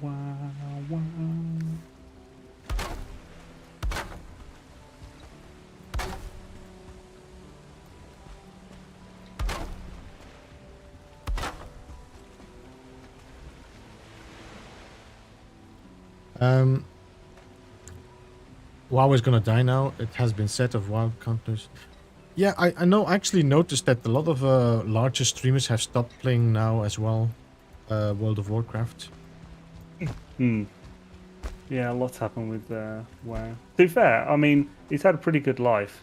Wow, wow. WoW is gonna die now. It has been said of WoW counters. Yeah, I know. I actually noticed that a lot of larger streamers have stopped playing now as well. World of Warcraft. Hmm. Yeah, a lot's happened with WoW. To be fair, I mean, it's had a pretty good life.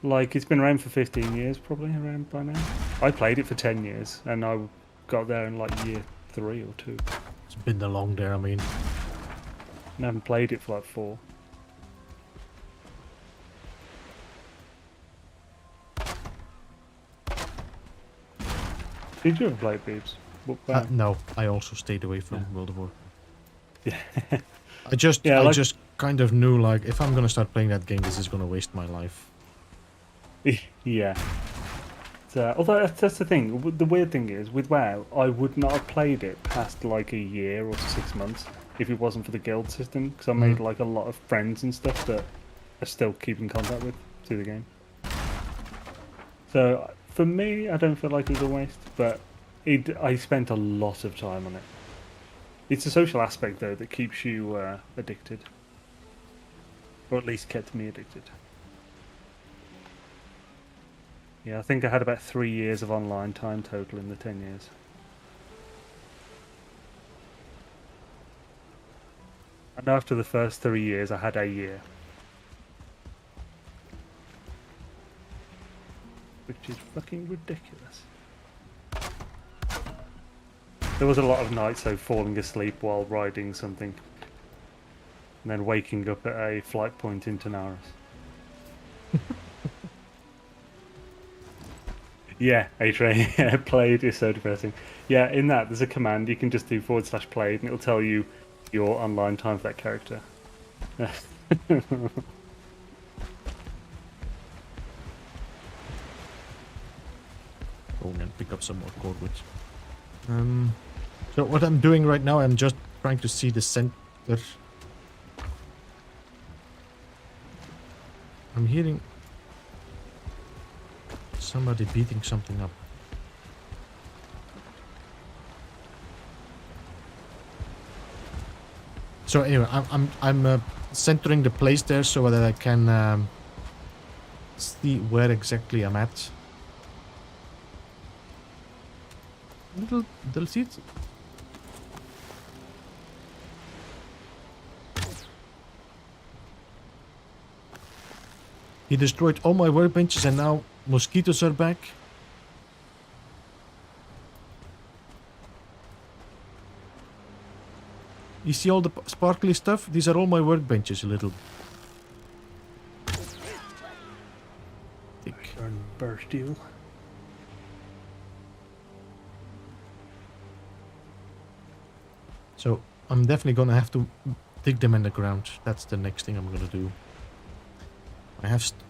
Like, it's been around for 15 years, probably, around by now. I played it for 10 years, and I got there in, like, year 3 or 2. It's been that long there. I mean, And I haven't played it for, like, 4. Did you ever play it, Beebs? WoW? no. I also stayed away from World of Warcraft. Yeah. I just Yeah, like- just kind of knew, like, if I'm gonna start playing that game, this is gonna waste my life. Yeah. So, although that's the thing. The weird thing is, with WoW, I would not have played it past like a year or 6 months if it wasn't for the guild system, because I made like a lot of friends and stuff that I still keep in contact with through the game. So for me, I don't feel like it was a waste, but I spent a lot of time on it. It's the social aspect though that keeps you addicted, or at least kept me addicted. Yeah, I think I had about 3 years of online time total in the 10 years. And after the first 3 years, I had a year. Which is fucking ridiculous. There was a lot of nights, though, falling asleep while riding something. And then waking up at a flight point into Naris. Yeah, A-Train, yeah, played is so depressing. Yeah, in that, there's a command you can just do /played and it'll tell you your online time for that character. Go and pick up some more cordwood. So what I'm doing right now, I'm just trying to see the center. I'm hearing somebody beating something up. So anyway, I'm centering the place there so that I can see where exactly I'm at. Little seeds. He destroyed all my workbenches and now mosquitoes are back. You see all the sparkly stuff? These are all my workbenches, a little. Thick. Burst you. So I'm definitely gonna have to dig them in the ground. That's the next thing I'm gonna do.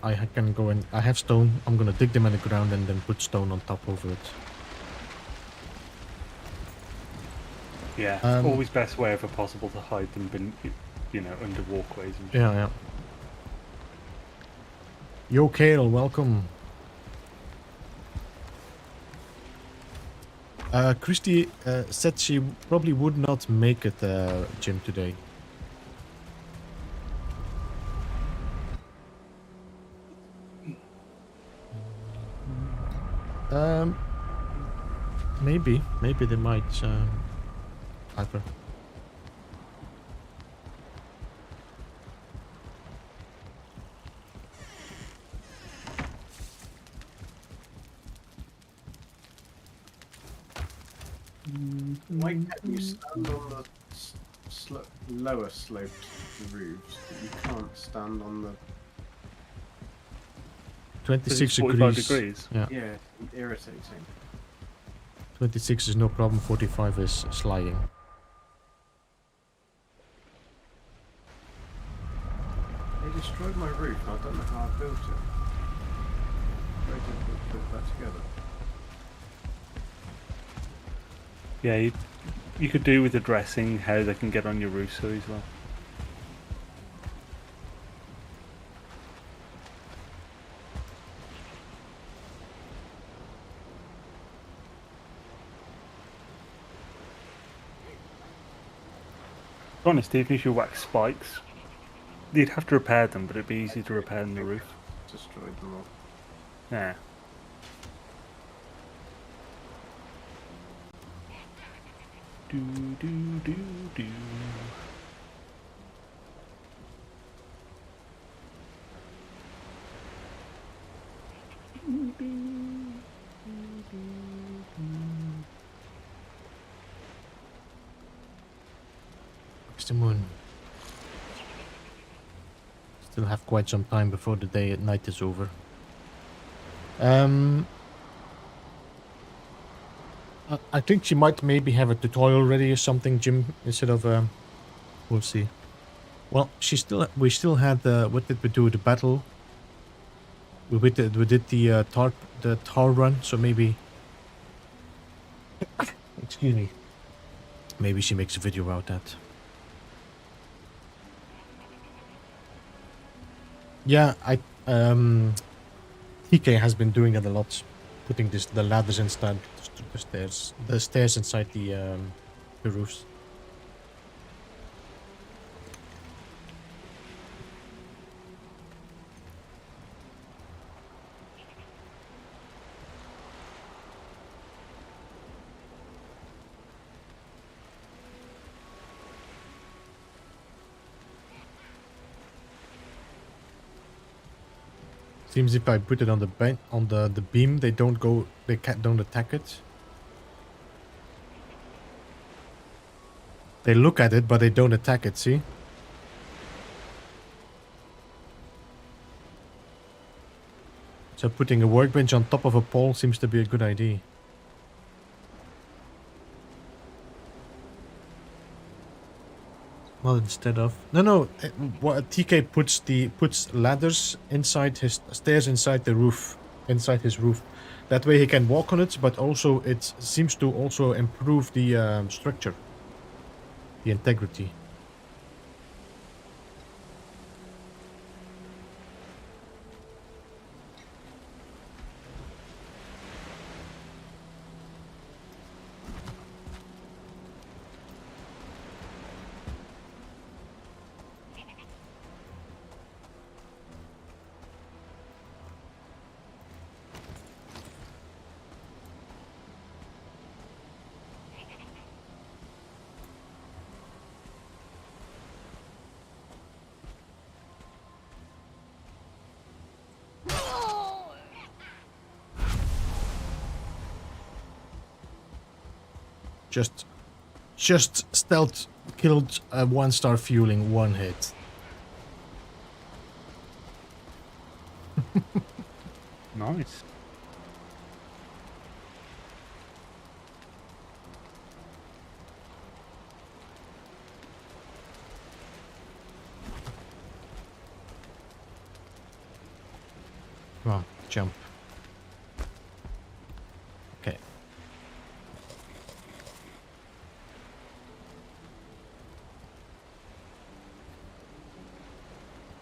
I can go and I have stone. I'm gonna dig them in the ground and then put stone on top over it. Yeah, always best way if possible to hide them, under walkways and shit. Yeah. Yo, Kale, welcome. Christy said she probably would not make it gym today. Maybe they might. Hyper. Why can't you stand on the lower sloped roofs, but you can't stand on the. 26 45 degrees. degrees. Yeah. Yeah, irritating. 26 is no problem. 45 is sliding. They destroyed my roof. I don't know how I built it. Very difficult to put that together. Yeah, you could do with addressing how they can get on your roof so as well. To be honest, even if you wax spikes, you'd have to repair them, but it'd be easy to repair on the roof. Destroyed them all. Yeah. Do do do do. It's the moon. Still have quite some time before the day at night is over. I think she might maybe have a tutorial ready or something, Jim, instead of we'll see. Well, we still had what did we do? The battle. We did the tar run, so maybe excuse me. Maybe she makes a video about that. Yeah, TK has been doing that a lot, putting the ladders inside the stairs inside the roofs. Seems if I put it on the beam, they don't attack it. They look at it, but they don't attack it. See? So putting a workbench on top of a pole seems to be a good idea. Well, instead of no, what TK puts ladders inside his stairs inside the roof, inside his roof. That way he can walk on it, but also it seems to also improve the structure, the integrity. Just stealth killed a 1-star fueling, 1 hit. Nice. Oh, jump. Okay.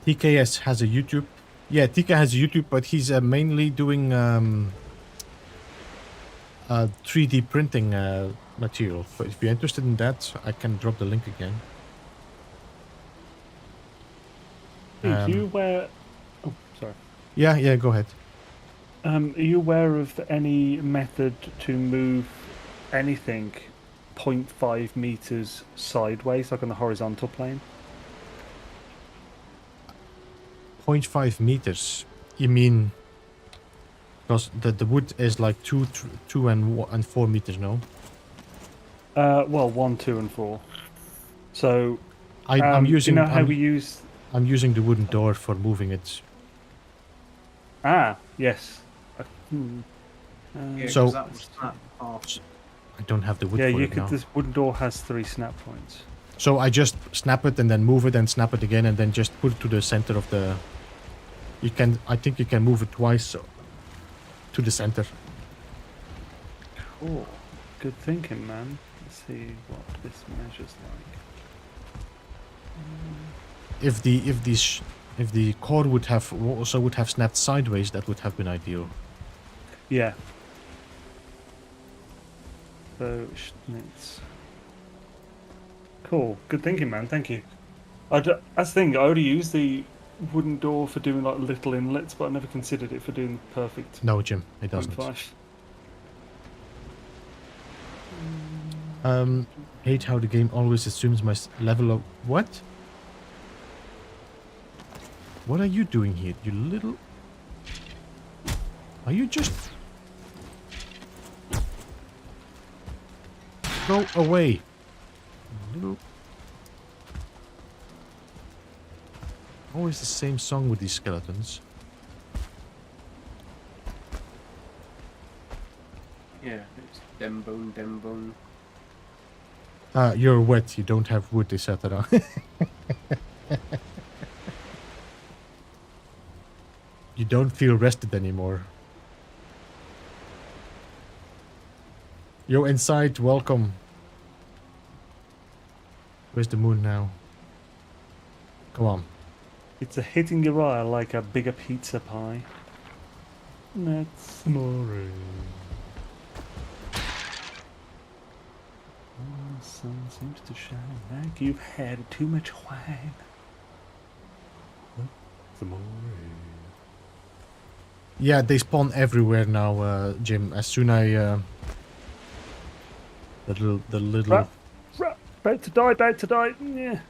TKS has a YouTube. Yeah, TK has a YouTube, but he's mainly doing 3D printing material. But if you're interested in that, I can drop the link again. Are you aware? Oh, sorry. Yeah, go ahead. Are you aware of any method to move anything 0.5 meters sideways, like on the horizontal plane? 0.5 meters. You mean? Because the wood is like 2 and 4 meters, no? Well, 1, 2, and 4. So, I'm using. you know how we use... I'm using the wooden door for moving it. Ah, yes. Yeah, So- 'cause that was snap half. I don't have the wood Yeah, for you it could. now. This wooden door has 3 snap points. So I just snap it and then move it and snap it again and then just put it to the center of the... You can... I think you can move it twice so to the center. Cool. Good thinking, man. Let's see what this measures like. If the core would have also would have snapped sideways, that would have been ideal. Yeah. So, Schnitz. Cool. Good thinking, man. Thank you. That's the thing. I already used the wooden door for doing like little inlets, but I never considered it for doing perfect. No, Jim, it doesn't. 0.5. Hate how the game always assumes my level of... What? What are you doing here, you little... Are you just... Go away. Little... Always the same song with these skeletons. Yeah, it's Dembone, Dembone. You're wet, you don't have wood, etc. You don't feel rested anymore. Yo, inside, welcome. Where's the moon now? Come on. It's a hitting your eye like a bigger pizza pie. That's More. the sun seems to shine like you've had too much wine. Yeah, they spawn everywhere now, Jim. As soon as the little About to die, about to die. Yeah.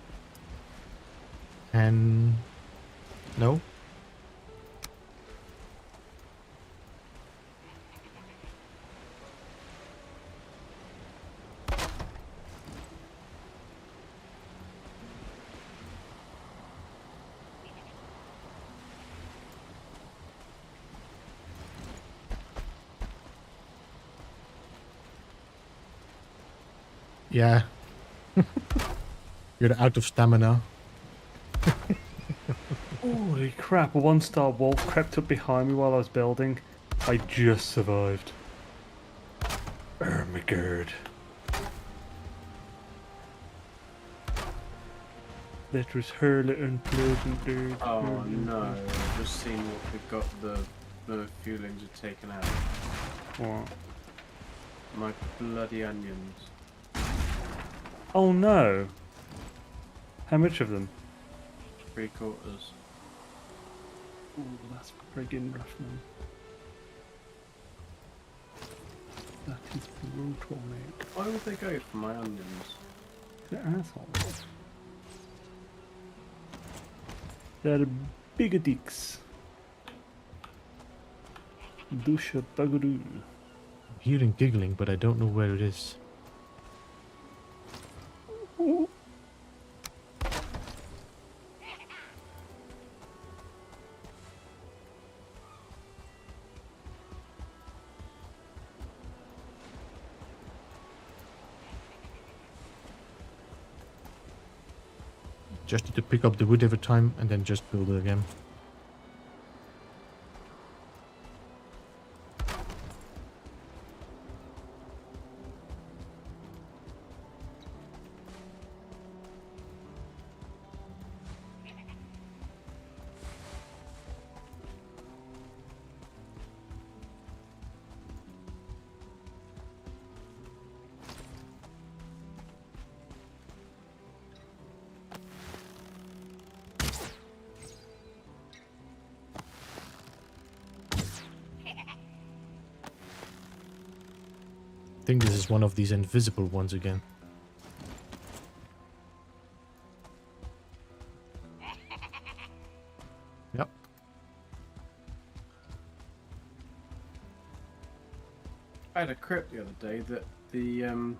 and no. Yeah. You're out of stamina. Holy crap, a 1-star wolf crept up behind me while I was building. I just survived. Oh my god. That was hurly unpleasant, dude. Oh no, I've just seen what we've got the feelings are taken out. What? My bloody onions. Oh no. How much of them? 3/4. Ooh, that's friggin' rough, man. That is brutal, mate. Why would they go for my onions? They're assholes. They're bigger dicks. Dusha bugaroo. I'm hearing giggling, but I don't know where it is. Just need to pick up the wood every time and then just build it again. I think this is one of these invisible ones again. Yep. I had a crypt the other day that the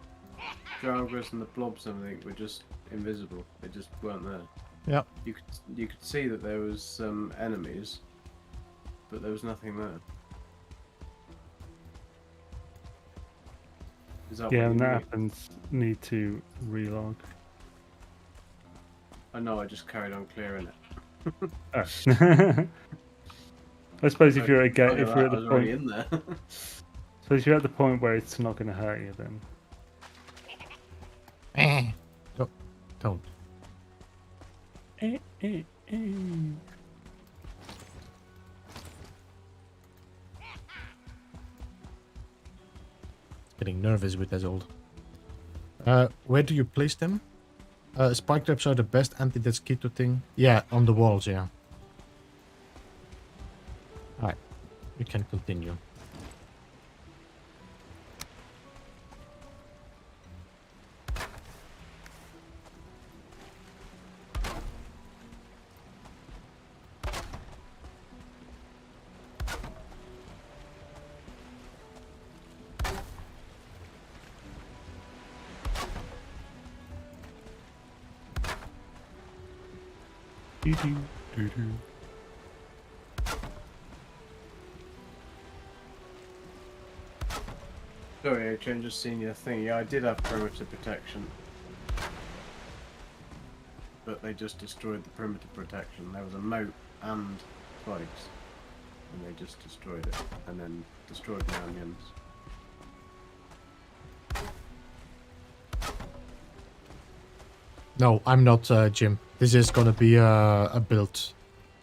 Draugrs and the blobs and everything were just invisible. They just weren't there. Yeah. You could see that there was some enemies, but there was nothing there. Is that Yeah, what when you that mean? happens, need to relog. I know. I just carried on clearing it. Oh. I suppose if you're at Look if at you're that, at I the was already point, in there. suppose you're at the point where it's not going to hurt you, then. Don't. Getting nervous with that old. Where do you place them? Spike traps are the best anti-mosquito thing. Yeah, on the walls, yeah. Alright, we can continue. Sorry, Adrian, just seen your thing. Yeah, I did have perimeter protection. But they just destroyed the perimeter protection. There was a moat and spikes. And they just destroyed it. And then destroyed my onions. No, I'm not, Jim. This is gonna be a build.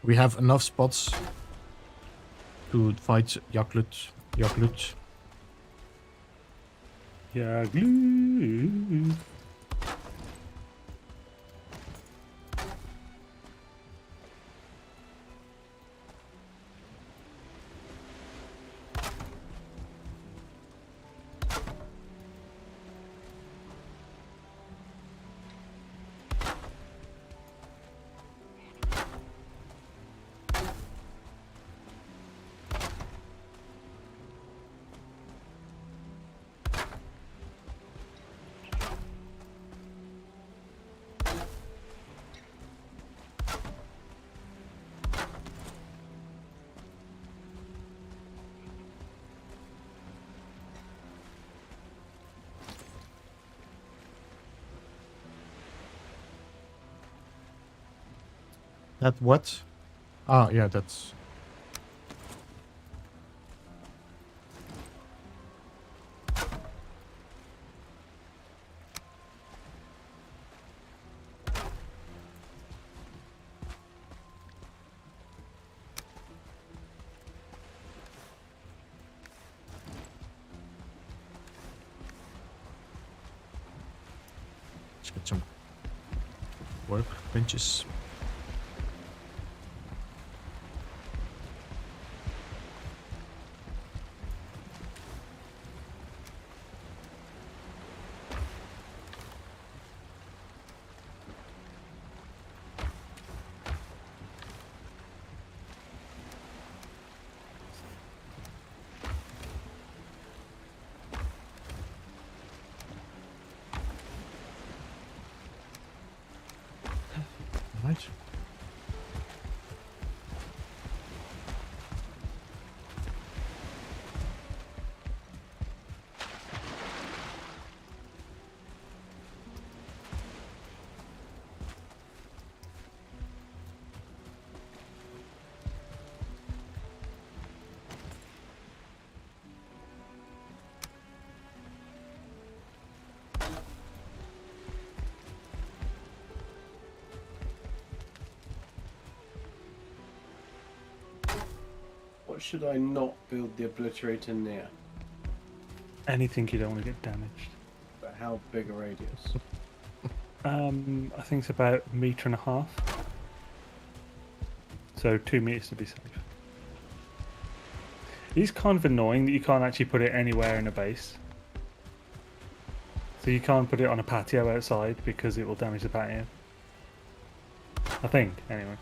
We have enough spots to fight Yaklut. Yeah, glue. That what? Ah, yeah, that's... Let's get some workbenches. Right. What should I not build the obliterator near? Anything you don't want to get damaged. But how big a radius? I think it's about 1.5 meters. So 2 meters to be safe. It's kind of annoying that you can't actually put it anywhere in a base. So you can't put it on a patio outside because it will damage the patio. I think, anyway.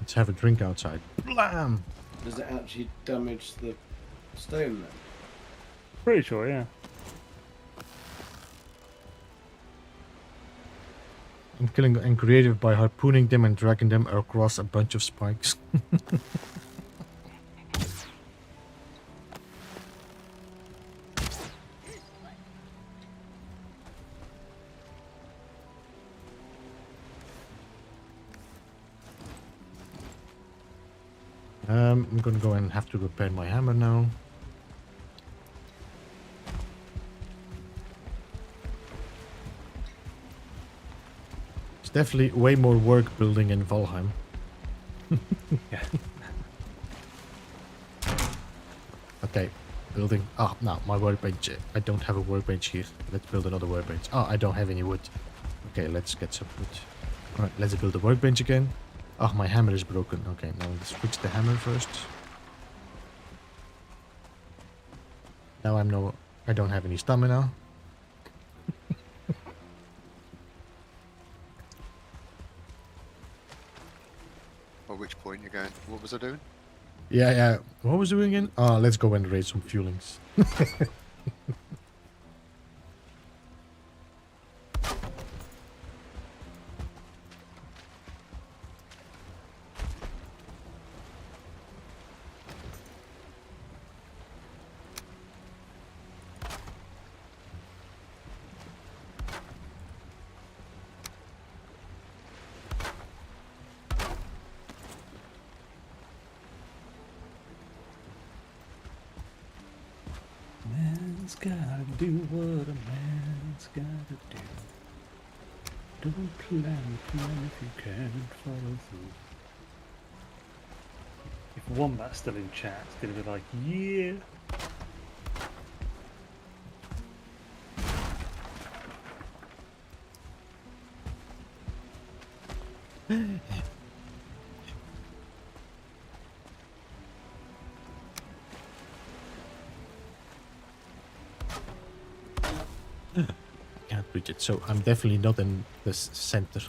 Let's have a drink outside. Blam! Does it actually damage the stone then? Pretty sure, yeah. I'm killing and creative by harpooning them and dragging them across a bunch of spikes. I'm gonna go and have to repair my hammer now. It's definitely way more work building in Valheim. Yeah. Okay, building. Oh, no, my workbench. I don't have a workbench here. Let's build another workbench. Oh, I don't have any wood. Okay, let's get some wood. Alright, let's build a workbench again. Oh, my hammer is broken. Okay, now let's fix the hammer first. Now I don't have any stamina. At which point you're going, what was I doing? Yeah. What was I doing again? Oh, let's go and raid some fuelings. Man's gotta do what a man's gotta do. Don't plan if you can't follow through. If Wombat's still in chat, it's gonna be like, yeah. Can't reach it, so I'm definitely not in the center.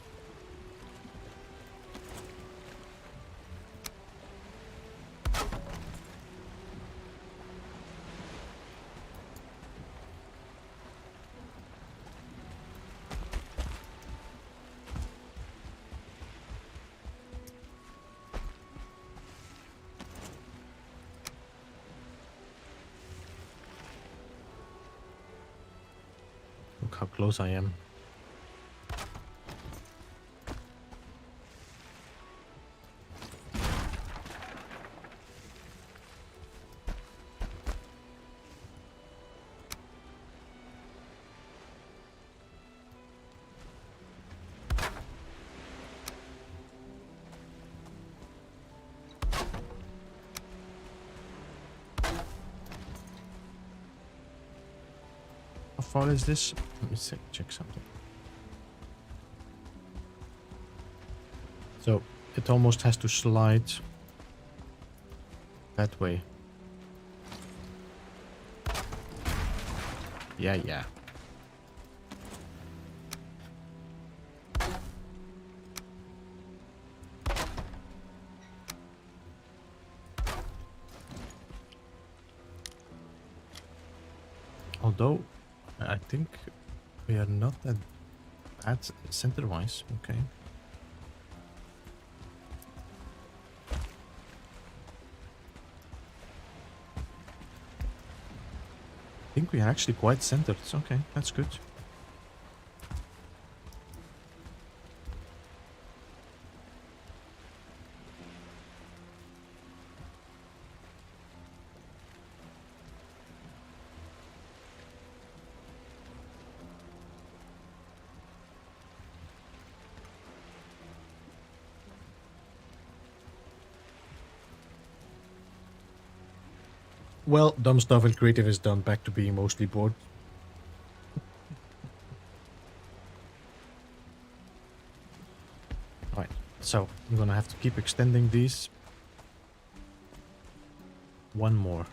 Look how close I am. How far is this? Let me check something. So it almost has to slide that way. Yeah. Although I think we are not that bad center-wise. Okay. I think we are actually quite centered. It's okay, that's good. Well, dumb stuff and creative is done. Back to being mostly bored. Alright, so I'm gonna have to keep extending these. One more.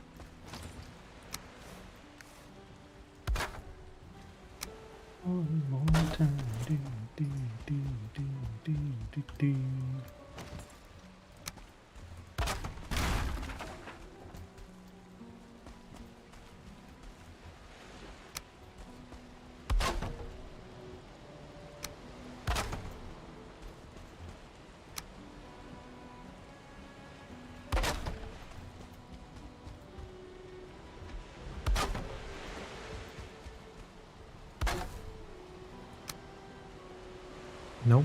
One more time. Do. No.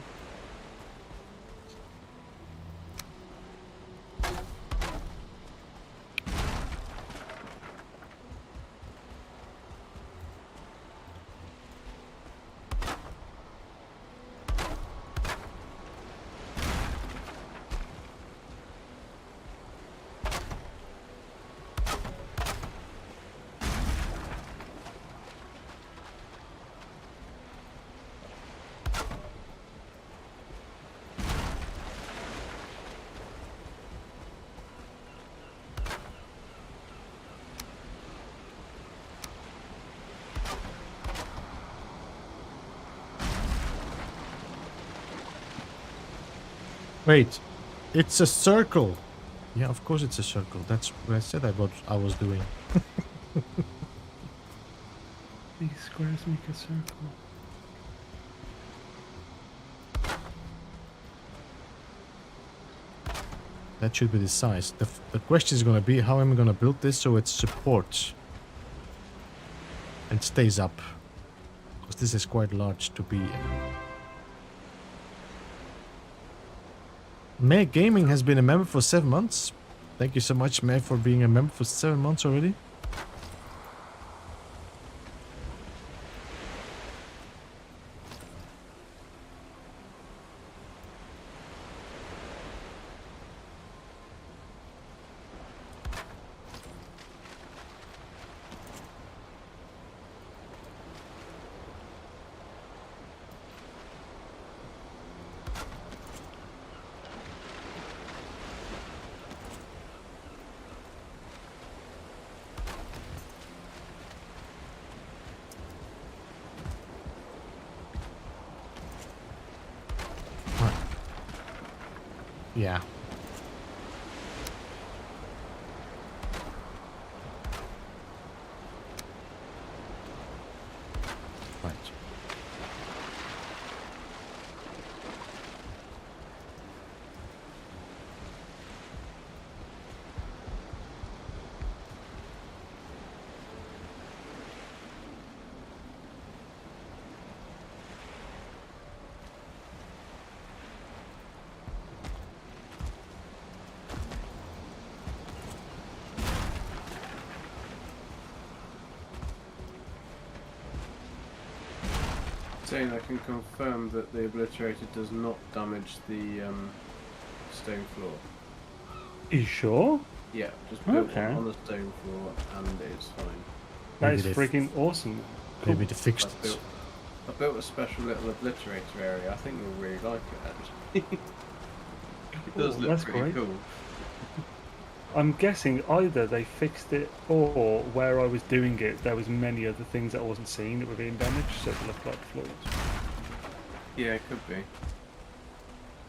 Wait, it's a circle. Yeah, of course it's a circle. That's what I said I was doing. These squares make a circle. That should be the size. The question is going to be how am I going to build this so it supports and stays up. Because this is quite large to be... May Gaming has been a member for 7 months. Thank you so much, May, for being a member for 7 months already. Yeah. Right. Saying I can confirm that the obliterator does not damage the stone floor. Are you sure? Yeah, just built Okay. on the stone floor and it's fine. That Maybe is they've- freaking awesome. Maybe they fixed it. I built a special little obliterator area. I think you'll really like it actually. It does Cool, look that's pretty great. cool. I'm guessing either they fixed it or where I was doing it, there was many other things that I wasn't seeing that were being damaged, so it looked like floors. Yeah, it could be.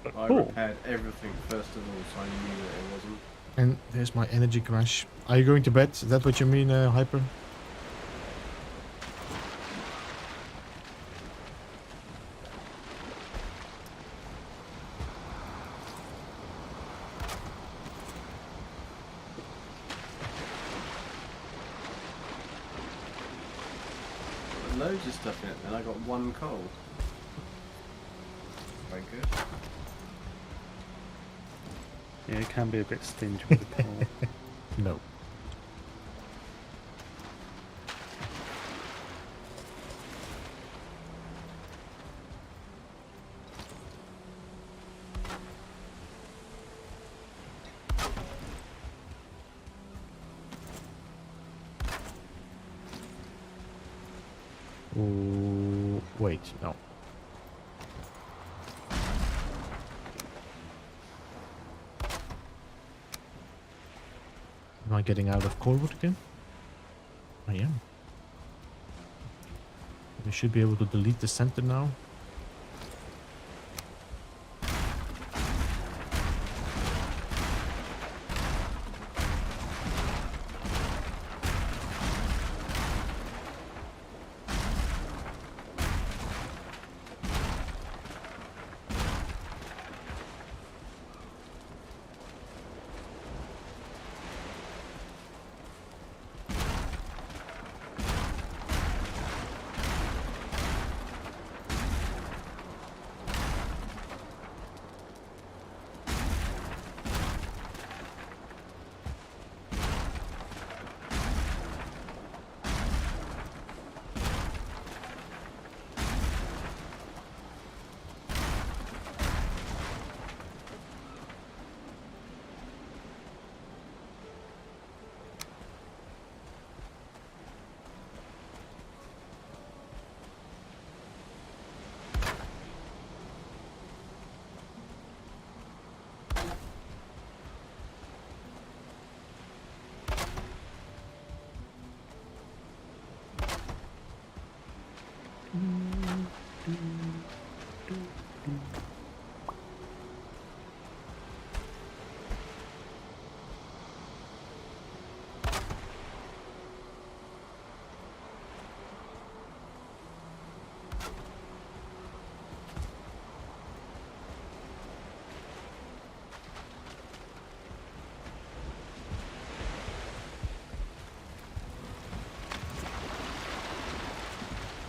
But I cool. repaired everything first of all, so I knew that it wasn't. And there's my energy crash. Are you going to bed? Is that what you mean, Hyper? Put loads of stuff in it, and I got 1 coal. Very good. Yeah, it can be a bit stingy with the coal. No. Ooh, wait, no. Am I getting out of Corewood again? I am. We should be able to delete the center now.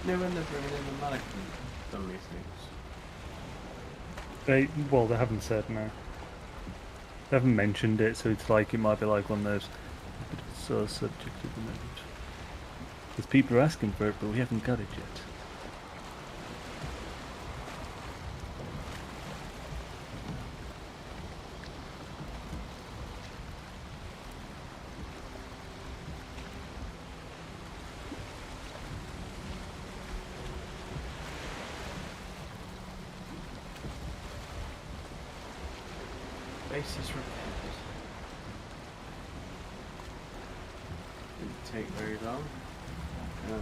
No, when they're bringing in the mannequin dummy things. They haven't said no. They haven't mentioned it, so it's like it might be like one of those. It's sort of subject at the moment. Because people are asking for it, but we haven't got it yet. Base is repaired. Didn't take very long. No.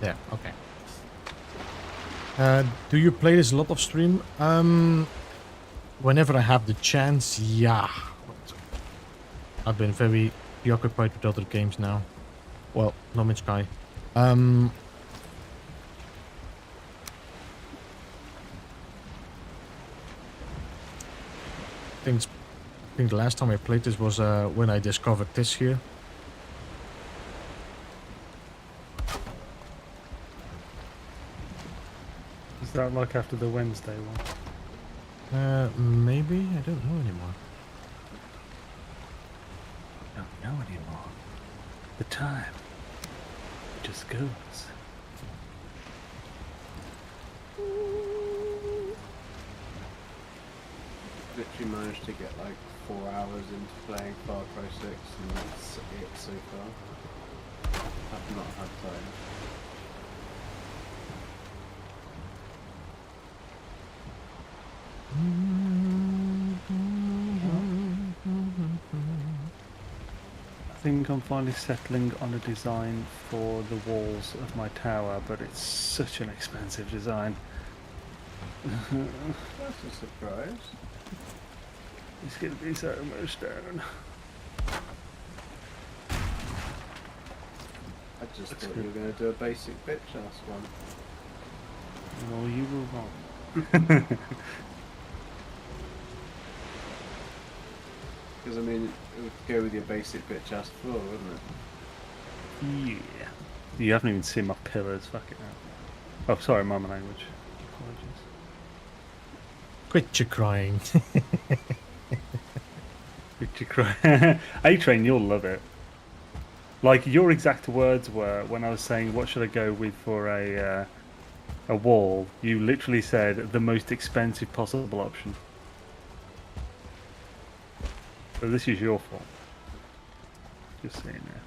There, okay. Do you play this a lot off stream? Whenever I have the chance, yeah. I've been very preoccupied with other games now. Well, No Man's Sky. I think the last time I played this was when I discovered this here. Is that like after the Wednesday one? Maybe? I don't know anymore. Don't know anymore. The time just goes. Literally managed to get like 4 hours into playing Far Cry 6 and that's it so far. I've not had time. I think I'm finally settling on a design for the walls of my tower, but it's such an expensive design. That's a surprise. It's going to be so much stone. I just thought you were going to do a basic bitch ass one. Well, you were wrong. Because I mean, it would go with your basic bitch ass floor, wouldn't it? Yeah. You haven't even seen my pillars, fuck it out. Oh, sorry, my language. Apologies. Quit your crying. Did you cry? A-Train, you'll love it. Like, your exact words were, when I was saying what should I go with for a wall, you literally said the most expensive possible option. So this is your fault. Just saying there.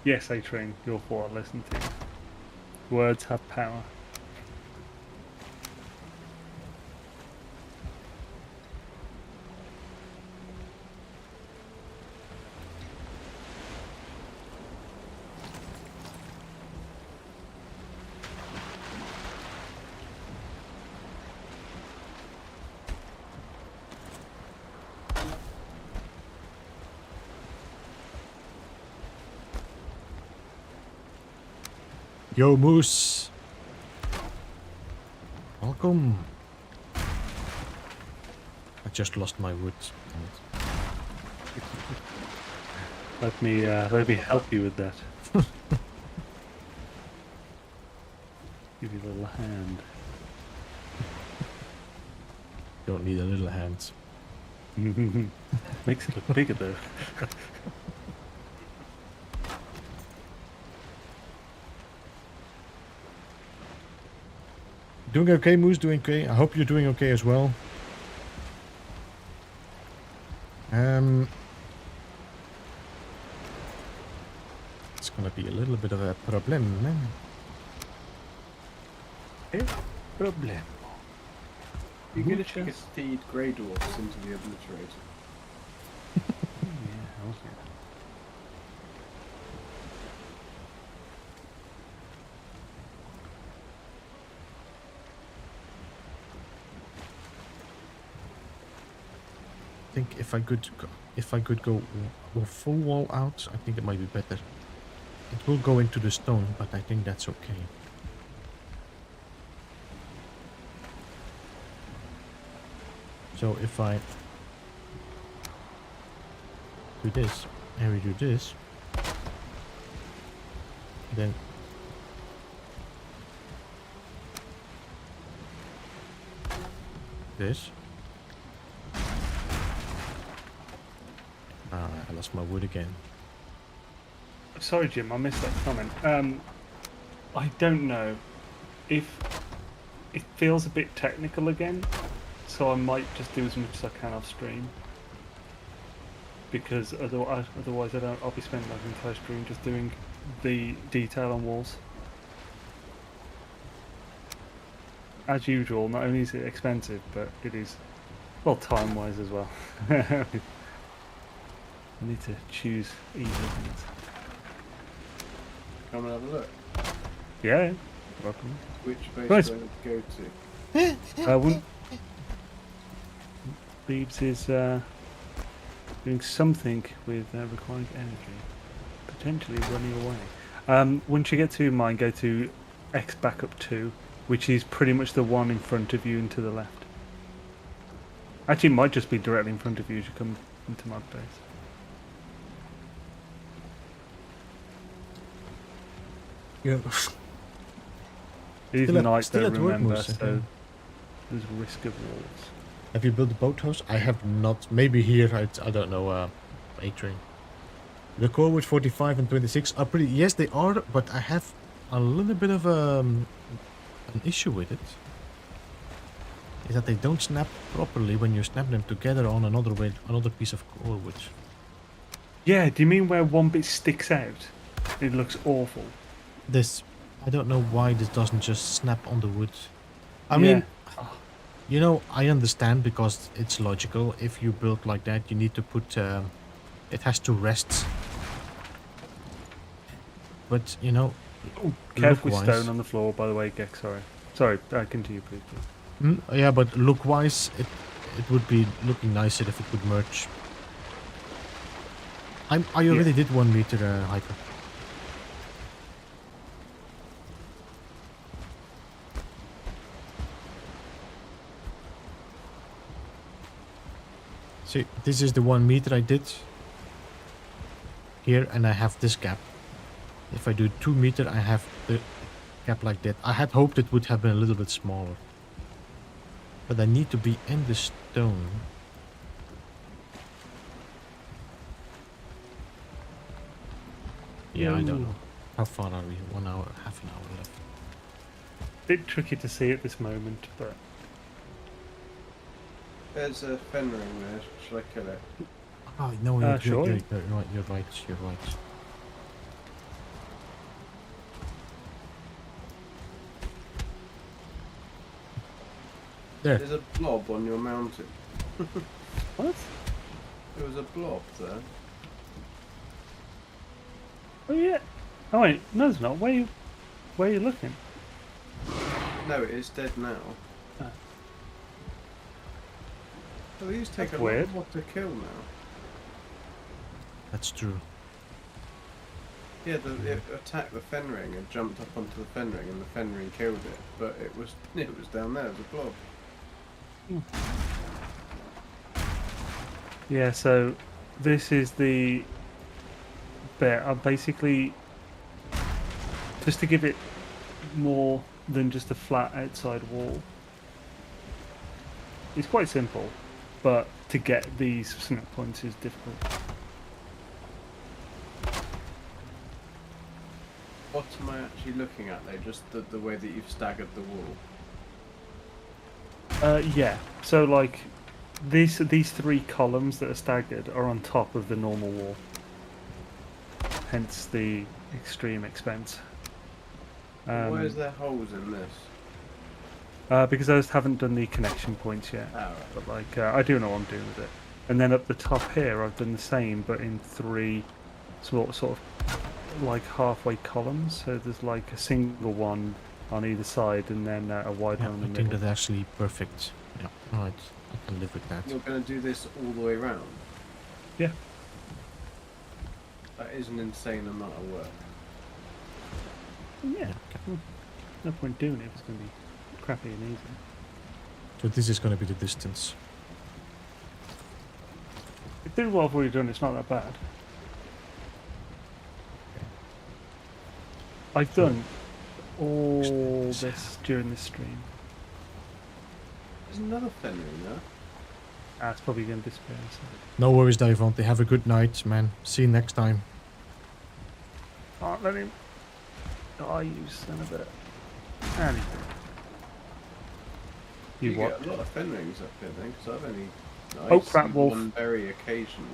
Yes, A-Train, your fault, I listened to you. Words have power. Yo, Moose. I just lost my wood. Let me help you with that. Give you a little hand. Don't need a little hand. Makes it look bigger though. Doing okay, Moose? Doing okay? I hope you're doing okay as well. It's gonna be a little bit of a problem, man. Problem. You could actually feed Grey Dwarfs into the Obliterator. Yeah, okay. I think if I could go full wall out, I think it might be better. It will go into the stone, but I think that's okay. So if I do this, and we do this, then this. I lost my wood again. Sorry, Jim, I missed that comment. I don't know if it feels a bit technical again, so I might just do as much as I can off stream. Because otherwise I'll be spending like an entire stream just doing the detail on walls. As usual, not only is it expensive, but it is, well, time-wise as well. I need to choose easy things. Come and have a look. Yeah, welcome. Which base Right. do I go to? I wouldn't. Beebs is doing something with requiring energy, potentially running away. Once you get to mine, go to X backup 2, which is pretty much the one in front of you and to the left. Actually, it might just be directly in front of you as you come into my base. Yeah. It is Still at- night still though, at work, remember, Moose, so there's risk of walls. Have you built a boathouse? I have not. Maybe here, I don't know, A train. The core with 45 and 26 are pretty... Yes, they are, but I have a little bit of an issue with it. Is that they don't snap properly when you snap them together on another piece of core wood. Yeah, do you mean where one bit sticks out? It looks awful. This... I don't know why this doesn't just snap on the wood. I Yeah. mean... You know, I understand because it's logical. If you build like that, you need to put... it has to rest. But, you know... Careful with look-wise- stone on the floor, by the way, Gex, sorry. Continue, please. Yeah, but look-wise, it would be looking nicer if it would merge. I already did 1 meter hyper. See, this is the 1 meter I did here, and I have this gap. If I do 2 meter, I have the gap like that. I had hoped it would have been a little bit smaller. But I need to be in the stone. Yeah, I don't know. How far are we? 1 hour, half an hour left. Bit tricky to see at this moment, but There's a fen ring there. Shall I kill it? Oh, no, sure. you're right, you're right. There. There's a blob on your mountain. what? There was a blob there. Oh yeah. Oh wait, no, it's not. Where are you looking? No, it is dead now. Oh. Oh, these take That's a lot weird. of what to kill now. That's true. Yeah, it attacked the fen ring and jumped up onto the fen ring, and the fen ring killed it. But it was down there. It was a blob. Yeah, so this is the bit. I'm basically, just to give it more than just a flat outside wall. It's quite simple, but to get these snap points is difficult. What am I actually looking at though? Just the way that you've staggered the wall. Yeah. So like these 3 columns that are staggered are on top of the normal wall. Hence the extreme expense. Why is there holes in this? Because I just haven't done the connection points yet. Oh, right. But like I do know what I'm doing with it. And then up the top here, I've done the same, but in 3 sort of like halfway columns. So there's like a single one on either side, and then a wide Yeah, one in I the think middle. that's actually perfect. Yeah, right. I can live with that. You're going to do this all the way around? Yeah. That is an insane amount of work. Yeah. Okay. Well, no point doing it if it's going to be crappy and easy. So this is going to be the distance. If doing what I've already done, it's not that bad. I've done all this during this stream. There's another fenrir in there. It's probably going to disappear. So. No worries, Davonte. Have a good night, man. See you next time. Can't let him die, you son of a... Anything. You You what? get a lot of fenrings up here then, because I've only... Oh, I crap, see wolf. one very occasionally.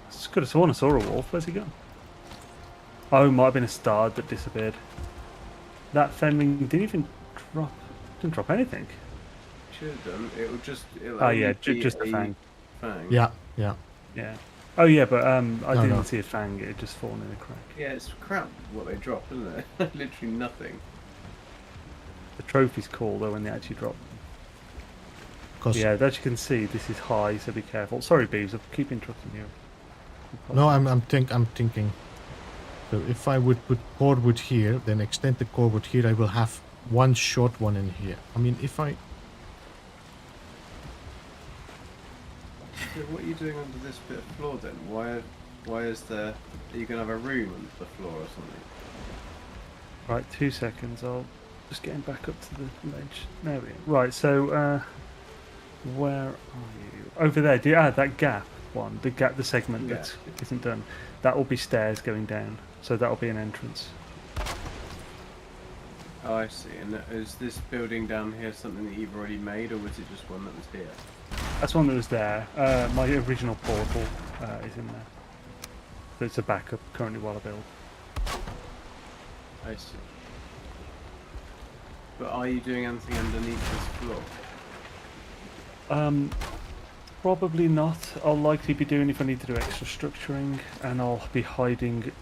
It's could have sworn I saw a wolf. Where's he gone? Oh, it might have been a star that disappeared. That fenring didn't even drop... Didn't drop anything. Should have done. It would just... Oh yeah, just a fang. Fang. Yeah, yeah. Yeah. Oh yeah, but I didn't no. see a fang. It had just fallen in a crack. Yeah, it's crap what they drop, isn't it? Literally nothing. The trophy's cool though when they actually drop them. 'Cause- Yeah, as you can see, this is high, so be careful. Sorry, Beebs, I keep interrupting you. No, I'm thinking. So if I would put cordwood here, then extend the cordwood here, I will have one short one in here. I mean, if I... So what are you doing under this bit of floor then? Why is there... Are you going to have a room under the floor or something? Right, 2 seconds. I'll just get him back up to the ledge. There we go. Right, so where are you? Over there. Do you add that gap one? The segment Yeah. that isn't done. That will be stairs going down. So that will be an entrance. Oh, I see. And is this building down here something that you've already made, or was it just one that was here? That's one that was there. My original portal is in there. So it's a backup currently while I build. I see. But are you doing anything underneath this floor? Probably not. I'll likely be doing if I need to do extra structuring, and I'll be hiding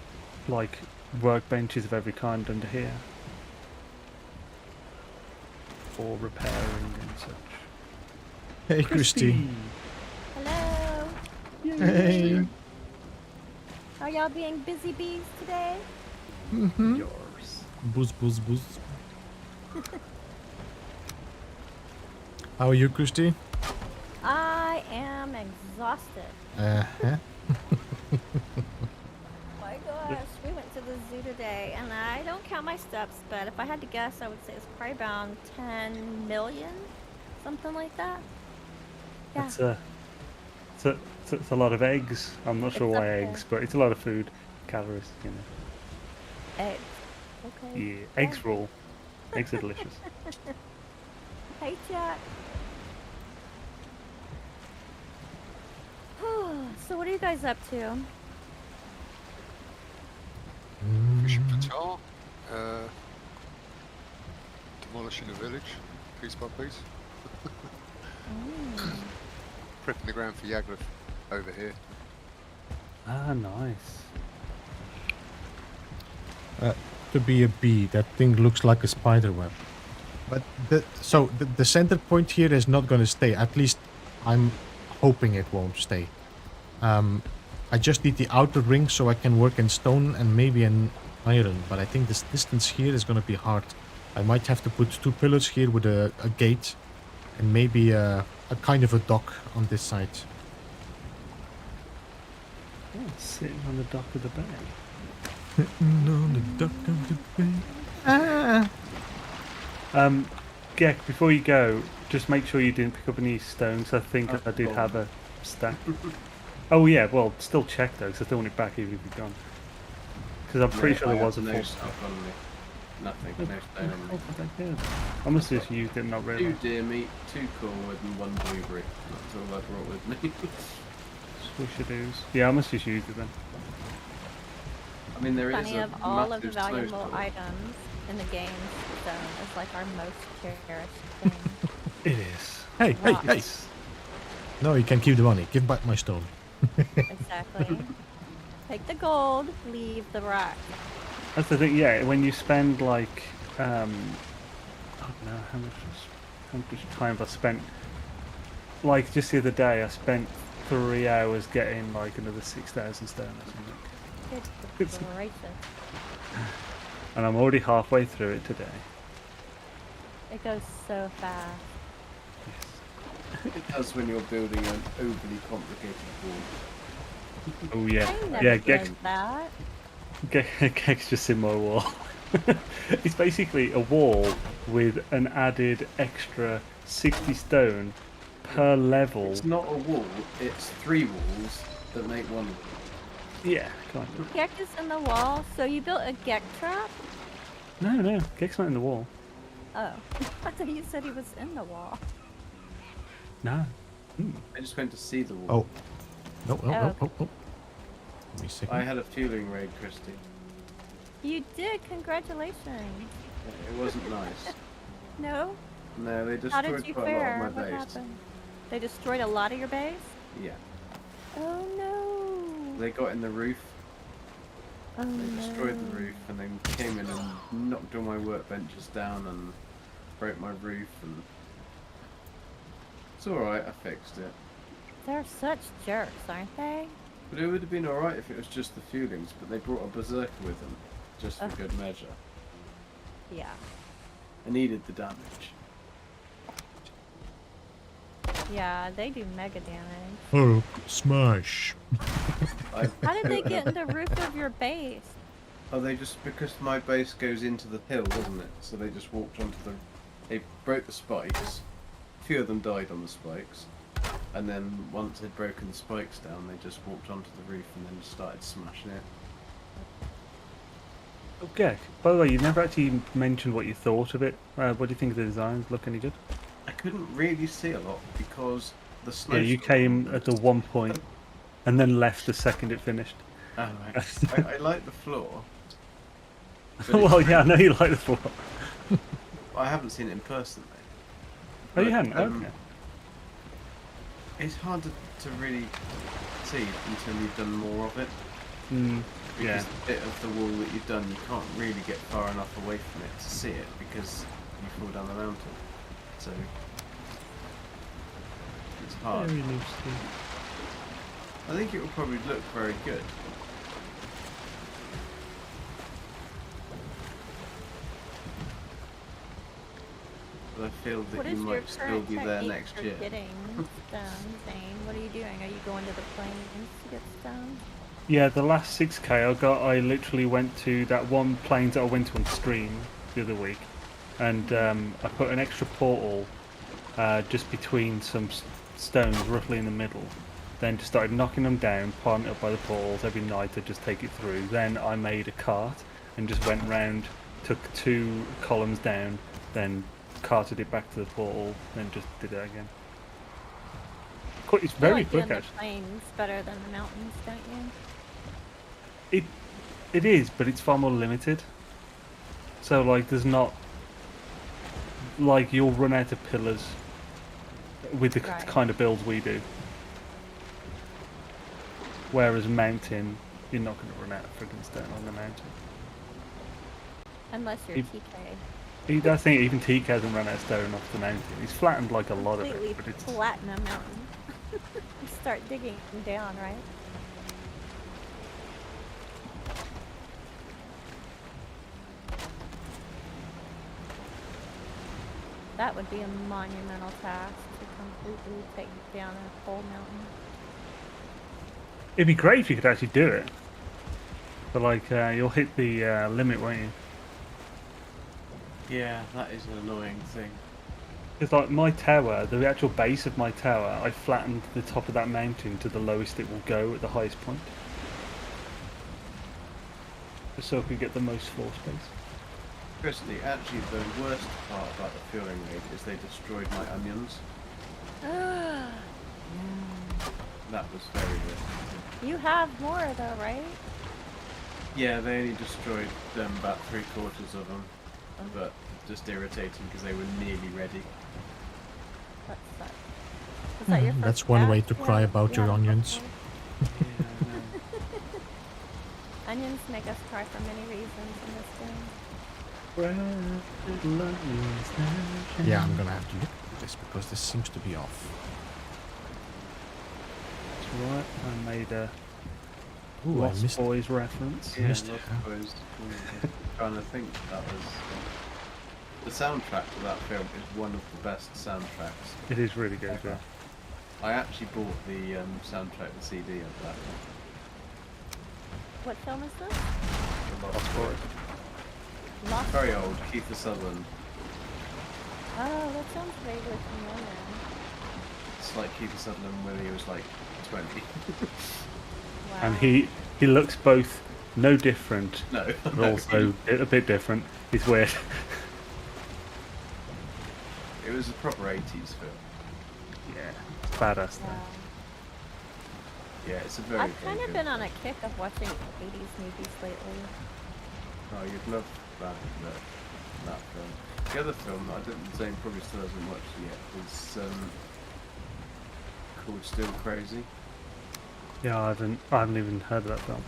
like workbenches of every kind under here for repairing and such. Hey, Christy. Hello. Hey. Are y'all being busy bees today? Mm-hmm. Yours. Boost, boost, boost. How are you, Christy? I am exhausted. Uh-huh. My gosh, we went to the zoo today, and I don't count my steps, but if I had to guess, I would say it's probably around 10 million, something like that. Yeah. It's a lot of eggs. I'm not sure It's why up there. eggs, but it's a lot of food, calories. You know. Eggs. Okay. Yeah, eggs rule. Eggs are delicious. Hey, Jack. So what are you guys up to? Fishing for tar. Demolishing a village, piece by piece. Prepping the ground for Yagrif over here. Ah, nice. To be a bee, that thing looks like a spider web. But the center point here is not going to stay. At least I'm hoping it won't stay. I just need the outer ring so I can work in stone and maybe in iron. But I think this distance here is going to be hard. I might have to put 2 pillars here with a gate and maybe a kind of a dock on this side. Oh, sitting on the dock of the bay. On the dock of the bay. Ah. Gek, before you go, just make sure you didn't pick up any stones. I think I did cool. have a stack. Oh yeah, well, still check though, because I still want it back even if you've gone. Because I'm pretty sure I there was a have full no stack. stuff on me. Nothing, no stone on me. I must have just used it, not 2 really. deer meat, 2 cornwood, and 1 blueberry. That's all I brought with me. Swishadoos. Yeah, I must just use it then. I mean, there is Plenty a of all of the massive valuable snowstorm. items in the game, so it's like our most cherished thing. It is. Hey, hey, Rocks. hey! No, you can keep the money. Give back my stone. Exactly. Take the gold, leave the rock. That's the thing, yeah, when you spend like, I don't know, how much time have I spent? Like, just the other day, I spent 3 hours getting like another 6,000 stone or something. Good gracious. And I'm already halfway through it today. It goes so fast. It does when you're building an overly complicated wall. Oh yeah, I never yeah, did that. Gek's just in my wall. It's basically a wall with an added extra 60 stone per level. It's not a wall, it's 3 walls that make 1 wall. Yeah, kind of. Gek is in the wall, so you built a Gek trap? No, Gek's not in the wall. Oh, I thought you said he was in the wall. No. I just went to see the wall. Oh. No, no, no, Oh. no. Give me a second. I had a fueling raid, Christy. You did, congratulations. It wasn't nice. No? No, they How destroyed did you quite fare? a lot of my What base. happened? They destroyed a lot of your base? Yeah. Oh no. They got in the roof, Oh they destroyed no. the roof, and then came in and knocked all my workbenches down and broke my roof, and it's alright, I fixed it. They're such jerks, aren't they? But it would have been alright if it was just the fuelings, but they brought a berserker with them, just for Ugh. good measure. Yeah. I needed the damage. Yeah, they do mega damage. Oh, smash. How did they get in the roof of your base? Oh, they just, because my base goes into the hill, doesn't it? So they just walked onto the, they broke the spikes. A few of them died on the spikes. And then once they'd broken the spikes down, they just walked onto the roof and then started smashing it. Oh, Gek, by the way, you never actually mentioned what you thought of it. What do you think of the design? Look any good? I couldn't really see a lot because the snow. Yeah, you came at the one point and then left the second it finished. Oh, right. I like the floor. but Well, it's yeah, I know you like the floor. I haven't seen it in person Oh, you But, hadn't? Okay. It's hard to really see until you've done more of it. Mm, Because yeah. the bit of the wall that you've done, you can't really get far enough away from it to see it because you fall down the mountain. So it's hard. Very loosely. I think it will probably look very good. But I feel that What you is your might still current be there technique next for year. getting stone, Zane? What are you doing? Are you going to the plains to get stone? Yeah, the last 6k I literally went to that one plains that I went to on stream the other week, and I put an extra portal just between some stones, roughly in the middle. Then just started knocking them down, piling it up by the portals every night to just take it through. Then I made a cart and just went round, took 2 columns down, then carted it back to the portal, then just did it again. It's I very like quick, doing actually. the plains better than the mountains, don't you? It is, but it's far more limited. So like, there's not like you'll run out of pillars with the Right. kind of builds we do. Whereas mountain, you're not going to run out of friggin' stone on the mountain. Unless you're If- TK. I think even TK hasn't run out of stone off the mountain. He's flattened like a lot of Completely it, but it's flatten a mountain. You start digging down, right? That would be a monumental task to completely take down a whole mountain. It'd be great if you could actually do it. But like, you'll hit the limit, won't you? Yeah, that is an annoying thing. It's like my tower, the actual base of my tower, I flattened the top of that mountain to the lowest it will go at the highest point. Just so I could get the most floor space. Christy, actually the worst part about the fueling raid is they destroyed my onions. That was very good. You have more though, right? Yeah, they only destroyed about 3/4 of them, but just irritating because they were nearly ready. That sucks. Is that your first That's one way death? to cry about your onions. Onions make us cry for many reasons in this game. Yeah, I'm gonna have to look at this because this seems to be off. That's right, I made a Ooh, I Lost missed. Boys reference. Yeah, Missed it, Lost huh? Boys. Trying to think that was the soundtrack to that film is one of the best soundtracks. It is really good, ever. yeah. I actually bought the soundtrack, the CD of that. What film is this? The Lost Boys. Lost Very Boys. old, Kiefer Sutherland. Oh, that sounds vaguely familiar. It's like Kiefer Sutherland when he was like 20. Wow. And he looks both no different, No. but also a bit different. It's weird. It was a proper 80s film. Yeah, it's badass though. Wow. Yeah, it's a very, I've very kind of good been on a film. kick of watching 80s movies lately. Oh, you'd love that film. The other film that I didn't say probably still hasn't watched yet is called Still Crazy. Yeah, I haven't even heard of that film.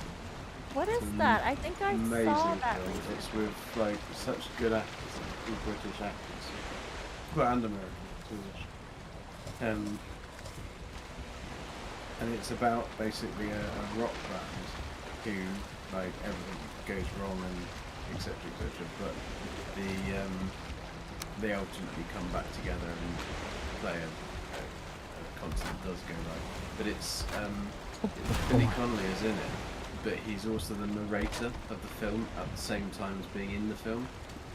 What is An that? I think I Amazing saw that film. recently. It's with like such good actors, good British actors. Well, and American too. And it's about basically a rock band who like everything goes wrong and etc. But they ultimately come back together and play a concert does go right. But it's Billy Connolly is in it, but he's also the narrator of the film at the same time as being in the film,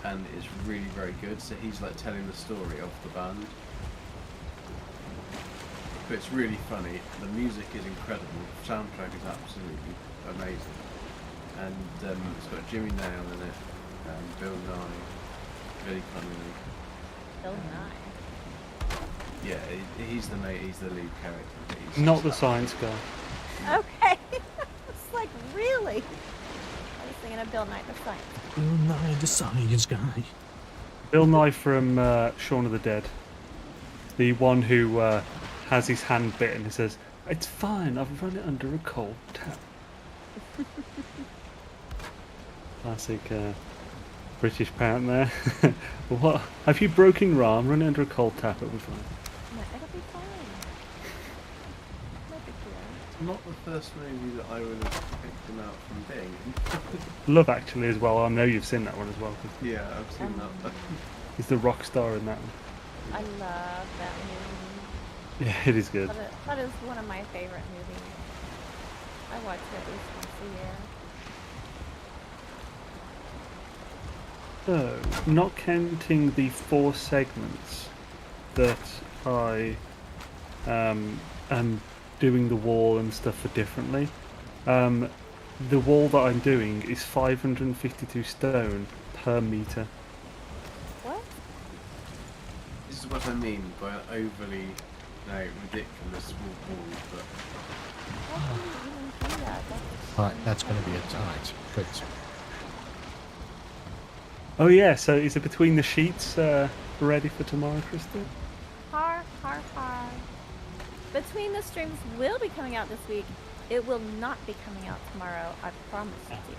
and it's really very good. So he's like telling the story of the band. But it's really funny. The music is incredible. The soundtrack is absolutely amazing. And it's got Jimmy Nail in it, Bill Nye, Billy Connolly. Bill Nye. Yeah, he's the lead character. But he's Not just the that- science guy. Okay. It's like, really? I was thinking of Bill Nye the Science. Bill Nye the Science Guy. Bill Nye from Shaun of the Dead. The one who has his hand bitten and says, "It's fine, I've run it under a cold tap." Classic British parent there. What? Have you broken your arm? Run it under a cold tap, it'll be fine. No, it'll be fine. No big deal. Not the first movie that I would have picked him out from being in. Love Actually as well. I know you've seen that one as well. 'Cause Yeah, I've seen that. he's the rock star in that one. I love that movie. Yeah, it is good. That is one of my favorite movies. I watch it at least once a year. So, not counting the 4 segments that I am doing the wall and stuff for differently, the wall that I'm doing is 552 stone per meter. What? This is what I mean by an overly ridiculous wall, but How can you even do that? Alright, that's gonna be a tight. Good. Oh yeah, so is it between the sheets ready for tomorrow, Krista? Har, har, har. Between the Streams will be coming out this week. It will not be coming out tomorrow. I promise you.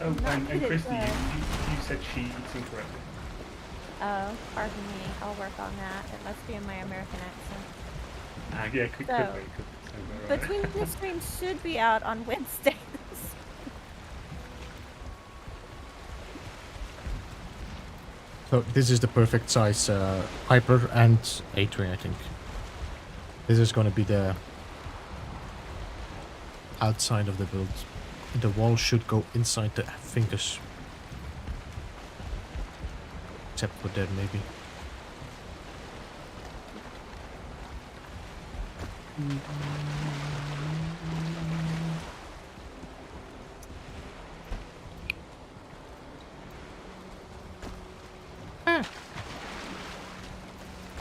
Oh, Not and good at Krista, that. you said sheets incorrectly. Oh, pardon me. I'll work on that. It must be in my American accent. Yeah, could So, be. Could sound about right. Between the Streams should be out on Wednesday. So this is the perfect size Hyper and A-Train, I think. This is going to be the outside of the build. The wall should go inside the fingers. Except for that, maybe.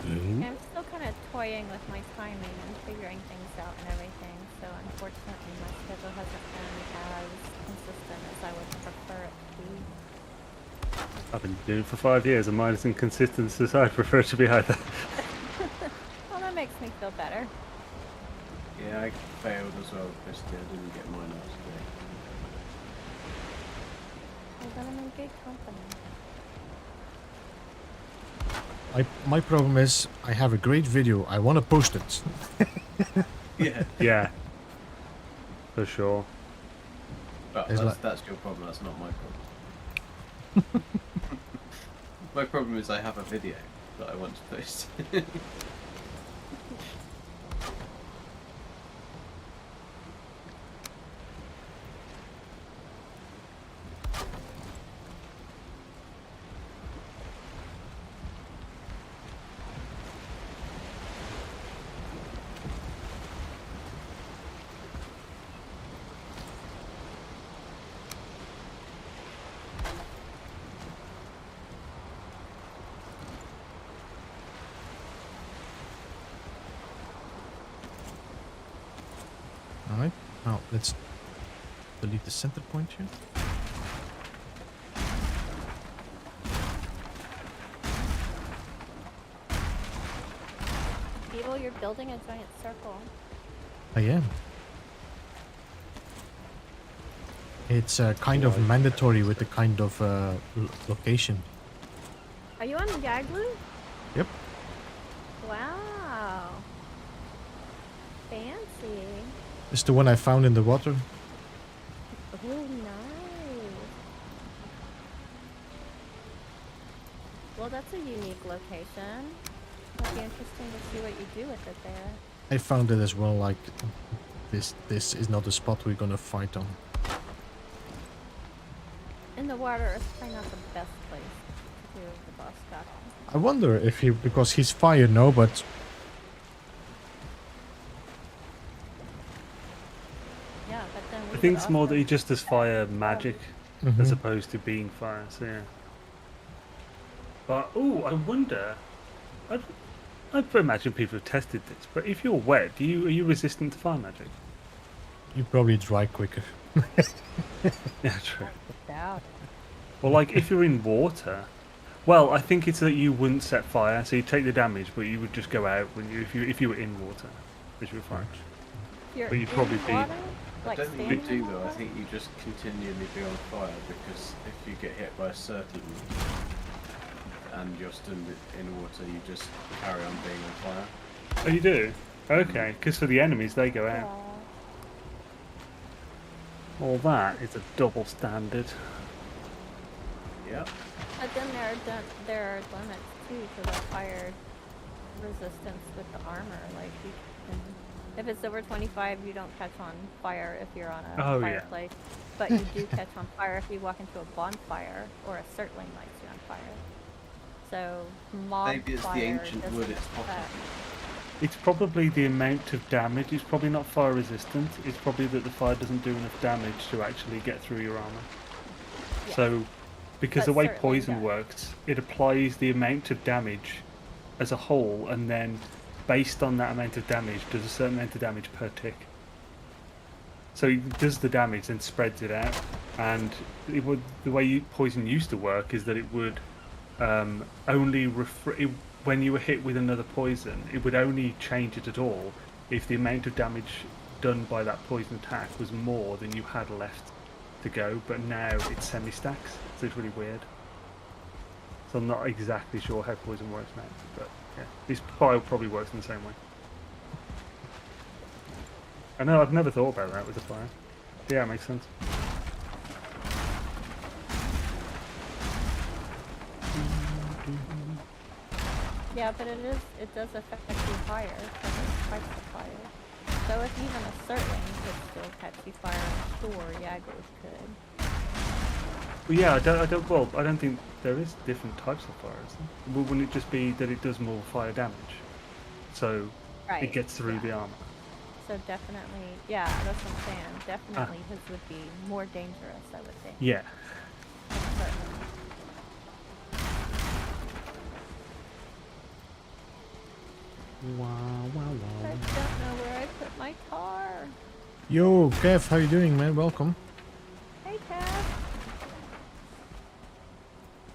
I'm still kind of toying with my timing and figuring things out and everything, so unfortunately my schedule hasn't been as consistent as I would prefer it to be. I've been doing it for 5 years, and mine is inconsistent as I prefer it to be either. Well, that makes me feel better. Yeah, I failed as well, Christy. I didn't get mine last day. Well, then I'm in good company. My problem is I have a great video. I want to post it. Yeah. Yeah. For sure. But It's that's your problem, that's not my problem. My problem is I have a video that I want to post. Alright, now let's delete the center point here. Beetle, you're building a giant circle. I am. It's kind of mandatory with the kind of location. Are you on Yaglu? Yep. Wow. Fancy. It's the one I found in the water. Oh, nice. Well, that's a unique location. It'll be interesting to see what you do with it there. I found it as well, like this is not the spot we're gonna fight on. In the water is probably not the best place to do the boss battle. I wonder if he, because he's fire, no, but Yeah, but then we I think would it's more that also- he just does fire magic Mhm. as opposed to being fire, so yeah. But, oh, I wonder... I'd imagine people have tested this, but if you're wet, are you resistant to fire magic? you probably dry quicker. Yeah, true. Yeah. Well, like, if you're in water... Well, I think it's that you wouldn't set fire, so you take the damage, but you would just go out when if you were in water, which would be fine. You're But you'd in probably be- water? I Like don't think you standing in do though, I water? think you just continually be on fire because if you get hit by a certain and you're still in water, you just carry on being on fire. Oh, you do? Okay, because for the enemies, they go out. Yeah. All that is a double standard. Yep. But then there are limits too to the fire resistance with the armor. Like you can, if it's over 25, you don't catch on fire if you're on a Oh, yeah. fireplace. But you do catch on fire if you walk into a bonfire or a circling lights you on fire. So mob Maybe it's the fire ancient doesn't wood it's hot. affect- It's probably the amount of damage. It's probably not fire resistant. It's probably that the fire doesn't do enough damage to actually get through your armor. Yeah. So, because But the way certainly poison does. works, it applies the amount of damage as a whole, and then based on that amount of damage, does a certain amount of damage per tick. So it does the damage, then spreads it out. And it would, the way poison used to work is that it would only when you were hit with another poison, it would only change it at all if the amount of damage done by that poison attack was more than you had left to go. But now it's semi-stacks, so it's really weird. So I'm not exactly sure how poison works now, but yeah, this fire probably works in the same way. I know, I've never thought about that with the fire. Yeah, it makes sense. Yeah, but it does affect you fire. It fights the fire. So if even a Surtling could still catch you fire, I'm sure Yagros could. Well, yeah, I don't think there is different types of fire, is there? Wouldn't it just be that it does more fire damage? So Right. it gets through yeah. the armor. So definitely, yeah, that's what I'm saying. Definitely his would be more dangerous, I would think. Yeah. Certainly. Wow, wow, I don't know where I put my car. Yo, Kev, how you doing, man? Welcome. Hey, Cass.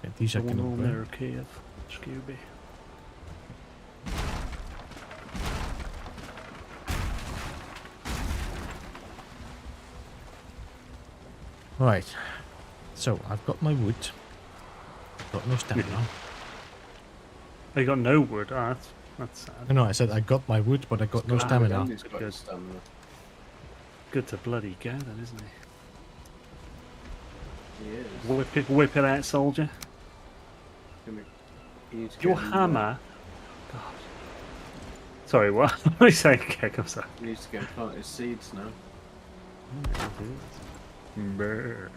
Ja, die zak je nog, hè. Mirror cave, Scooby. Right. So, I've got my wood. Got no stamina. They got no wood. Ah, that's sad. No, I said I got my wood, but I got no stamina. He's got Good. stamina. Good to bloody go, then, isn't he? He is. Whip it out, soldier. He's Your getting, hammer. God. Sorry, what? What are you saying, Kek? I'm sorry. He needs to go and plant his seeds now. Brr.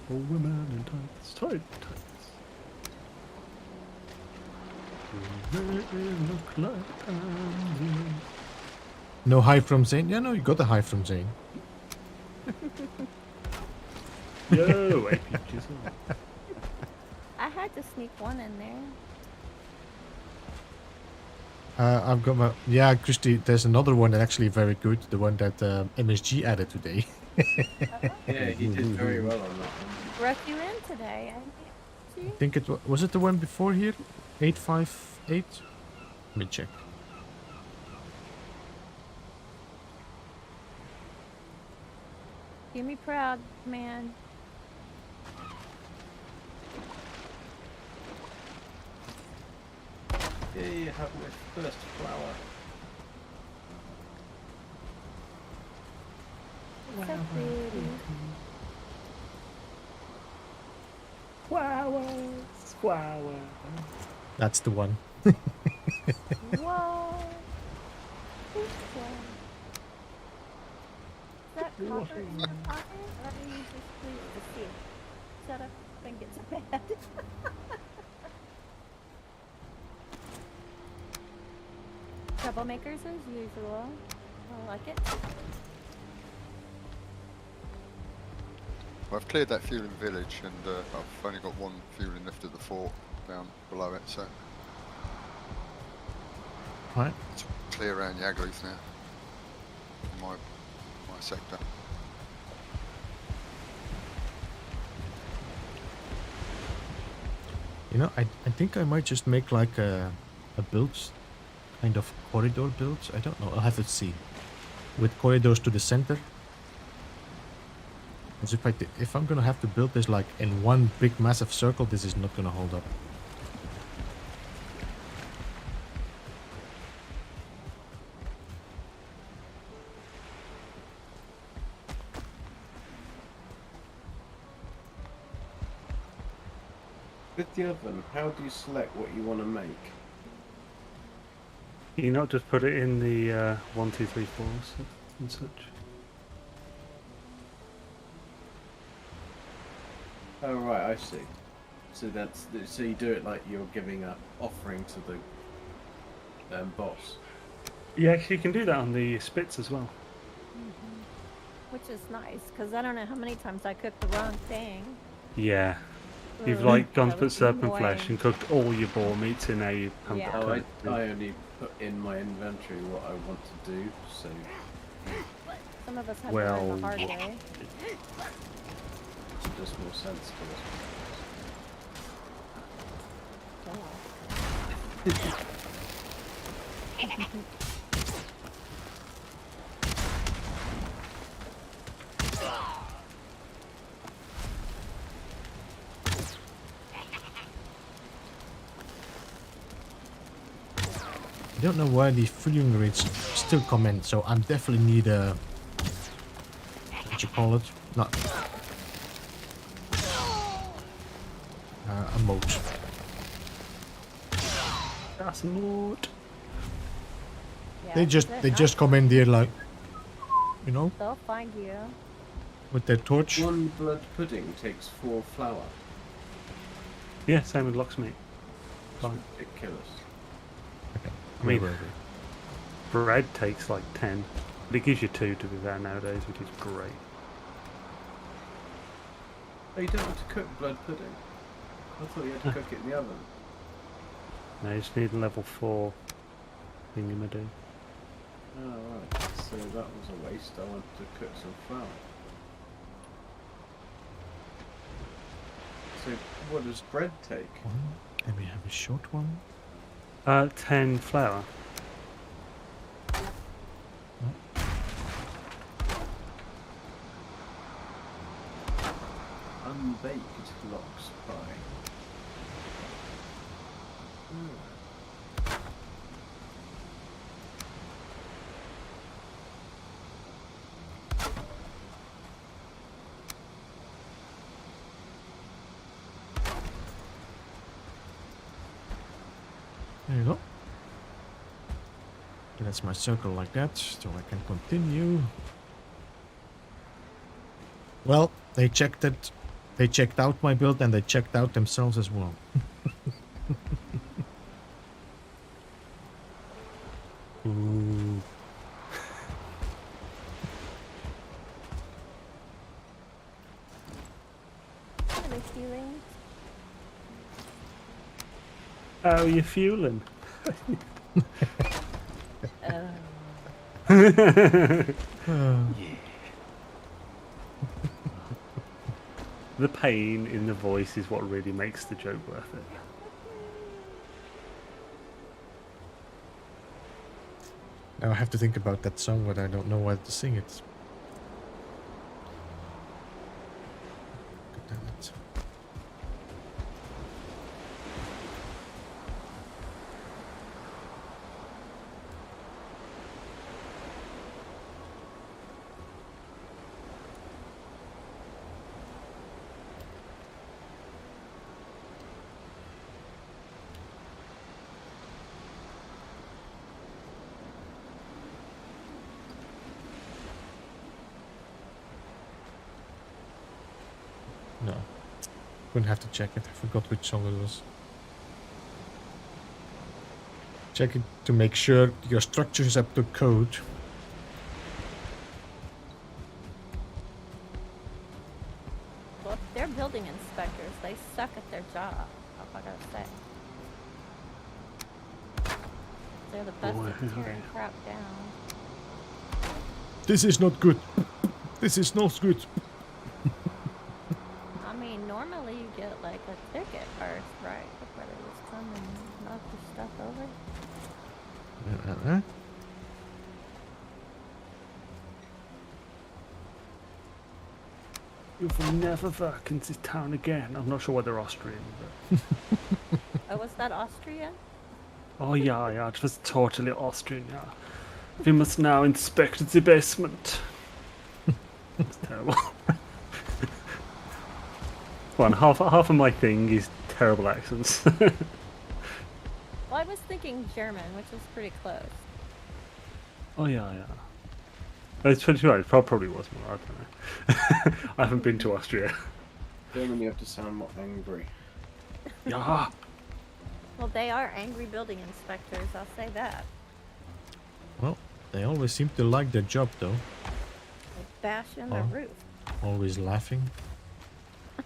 Women in tights, tight tights. They look like pansies. No hi from Zane? Yeah, no, you got a hi from Zane. Yo, hey, peaches. I had to sneak one in there. I've got my... Yeah, Christy, there's another one that's actually very good. The one that MSG added today. Yeah, he did very well on that one. Brought you in today. I think it was it the one before here? 858? Let me check. Hear me proud, man. Yeah, you have my first flower. It's so pretty. Flowers, flowers. That's the one. Whoa. Who's that? Is that copper in your pocket? Or are you just pleased to see it? Shut up and get to bed. Troublemakers as usual. I like it. Well, I've cleared that fueling village, and I've only got one fueling left at the fort down below it, so Right. it's clear around Yagluth now. My sector. You know, I think I might just make like a build, kind of corridor build. I don't know. I'll have to see. With corridors to the center. Because if I'm gonna have to build this like in one big massive circle, this is not gonna hold up. With the oven, how do you select what you want to make? Can you not just put it in the 1, 2, 3, 4 and such? Oh right, I see. So so you do it like you're giving a offering to the boss. Yeah, actually, you can do that on the spits as well. Which is nice, because I don't know how many times I cooked the wrong thing. Yeah. You've Ugh, like gone that for was serpent annoying. flesh and cooked all your boar meats in now you haven't Yeah. got Oh, to. I only put in my inventory what I want to do, so Some of us have to Well, learn the hard way. it's just more sensible. don't know why the fueling rates still come in, so I definitely need a... what you call it? Not... a moat. That's moat. Yeah, They they're just not- come in there like... you know, They'll find you. with their torch. One blood pudding takes 4 flour. Yeah, same with locksmith. Fine. Ridiculous. I mean, Where were we? bread takes like 10. But it gives you 2 to be fair nowadays, which is great. Oh, you don't have to cook blood pudding? I thought you had to cook it in the oven. No, you just need a level 4 thingamadoo. Oh, right. So that was a waste. I wanted to cook some flour. So what does bread take? One. Then we have a short one. 10 flour. Unbaked lox pie. There you go. Okay, that's my circle like that, so I can continue. Well, they checked it. They checked out my build and they checked out themselves as well. Ooh. Are they feeling? How are you fueling? The pain in the voice is what really makes the joke worth it. Now I have to think about that song, but I don't know why to sing it. God damn it. No. Gonna have to check it. I forgot which song it was. Check it to make sure your structure is up to code. Well, they're building inspectors. They suck at their job. I gotta say. They're the best Boy, at tearing crap down. This is not good. This is not good. I mean, normally you get like a ticket first, right? Before they just come and knock your stuff over. You will never work in this town again. I'm not sure whether Austrian, but... Oh, was that Austria? Oh yeah, it was totally Austrian, yeah. We must now inspect the basement. It's terrible. Well, half of my thing is terrible accents. Well, I was thinking German, which was pretty close. Oh yeah. It's pretty right. It probably was more. I don't know. I haven't been to Austria. German, you have to sound more angry. Yeah. Well, they are angry building inspectors, I'll say that. Well, they always seem to like their job though. They bash in the Oh. roof. Always laughing. Hey,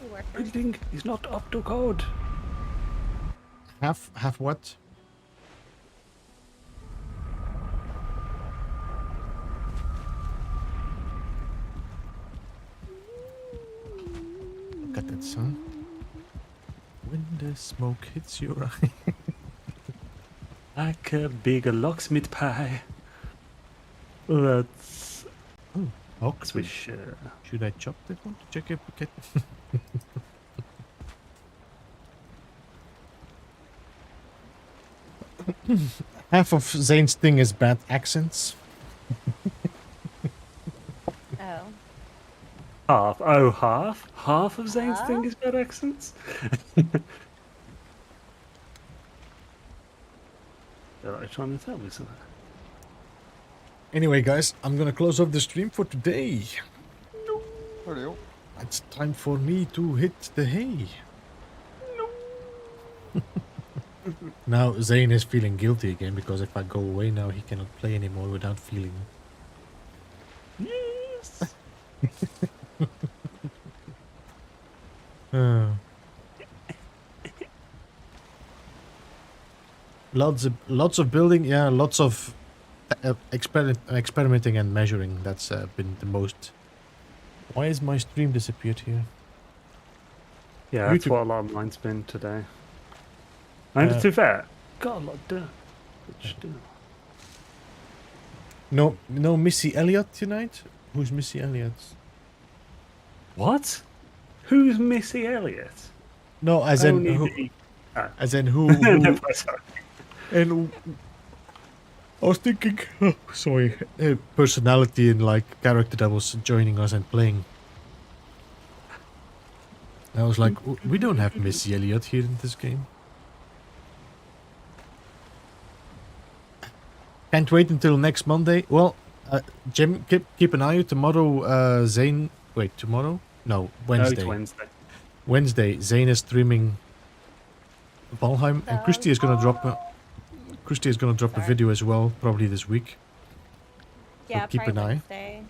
workers. Building is not up to code. Have what? Look at that sun. When the smoke hits your eye. Like a big locksmith pie. That's Ox. wish. Should I chop that one to check if we get? Half of Zane's thing is bad accents. Oh. Half. Oh, half? Half of Zane's thing Half? is bad accents? They're like trying to tell me something. Anyway, guys, I'm gonna close off the stream for today. Hurry up. It's time for me to hit the hay. Now Zane is feeling guilty again because if I go away now, he cannot play anymore without feeling. Yes! Uh, lots of building, yeah, lots of experimenting and measuring. That's been the most. Why is my stream disappeared here? Yeah, that's YouTube- what a lot of mine's been today. And to be fair, got a lot done. But still. No Missy Elliott tonight. Who's Missy Elliott? What? Who's Missy Elliott? No, as in Only who? the- As in who? No, sorry. And I was thinking, sorry, personality and like character that was joining us and playing. I was like, we don't have Missy Elliott here in this game. Can't wait until next Monday. Well, Jim, keep an eye out tomorrow. Zane, wait, tomorrow? No, Wednesday. No, it's Wednesday. Wednesday, Zane is streaming Valheim, and Christy is gonna drop a. Christy is gonna drop a video as well, probably this week. Yeah, keep probably an eye. Wednesday.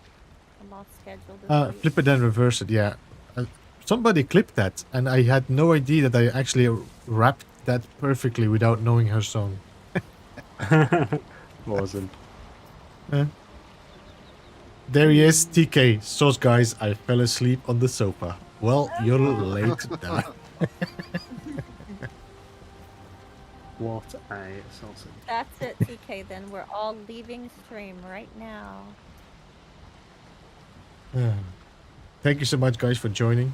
I'm off schedule this week. Flip it and reverse it, yeah. Somebody clipped that, and I had no idea that I actually rapped that perfectly without knowing her song. Wasn't. There he is, TK. So guys, I fell asleep on the sofa. Well, you're late now. What a sausage. That's it, TK. Then we're all leaving stream right now. Thank you so much, guys, for joining.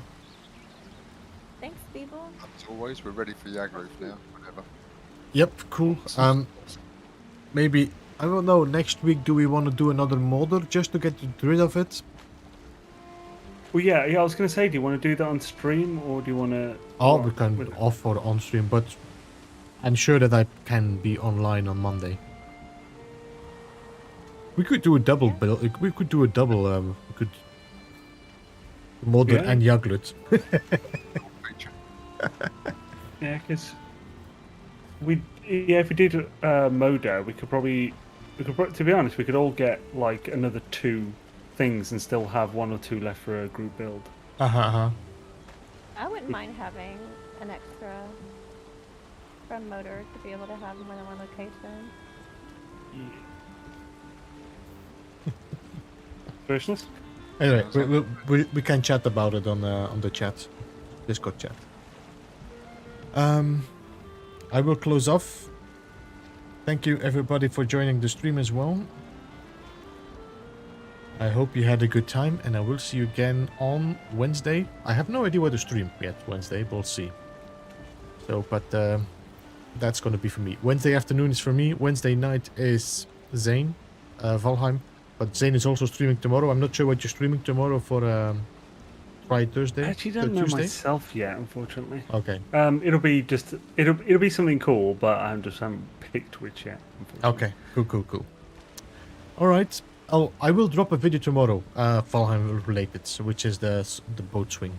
Thanks, people. As always, we're ready for Yag Roof now. Whenever. Yep, cool. Maybe, I don't know, next week do we want to do another modder just to get rid of it? Well, yeah, I was going to say, do you want to do that on stream or do you want to... Oh, we can off or on stream, but I'm sure that I can be online on Monday. We could do a double build. We could do a double. We could modder Yeah. and Yaglut. Feature. Yeah, because if we did Moda, we could probably, to be honest, we could all get like another 2 things and still have 1 or 2 left for a group build. I wouldn't mind having an extra from motor to be able to have more than one location. Foolishness? Anyway, we can chat about it on the chat, Discord chat. I will close off. Thank you everybody for joining the stream as well. I hope you had a good time, and I will see you again on Wednesday. I have no idea what to stream yet Wednesday, but we'll see. So, but that's gonna be for me. Wednesday afternoon is for me. Wednesday night is Zane, Valheim. But Zane is also streaming tomorrow. I'm not sure what you're streaming tomorrow for Friday, Thursday. I actually don't know Tuesday? myself yet, unfortunately. Okay. It'll be something cool, but I haven't picked which yet. Okay. Cool. All right. Oh, I will drop a video tomorrow, Valheim related, which is the boat swing.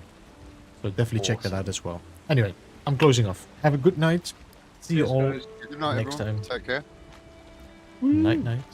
So definitely check that Awesome. out as well. Anyway, I'm closing off. Have a good night. See you Cheers, all guys. Good night, next everyone. time. Take care. Night.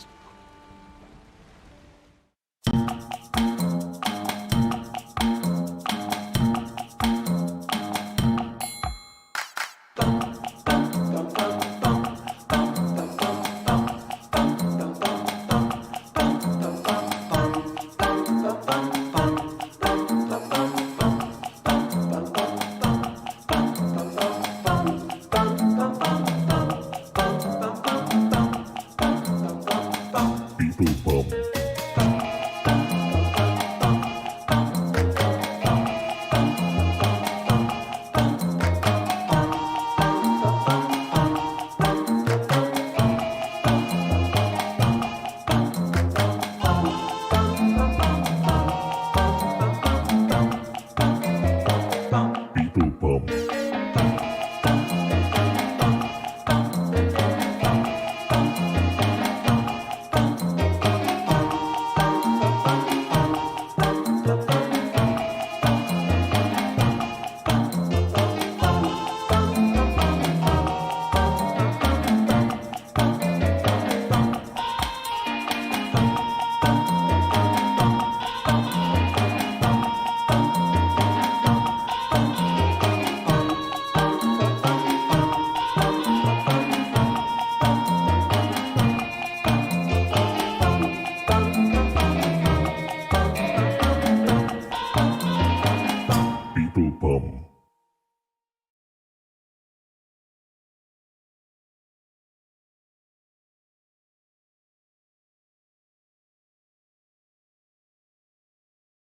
Beeblebum.